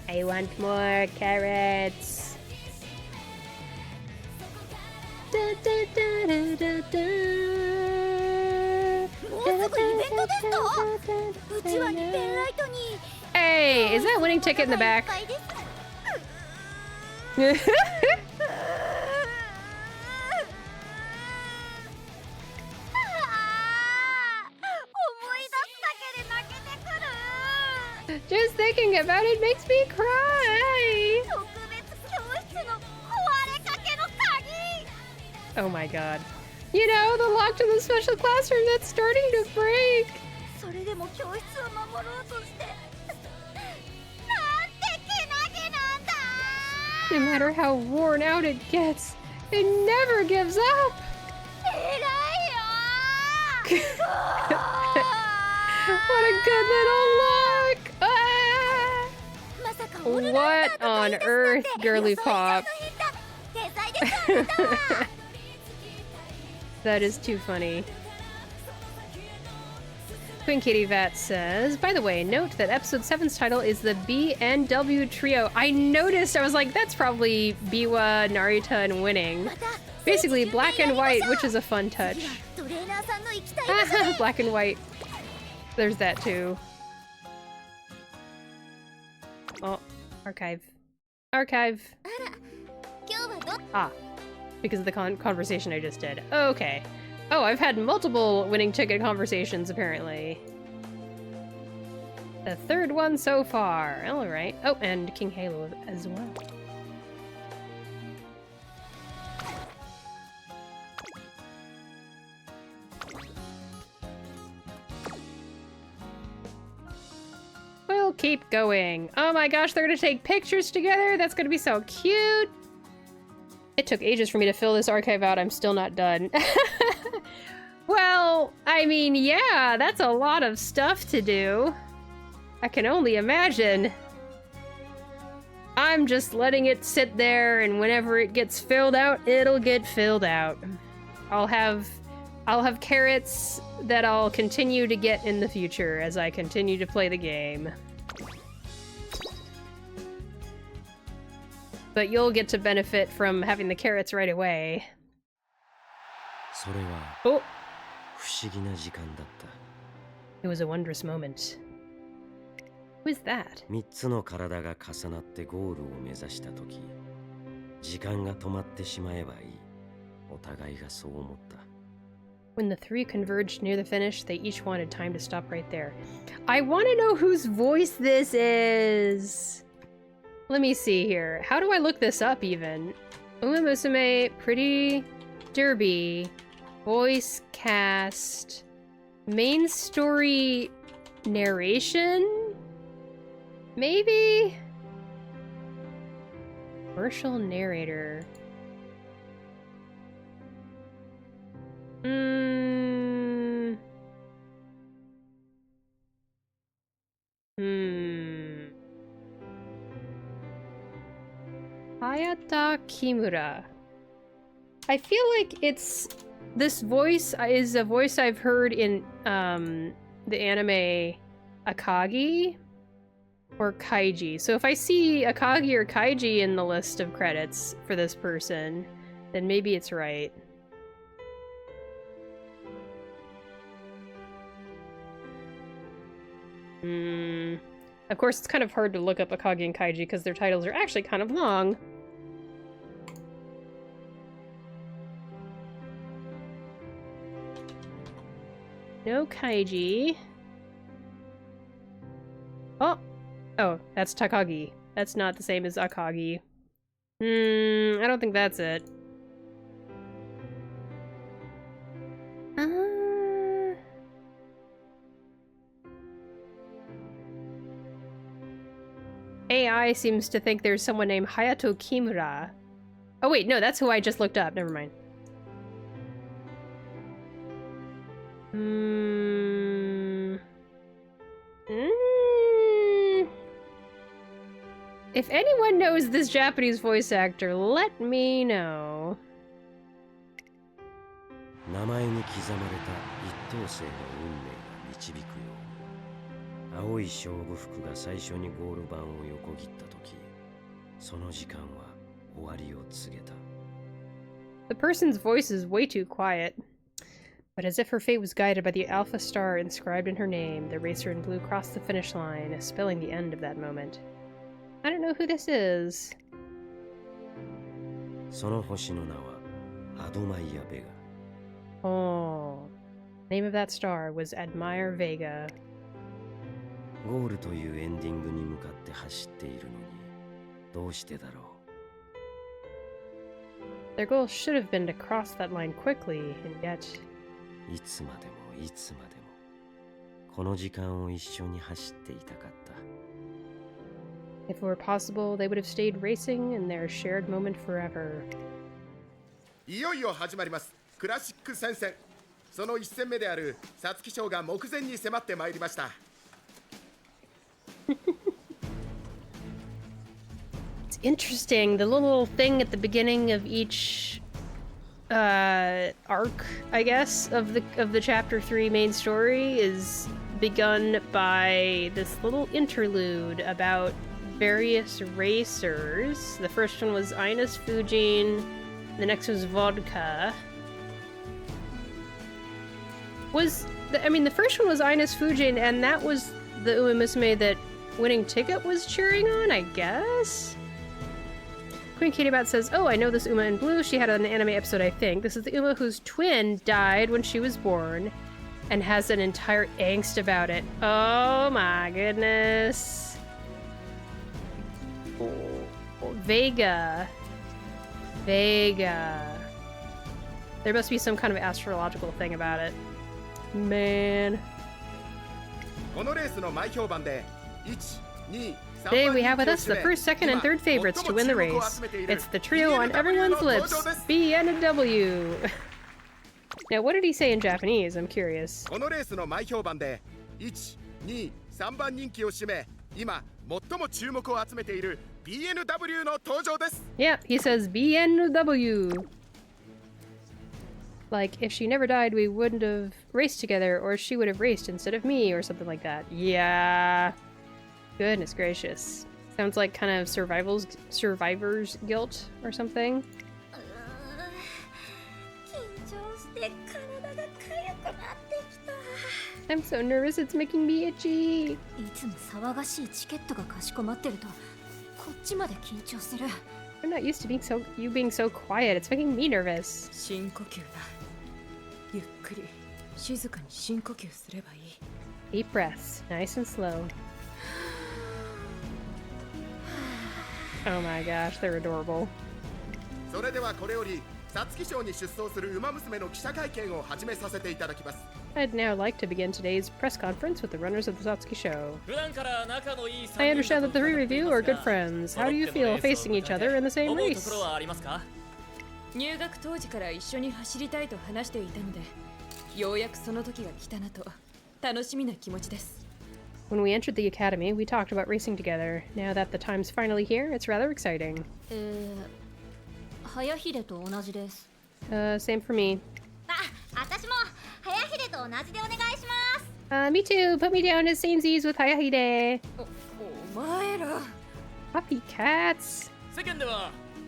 I want more carrots. Da, da, da, da, da, da. もうすぐイベントですかうちわにペンライトに Hey, is that winning ticket in the back? いっぱいです Just thinking about it makes me cry. 特別教室の壊れかけの鍵 Oh my god. You know, the lock to the special classroom that's starting to break. それでも教室を守ろうとしてなんてけなげなんだ No matter how worn out it gets, it never gives up. 偉いよ What a good little look. Ah! まさかオールラウン What ダーとか on 言い出すなん earth, て girly 予想以上 pop? の変態天才ですあなたは That is too funny. Queen Kitty Vat says, by the way, note that episode 7's title is the BNW Trio. I noticed, I was like, that's probably Biwa, Narita, and Winning. Basically, black and white, which is a fun touch. トレーナーさんの行きたい場所に Black and white. There's that too. Oh, archive. Archive. 今日はど Ah, because of the conversation I just did. Okay. Oh, I've had multiple winning ticket conversations, apparently. The third one so far. Alright. Oh, and King Halo as well. We'll keep going. Oh my gosh, they're gonna take pictures together? That's gonna be so cute! It took ages for me to fill this archive out. I'm still not done. Well, I mean, yeah, that's a lot of stuff to do. I can only imagine. I'm just letting it sit there, and whenever it gets filled out, it'll get filled out. I'll have carrots that I'll continue to get in the future as I continue to play the game. But you'll get to benefit from having the carrots right away. それは Oh, 不思議な時間だった。 it was a wondrous moment. Who is that? 3つの体が重なってゴールを目指した時、時間が止まってしまえばいい。お互いがそう思った。 When the three converged near the finish, they each wanted time to stop right there. I want to know whose voice this is! Let me see here. How do I look this up, even? Umamusume, Pretty Derby, voice cast, main story narration? Maybe? Commercial narrator. Hayata Kimura. I feel like this voice is a voice I've heard in the anime Akagi or Kaiji. So if I see Akagi or Kaiji in the list of credits for this person, then maybe it's right. Of course, it's kind of hard to look up Akagi and Kaiji because their titles are actually kind of long. No Kaiji. Oh! Oh, that's Takagi. That's not the same as Akagi. I don't think that's it. AI seems to think there's someone named Hayato Kimura. Oh wait, no, that's who I just looked up. Never mind. If anyone knows this Japanese voice actor, let me know. 名前に刻まれた一等星の運命が導くように青い勝負服が最初にゴール板を横切った時その時間は終わりを告げた The person's voice is way too quiet. But as if her fate was guided by the Alpha Star inscribed in her name, the racer in blue crossed the finish line, spelling the end of that moment. I don't know who this is. その星の名はアドマイヤ・ベガ Oh. Name of that star was Admire Vega. ゴールというエンディングに向かって走っているのにどうしてだろう Their goal should have been to cross that line quickly, and yet... いつまでもいつまでもこの時間を一緒に走っていたかった If it were possible, they would have stayed racing in their shared moment forever. いよいよ始まりますクラシック戦線その一戦目である皐月賞が目前に迫ってまいりました It's interesting, the little thing at the beginning of each arc, I guess, of the chapter 3 main story is begun by this little interlude about various racers. The first one was Ines Fujin, the next was Vodka. The first one was Ines Fujin, and that was the Umamusume that Winning Ticket was cheering on, I guess? Queen Katiebat says, oh, I know this Uma in blue. She had an anime episode, I think. This is the Uma whose twin died when she was born and has an entire angst about it. Oh my goodness. Oh, Vega. There must be some kind of astrological thing about it. Man. Today we have with us the first, second, and third favorites to win the race. It's the trio on everyone's lips, B and W. Now, what did he say in Japanese? I'm curious. Yeah, he says BNW. Like, if she never died, we wouldn't have raced together, or she would have raced instead of me, or something like that. Yeah. Goodness gracious. Sounds like kind of survivor's guilt or something. I'm so nervous, it's making me itchy. I'm not used to you being so quiet. It's making me nervous. Deep breaths, nice and slow. Oh my gosh, they're adorable. I'd now like to begin today's press conference with the runners of the Satsuki show. I understand that the three of you are good friends. How do you feel facing each other in the same race? When we entered the academy, we talked about racing together. Now that the time's finally here, it's rather exciting. Same for me. Me too. Put me down as samesies with Hayahide. Puppy cats.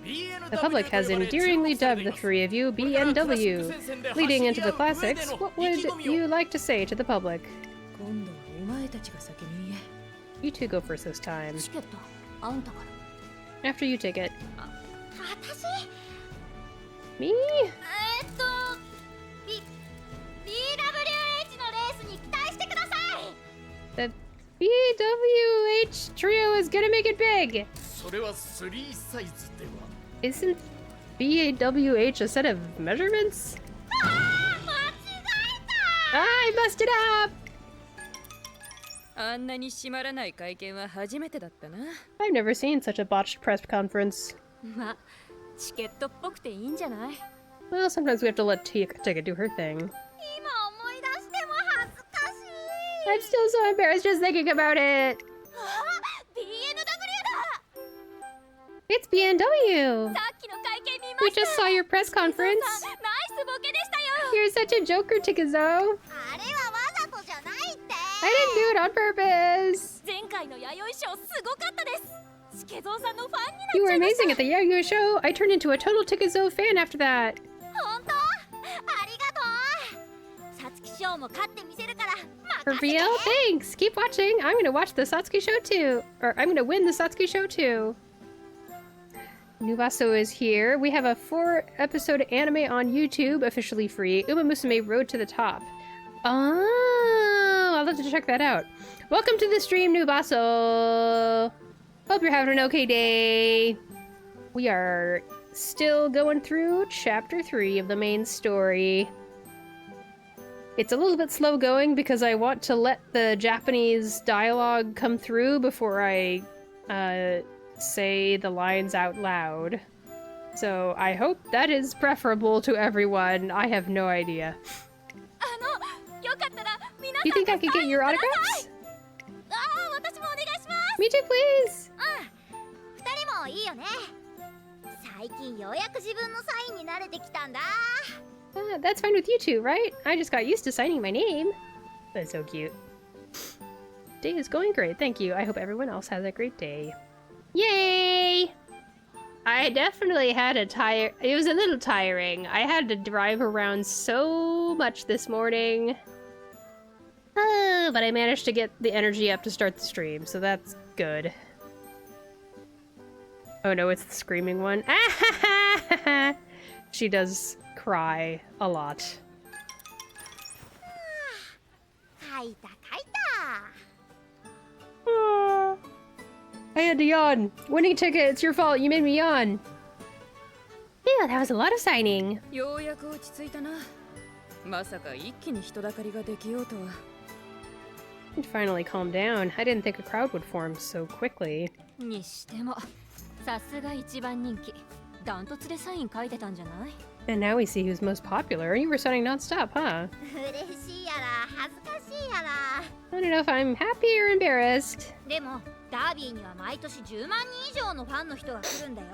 The public has endearingly dubbed the three of you BNW. Leading into the classics, what would you like to say to the public? 今度はお前たちが先に言え。 You two go first this time. チケットあんたから After you take it. 私 Me? BWH のレースに期待してください The BWH trio is gonna make it big! それは3サイズでは Isn't BAWH a set of measurements? 間違え I busted up! あんなに締まらない会見は初めてだったな。 I've never seen such a botched press conference. まあチケットっぽくていいんじゃない？ Well, sometimes we have to let Tika do her thing. 今思い出しても恥ずかしい I'm still so embarrassed just thinking about it! あ BNW だ It's BNW! さっきの会見見ま We した just saw your press conference! ナイスボケでしたよ You're such a joker, Tikazo! あれはわざとじゃないって I didn't do it on purpose! 前回の弥生賞すごかったですしけぞうさんのファンになっ You ち were ゃいました amazing at the Yayoi show! I turned into a total Tikazo fan after that! 本当ありがとう皐月賞も勝ってみせるから For 任せて real? Thanks! Keep watching! I'm gonna watch the Satsuki show too! Or I'm gonna win the Satsuki show too! Nubaso is here. We have a 4-episode anime on YouTube, officially free. Umamusume Road to the Top. Oh, I'll have to check that out. Welcome to the stream, Nubaso! Hope you're having an okay day. We are still going through chapter 3 of the main story. It's a little bit slow going because I want to let the Japanese dialogue come through before I say the lines out loud. So I hope that is preferable to everyone. I have no idea. よかったら皆 Do you さん think I could get your autographs? 私もお願いします Me too, please! 二人もいいよね最近ようやく自分のサインに慣れてきたんだ That's fine with you two, right? I just got used to signing my name. That's so cute. Day is going great, thank you. I hope everyone else has a great day. Yay! I definitely had it was a little tiring. I had to drive around so much this morning. But I managed to get the energy up to start the stream, so that's good. Oh no, it's the screaming one. She does cry a lot. 書いた書いた Ah. I had to yawn. Winning ticket, it's your fault. You made me yawn. Yeah, that was a lot of signing. ようやく落ち着いたな。まさか一気に人だかりができようとは。It finally calmed down. I didn't think a crowd would form so quickly. にしてもさすが一番人気。ダントツでサイン書いてたんじゃない？ And now we see who's most popular. You were signing non-stop, huh? 嬉しいやら恥ずかしいやら I don't know if I'm happy or embarrassed. でもダービーには毎年10万人以上のファンの人が来るんだよ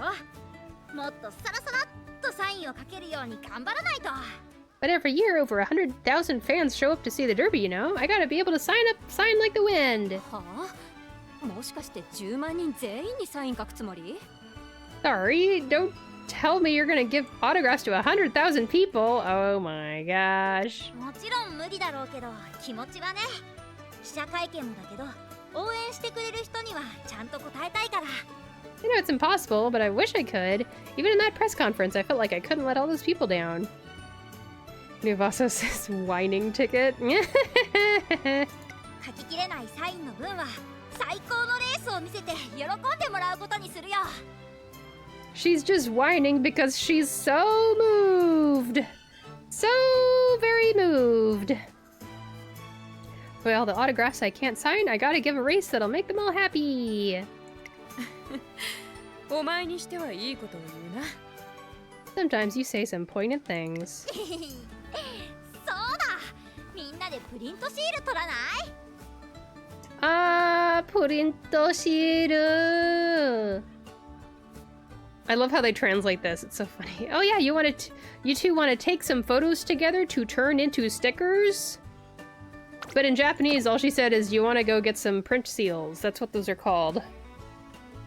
もっとサラサラっとサインを書けるように頑張らないと But every year, over 100,000 fans show up to see the Derby, you know? I gotta be able to sign like the wind. はあ？もしかして10万人全員にサイン書くつもり？ Sorry, don't tell me you're gonna give autographs to 100,000 people. Oh my gosh. もちろん無理だろうけど気持ちはね記者会見もだけど応援してくれる人にはちゃんと答えたいから I know it's impossible, but I wish I could. Even in that press conference, I felt like I couldn't let all those people down. Nuvaso says whining ticket. 書ききれないサインの分は最高のレースを見せて喜んでもらうことにするよ She's just whining because she's so moved. So very moved. Well, the autographs I can't sign, I gotta give a race that'll make them all happy. お前にしてはいいことを言うな。 Sometimes you say some poignant things. そうだみんなでプリントシール取らない Purinto shiru. I love how they translate this. It's so funny. Oh yeah, you two want to take some photos together to turn into stickers? But in Japanese, all she said is you want to go get some print seals. That's what those are called.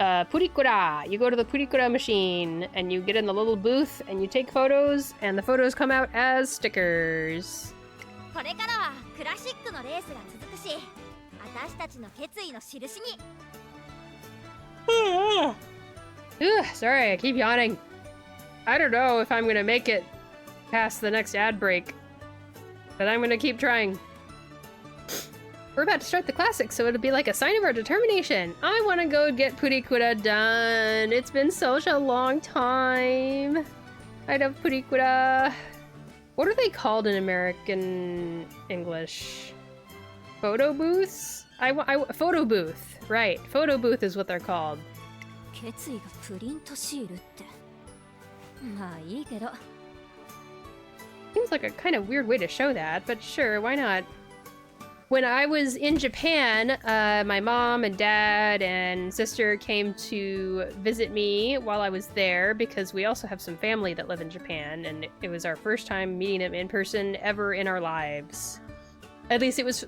Purikura. You go to the Purikura machine and you get in the little booth and you take photos and the photos come out as stickers. これからはクラシックのレースが続くし、私たちの決意の印に。Sorry, I keep yawning. I don't know if I'm gonna make it past the next ad break, but I'm gonna keep trying. We're about to start the classics, so it'll be like a sign of our determination. I want to go get Purikura done. It's been such a long time. I love Purikura. What are they called in American English? Photo booths? Photo booth. Right. Photo booth is what they're called. 決意がプリントシールって。まあいいけど。Seems like a kind of weird way to show that, but sure, why not? When I was in Japan, my mom and dad and sister came to visit me while I was there because we also have some family that live in Japan, and it was our first time meeting them in person ever in our lives. At least it was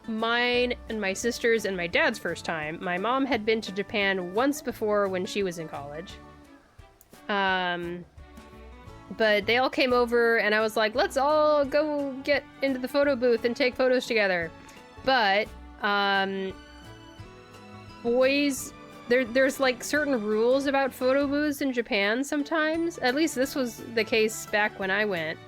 mine and my sister's and my dad's first time. My mom had been to Japan once before when she was in college. But they all came over and I was like, let's all go get into the photo booth and take photos together. But, boys, there's like certain rules about photo booths in Japan sometimes. At least this was the case back when I went.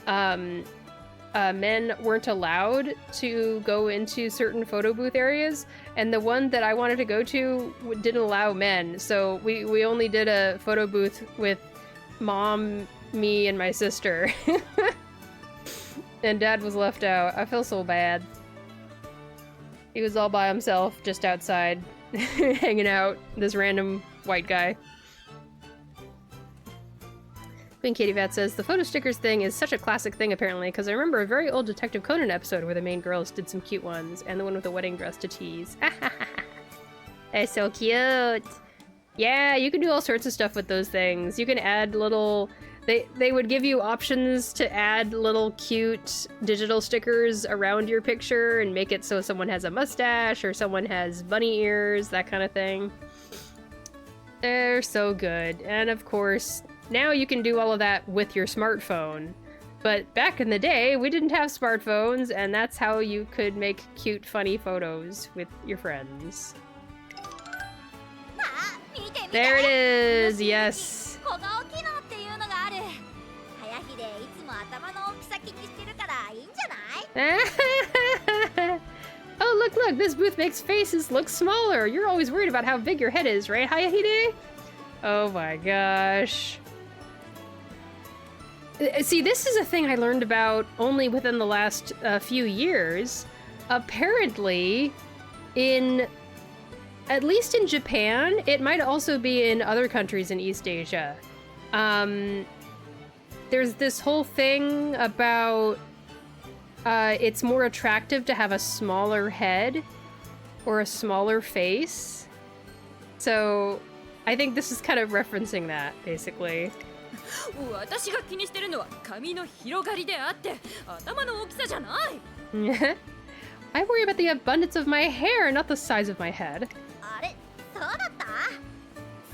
Men weren't allowed to go into certain photo booth areas, and the one that I wanted to go to didn't allow men. So we only did a photo booth with Mom, me, and my sister. And Dad was left out. I feel so bad. He was all by himself, just outside, hanging out, this random white guy. Queen Katie Vat says, the photo stickers thing is such a classic thing apparently, because I remember a very old Detective Conan episode where the main girls did some cute ones, and the one with the wedding dress to tease. That's so cute! Yeah, you can do all sorts of stuff with those things. You can add little... They would give you options to add little cute digital stickers around your picture and make it so someone has a mustache or someone has bunny ears, that kind of thing. They're so good. And of course, now you can do all of that with your smartphone. But back in the day, we didn't have smartphones, and that's how you could make cute, funny photos with your friends. There it is! Yes! Oh, look, this booth makes faces look smaller. You're always worried about how big your head is, right, Hayahide? Oh my gosh. See, this is a thing I learned about only within the last few years. Apparently, at least in Japan, it might also be in other countries in East Asia. There's this whole thing about it's more attractive to have a smaller head or a smaller face. So I think this is kind of referencing that, basically. 私が気にしてるのは髪の広がりであって頭の大きさじゃない。I worry about the abundance of my hair, not the size of my head. あれ、そうだった？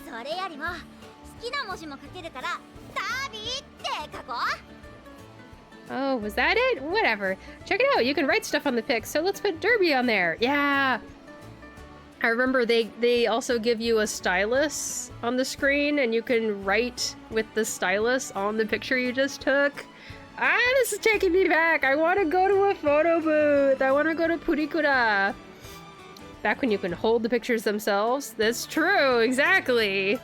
それよりも好きな文字も書けるからダービーって書こう。 Oh, was that it? Whatever. Check it out. You can write stuff on the pic, so let's put Derby on there. Yeah. I remember they also give you a stylus on the screen, and you can write with the stylus on the picture you just took. Ah, this is taking me back. I want to go to a photo booth. I want to go to Purikura. Back when you can hold the pictures themselves. That's true, exactly.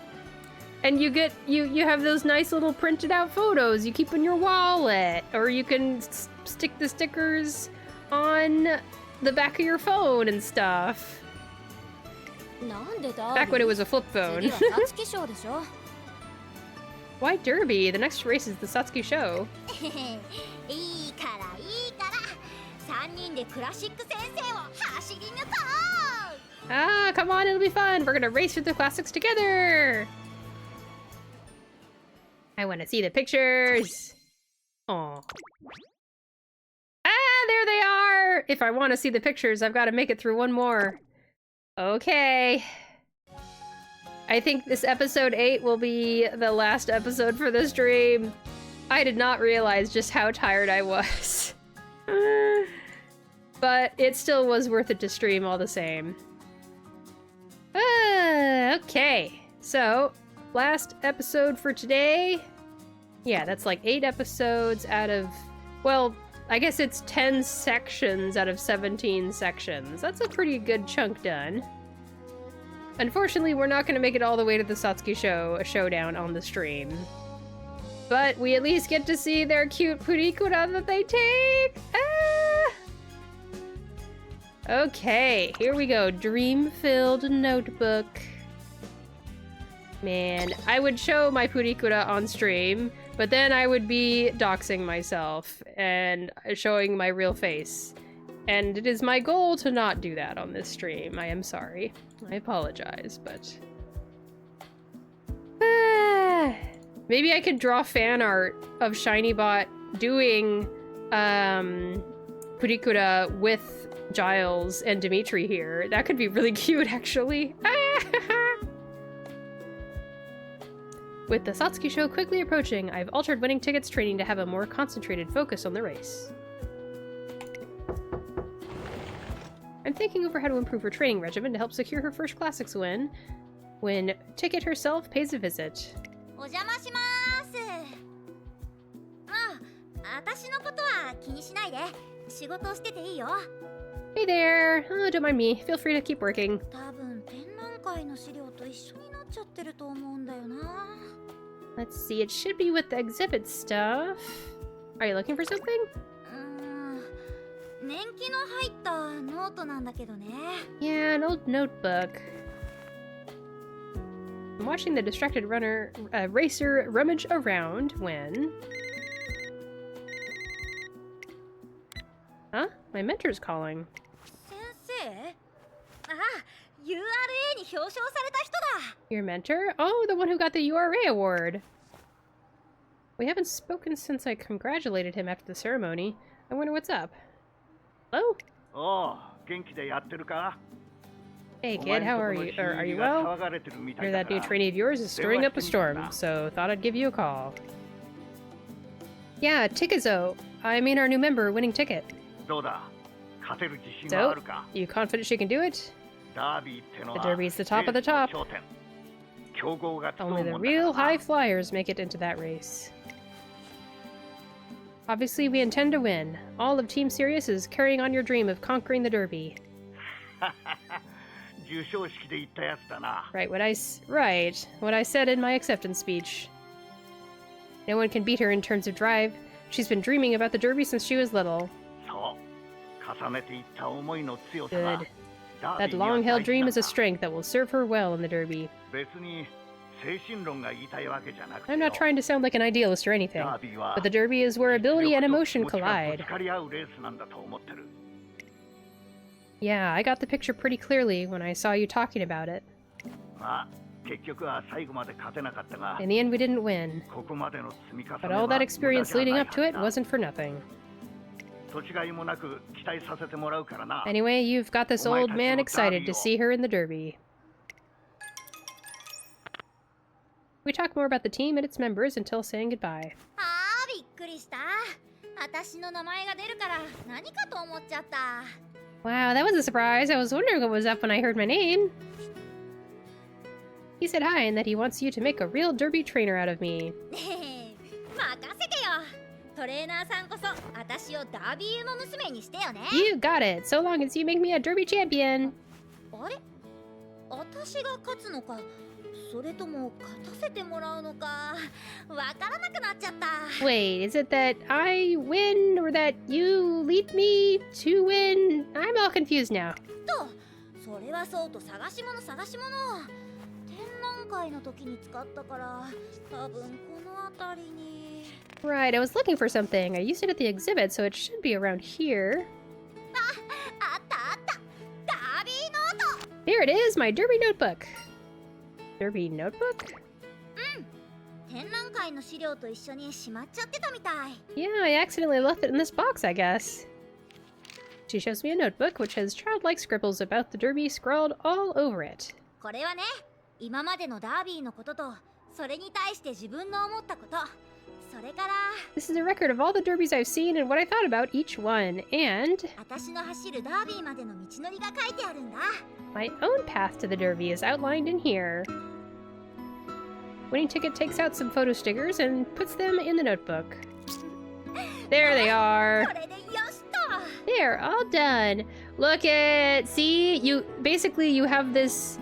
And you get, you have those nice little printed out photos you keep in your wallet. Or you can stick the stickers on the back of your phone and stuff. Back when it was a flip phone. Why Derby? The next race is the Satsuki show. Ah, come on, it'll be fun. We're gonna race through the classics together. I want to see the pictures. Oh. Ah, there they are. If I want to see the pictures, I've got to make it through one more. Okay. I think this episode 8 will be the last episode for this stream. I did not realize just how tired I was. But it still was worth it to stream all the same. Okay, so last episode for today. Yeah, that's like 8 episodes out of, well, I guess it's 10 sections out of 17 sections. That's a pretty good chunk done. Unfortunately, we're not going to make it all the way to the Satsuki showdown on the stream. But we at least get to see their cute purikura that they take! Ah! Okay, here we go. Dream-filled notebook. Man, I would show my purikura on stream, but then I would be doxing myself and showing my real face. And it is my goal to not do that on this stream. I am sorry. I apologize, but... Maybe I could draw fan art of ShinyBot doing purikura with Giles and Dimitri here. That could be really cute, actually. With the Satsuki show quickly approaching, I've altered winning tickets training to have a more concentrated focus on the race. I'm thinking over how to improve her training regimen to help secure her first classics win, when Ticket herself pays a visit. お邪魔します。私のことは気にしないで。仕事をしてていいよ。Hey there! Oh, don't mind me. Feel free to keep working. 多分展覧会の資料と一緒になっちゃってると思うんだよな。Let's see, it should be with the exhibit stuff. Are you looking for something? 年季の入ったノートなんだけどね。Yeah, an old notebook. I'm watching the distracted racer rummage around when... Huh? My mentor's calling. 先生? URA に表彰された人だ. Your mentor? Oh, the one who got the URA award. We haven't spoken since I congratulated him after the ceremony. I wonder what's up. Hello? Oh, 元気でやってるか? Hey kid, how are you? Are you well? Hear that new trainee of yours is stirring up a storm, so thought I'd give you a call. Yeah, Tikazo. I mean our new member, winning ticket. So, you confident she can do it? The Derby's the top of the top. Only the real high flyers make it into that race. Obviously, we intend to win. All of Team Sirius is carrying on your dream of conquering the Derby. Right, what I said in my acceptance speech. No one can beat her in terms of drive. She's been dreaming about the Derby since she was little. Good. That long-held dream is a strength that will serve her well in the Derby. I'm not trying to sound like an idealist or anything, but the Derby is where ability and emotion collide. Yeah, I got the picture pretty clearly when I saw you talking about it. In the end, we didn't win. But all that experience leading up to it wasn't for nothing. Anyway, you've got this old man excited to see her in the Derby. We talk more about the team and its members until saying goodbye. びっくりした。私の名前が出るから何かと思っちゃった。 Wow, that was a surprise. I was wondering what was up when I heard my name. He said hi and that he wants you to make a real Derby trainer out of me. 任せてよ。トレーナーさんこそ私をダービー馬娘にしてよね。You got it. So long as you make me a Derby champion. あれ？私が勝つのか、それとも勝たせてもらうのか、わからなくなっちゃった。 Wait, is it that I win or that you lead me to win? I'm all confused now. と、それはそうと探し物。展覧会の時に使ったから、多分この辺りに。 Right, I was looking for something. I used it at the exhibit, so it should be around here. あった。ダービーノート。 Here it is, my Derby notebook. Derby notebook? 展覧会の資料と一緒にしまっちゃってたみたい。 Yeah, I accidentally left it in this box, I guess. She shows me a notebook which has childlike scribbles about the Derby scrawled all over it. これはね、今までのダービーのこととそれに対して自分の思ったこと、それから This is a record of all the derbies I've seen and what I thought about each one, and 私の走るダービーまでの道のりが書いてあるんだ。 my own path to the derby is outlined in here. Winning Ticket takes out some photo stickers and puts them in the notebook. There they are. これでよしと。 They're all done. Look at, see, you have this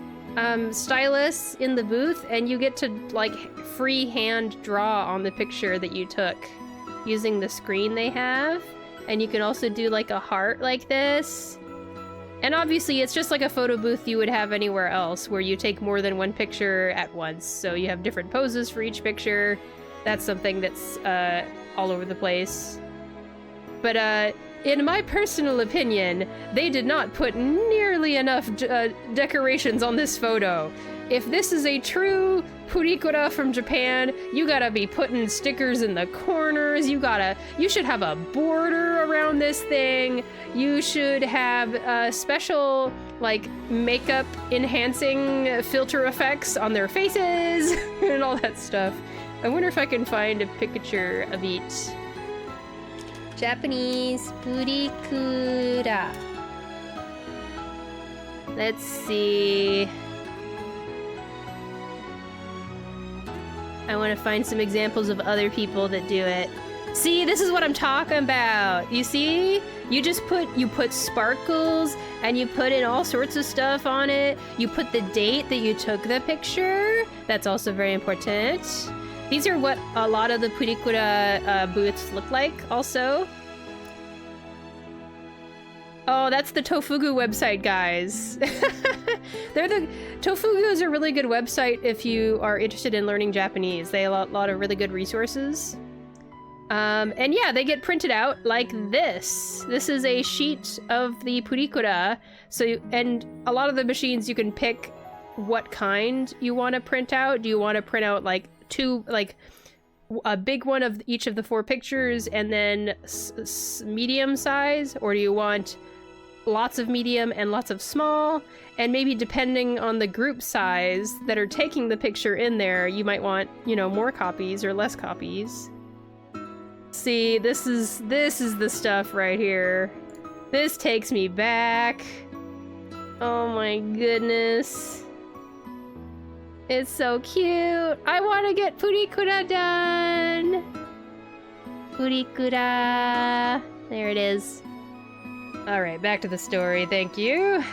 stylus in the booth, and you get to like freehand draw on the picture that you took using the screen they have, and you can also do like a heart like this. And obviously it's just like a photo booth you would have anywhere else, where you take more than one picture at once, so you have different poses for each picture. That's something that's all over the place. But in my personal opinion, they did not put nearly enough decorations on this photo. If this is a true purikura from Japan, you gotta be putting stickers in the corners, you should have a border around this thing, you should have special, like, makeup enhancing filter effects on their faces, and all that stuff. I wonder if I can find a picture of each. Japanese purikura. Let's see. I want to find some examples of other people that do it. See, this is what I'm talking about. You see? You put sparkles and you put in all sorts of stuff on it. You put the date that you took the picture. That's also very important. These are what a lot of the purikura booths look like also. Oh, that's the Tofugu website, guys. Tofugu is a really good website if you are interested in learning Japanese. They have a lot of really good resources. And yeah, they get printed out like this. This is a sheet of the purikura. And a lot of the machines you can pick what kind you want to print out. Do you want to print out like a big one of each of the 4 pictures and then medium size? Or do you want lots of medium and lots of small? And maybe depending on the group size that are taking the picture in there, you might want, more copies or less copies. See, this is the stuff right here. This takes me back. Oh my goodness. It's so cute. I want to get purikura done. Purikura. There it is. All right, back to the story. Thank you.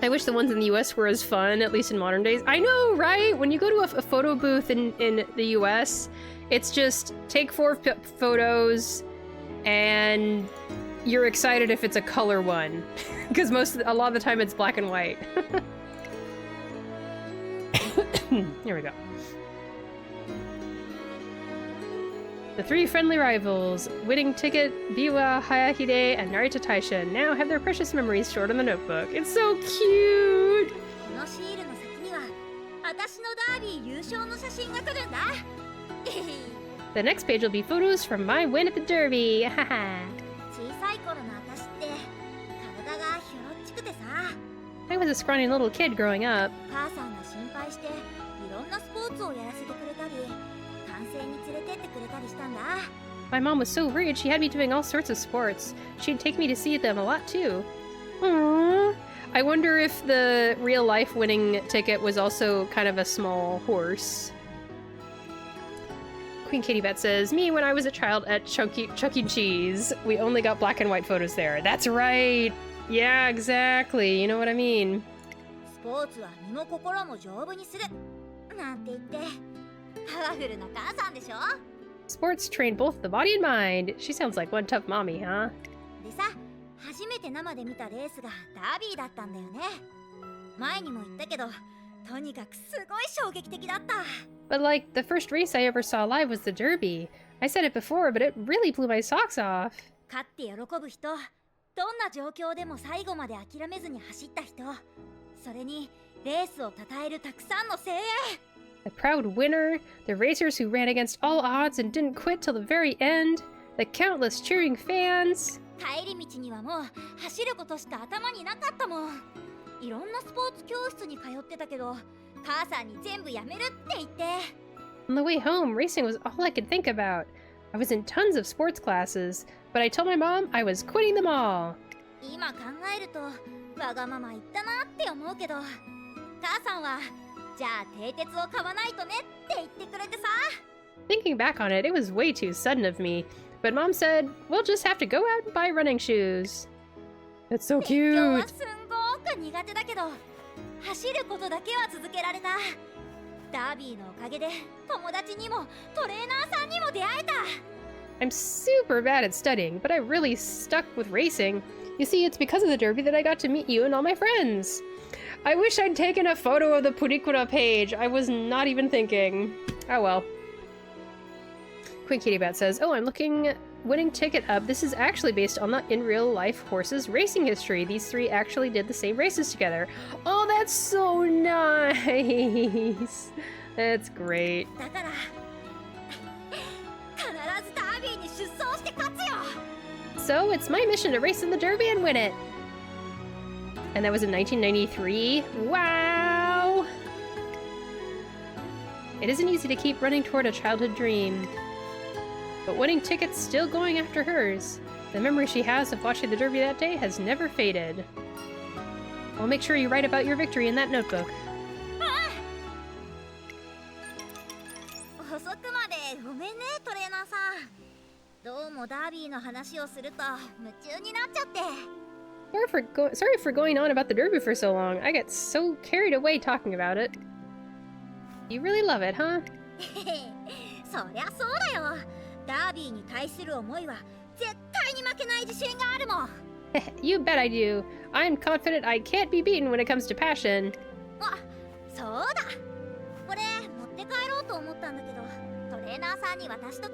I wish the ones in the US were as fun, at least in modern days. I know, right? When you go to a photo booth in the US, it's just take 4 photos and you're excited if it's a color one. Because a lot of the time it's black and white. Here we go. The 3 friendly rivals, Winning Ticket, Biwa, Hayahide, and Narita Taishin, now have their precious memories stored in the notebook. It's so cute! このシールの先には私のダービー優勝の写真が来るんだ。The next page will be photos from my win at the Derby. Haha. 小さい頃の私って体がひょろっちくてさ。I was a scrawny little kid growing up. 母さんが心配していろんなスポーツをやらせてくれたり、観戦に連れてってくれたりしたんだ。My mom was so rude, she had me doing all sorts of sports. She'd take me to see them a lot too. Aww. I wonder if the real-life Winning Ticket was also kind of a small horse. Queen Katie Bet says, me when I was a child at Chuck E. Cheese. We only got black and white photos there. That's right! Yeah, exactly. You know what I mean. スポーツは身も心も丈夫にするなんて言ってパワフルな母さんでしょ。 Sports train both the body and mind. She sounds like one tough mommy, huh? でさ、初めて生で見たレースがダービーだったんだよね。前にも言ったけど、とにかくすごい衝撃的だった。But like, the first race I ever saw live was the Derby. I said it before, but it really blew my socks off. 勝って喜ぶ人、どんな状況でも最後まで諦めずに走った人、それにレースを称えるたくさんの声援。The proud winner, the racers who ran against all odds and didn't quit till the very end, the countless cheering fans. 帰り道にはもう走ることしか頭になかったもん。いろんなスポーツ教室に通ってたけど、母さんに全部やめるって言って。On the way home, racing was all I could think about. I was in tons of sports classes, but I told my mom I was quitting them all. 今考えるとわがまま言ったなって思うけど、母さんはじゃあ蹄鉄を買わないとねって言ってくれてさ。Thinking back on it, it was way too sudden of me, but Mom said, we'll just have to go out and buy running shoes. That's so 勉強は cute. すんごく苦手だけど、走ることだけは続けられた。ダービーのおかげで友達にもトレーナーさんにも出会えた。I'm super bad at studying, but I really stuck with racing. You see, it's because of the derby that I got to meet you and all my friends. I wish I'd taken a photo of the Purikura page. I was not even thinking. Oh well. Quick Kitty Bat says, oh, I'm looking Winning Ticket up. This is actually based on the in real life horses racing history. These three actually did the same races together. Oh, that's so nice. That's great. だから必ずダービーに出走して勝つよ。 So it's my mission to race in the Derby and win it. And that was in 1993. Wow! It isn't easy to keep running toward a childhood dream. But Winning Ticket's still going after hers. The memory she has of watching the Derby that day has never faded. I'll make sure you write about your victory in that notebook. 遅くまでごめんね、トレーナーさん。どうもダービーの話をすると夢中になっちゃって。Sorry for going on about the Derby for so long. I get so carried away talking about it. You really love it, huh? そりゃそうだよ。ダービーに対する思いは絶対に負けない自信があるもん。You bet I do. I'm confident I can't be beaten when it comes to passion. あ、そうだ。これ持って帰ろうと思ったんだけど、トレーナーさんに渡しとく。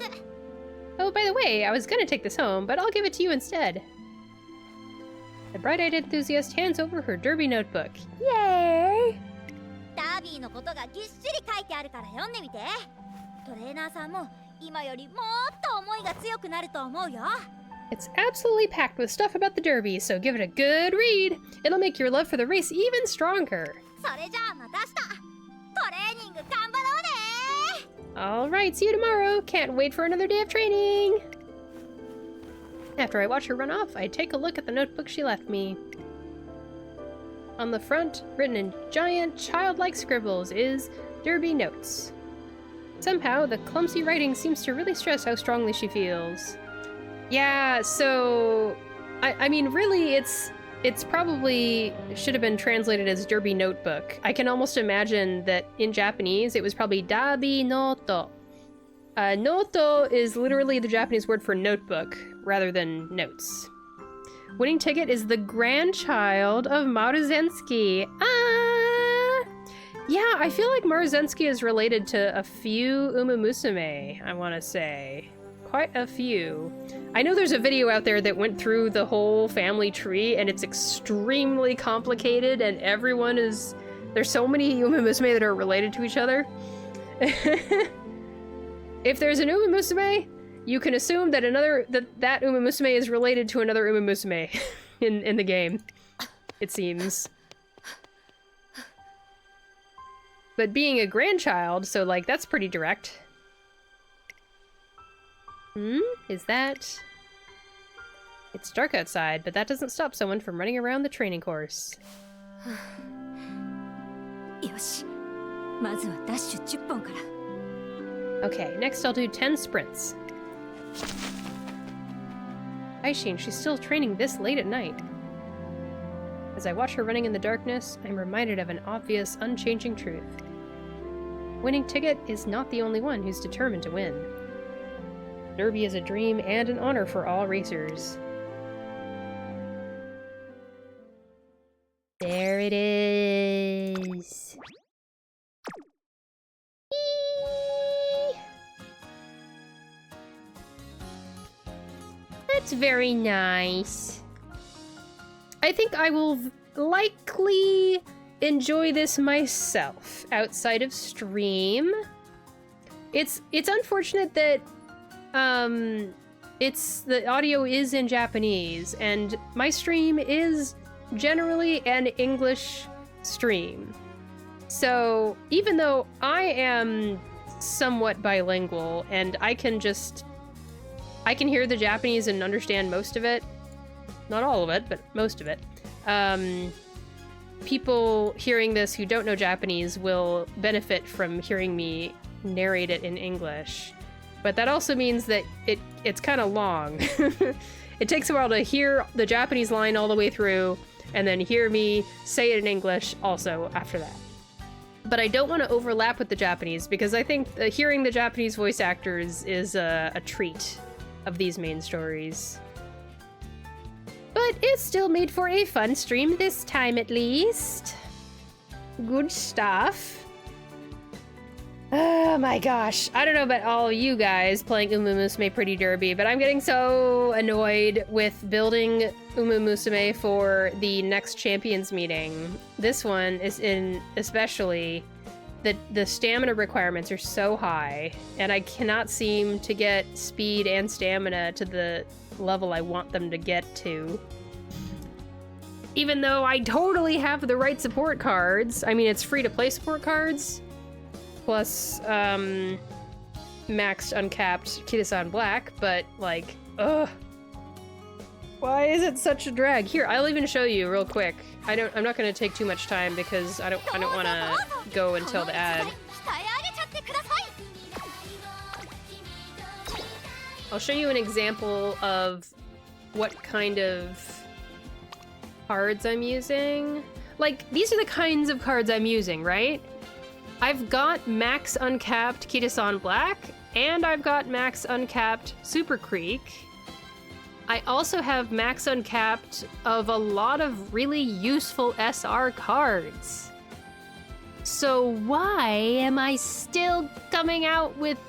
Oh, by the way, I was gonna take this home, but I'll give it to you instead. The bright-eyed enthusiast hands over her Derby notebook. Yay! ダービーのことがぎっしり書いてあるから読んでみて。トレーナーさんも今よりもっと思いが強くなると思うよ。It's absolutely packed with stuff about the Derby, so give it a good read. It'll make your love for the race even stronger. それじゃあまた明日。トレーニング頑張ろうね。Alright, see you tomorrow. Can't wait for another day of training. After I watch her run off, I take a look at the notebook she left me. On the front, written in giant, childlike scribbles, is Derby Notes. Somehow, the clumsy writing seems to really stress how strongly she feels. Yeah, so... I mean, really, it's probably should have been translated as Derby Notebook. I can almost imagine that in Japanese, it was probably Dabi Noto. Noto is literally the Japanese word for notebook, rather than notes. Winning Ticket is the grandchild of Maruzensky. Ah! Yeah, I feel like Maruzensky is related to a few Umamusume, I want to say. Quite a few. I know there's a video out there that went through the whole family tree, and it's extremely complicated, and everyone is... There's so many Umamusume that are related to each other. If there's an Umamusume, you can assume that that Umamusume is related to another Umamusume in the game, it seems. But being a grandchild, so like that's pretty direct. Is that... It's dark outside, but that doesn't stop someone from running around the training course. よし、まずはダッシュ10本から。Okay, next I'll do 10 sprints. Aishin, she's still training this late at night. As I watch her running in the darkness, I'm reminded of an obvious, unchanging truth. Winning Ticket is not the only one who's determined to win. Derby is a dream and an honor for all racers. There it is. Eee! That's very nice. I think I will likely enjoy this myself outside of stream. It's unfortunate that the audio is in Japanese, and my stream is generally an English stream. So even though I am somewhat bilingual and I can hear the Japanese and understand most of it, not all of it, but most of it, people hearing this who don't know Japanese will benefit from hearing me narrate it in English. But that also means that it's kind of long. It takes a while to hear the Japanese line all the way through and then hear me say it in English also after that. But I don't want to overlap with the Japanese because I think hearing the Japanese voice actors is a treat of these main stories. But it's still made for a fun stream this time at least. Good stuff. Oh my gosh. I don't know about all you guys playing Umamusume Pretty Derby, but I'm getting so annoyed with building Umamusume for the next champions meeting. This one is in especially the stamina requirements are so high, and I cannot seem to get speed and stamina to the level I want them to get to. Even though I totally have the right support cards. I mean, it's free to play support cards. Plus, maxed uncapped Kitasan Black, but like, ugh. Why is it such a drag? Here, I'll even show you real quick. I'm not gonna take too much time because I don't wanna go until the ad. I'll show you an example of what kind of cards I'm using. Like, these are the kinds of cards I'm using, right? I've got max uncapped Kitasan Black, and I've got max uncapped Super Creek. I also have max uncapped of a lot of really useful SR cards. So why am I still coming out with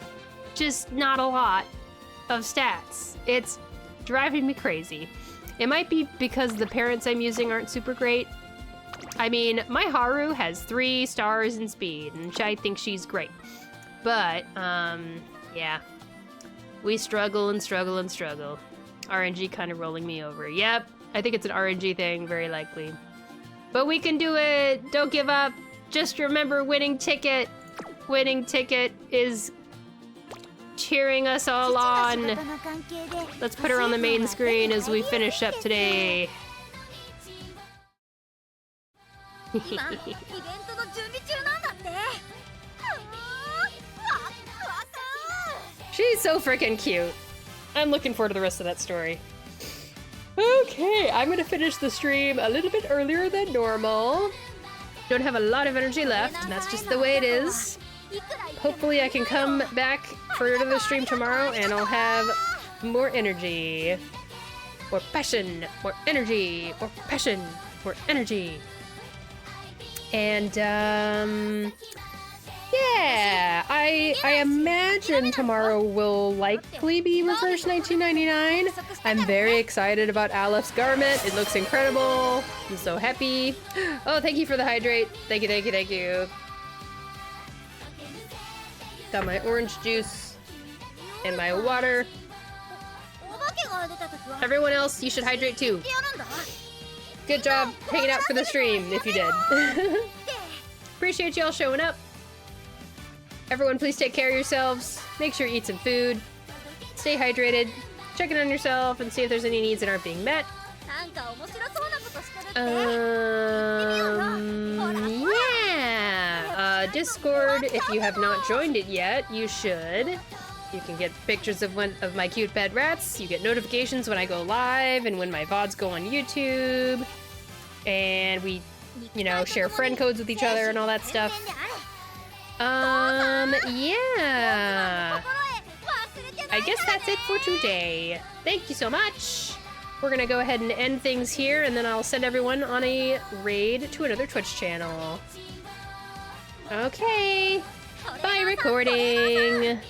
just not a lot of stats? It's driving me crazy. It might be because the parents I'm using aren't super great. I mean, my Haru has 3 stars in speed, and I think she's great. But, yeah. We struggle and struggle and struggle. RNG kind of rolling me over. Yep, I think it's an RNG thing, very likely. But we can do it! Don't give up! Just remember winning ticket! Winning ticket is cheering us all on. Let's put her on the main screen as we finish up today. She's so freaking cute. I'm looking forward to the rest of that story. Okay, I'm gonna finish the stream a little bit earlier than normal. Don't have a lot of energy left, and that's just the way it is. Hopefully I can come back for another stream tomorrow and I'll have more energy. More passion, more energy, more passion, more energy. And, yeah, I imagine tomorrow will likely be Reverse 1999. I'm very excited about Alepht's garment. It looks incredible. I'm so happy. Oh, thank you for the hydrate. Thank you, thank you, thank you. Got my orange juice and my water. Everyone else, you should hydrate too. Good job hanging out for the stream, if you did. Appreciate y'all showing up. Everyone, please take care of yourselves. Make sure you eat some food. Stay hydrated. Check in on yourself and see if there's any needs that aren't being met. Yeah. Discord, if you have not joined it yet, you should. You can get pictures of one of my cute pet rats. You get notifications when I go live and when my VODs go on YouTube. And we, you know, share friend codes with each other and all that stuff. Yeah. I guess that's it for today. Thank you so much. We're gonna go ahead and end things here, and then I'll send everyone on a raid to another Twitch channel. Okay. Bye, recording.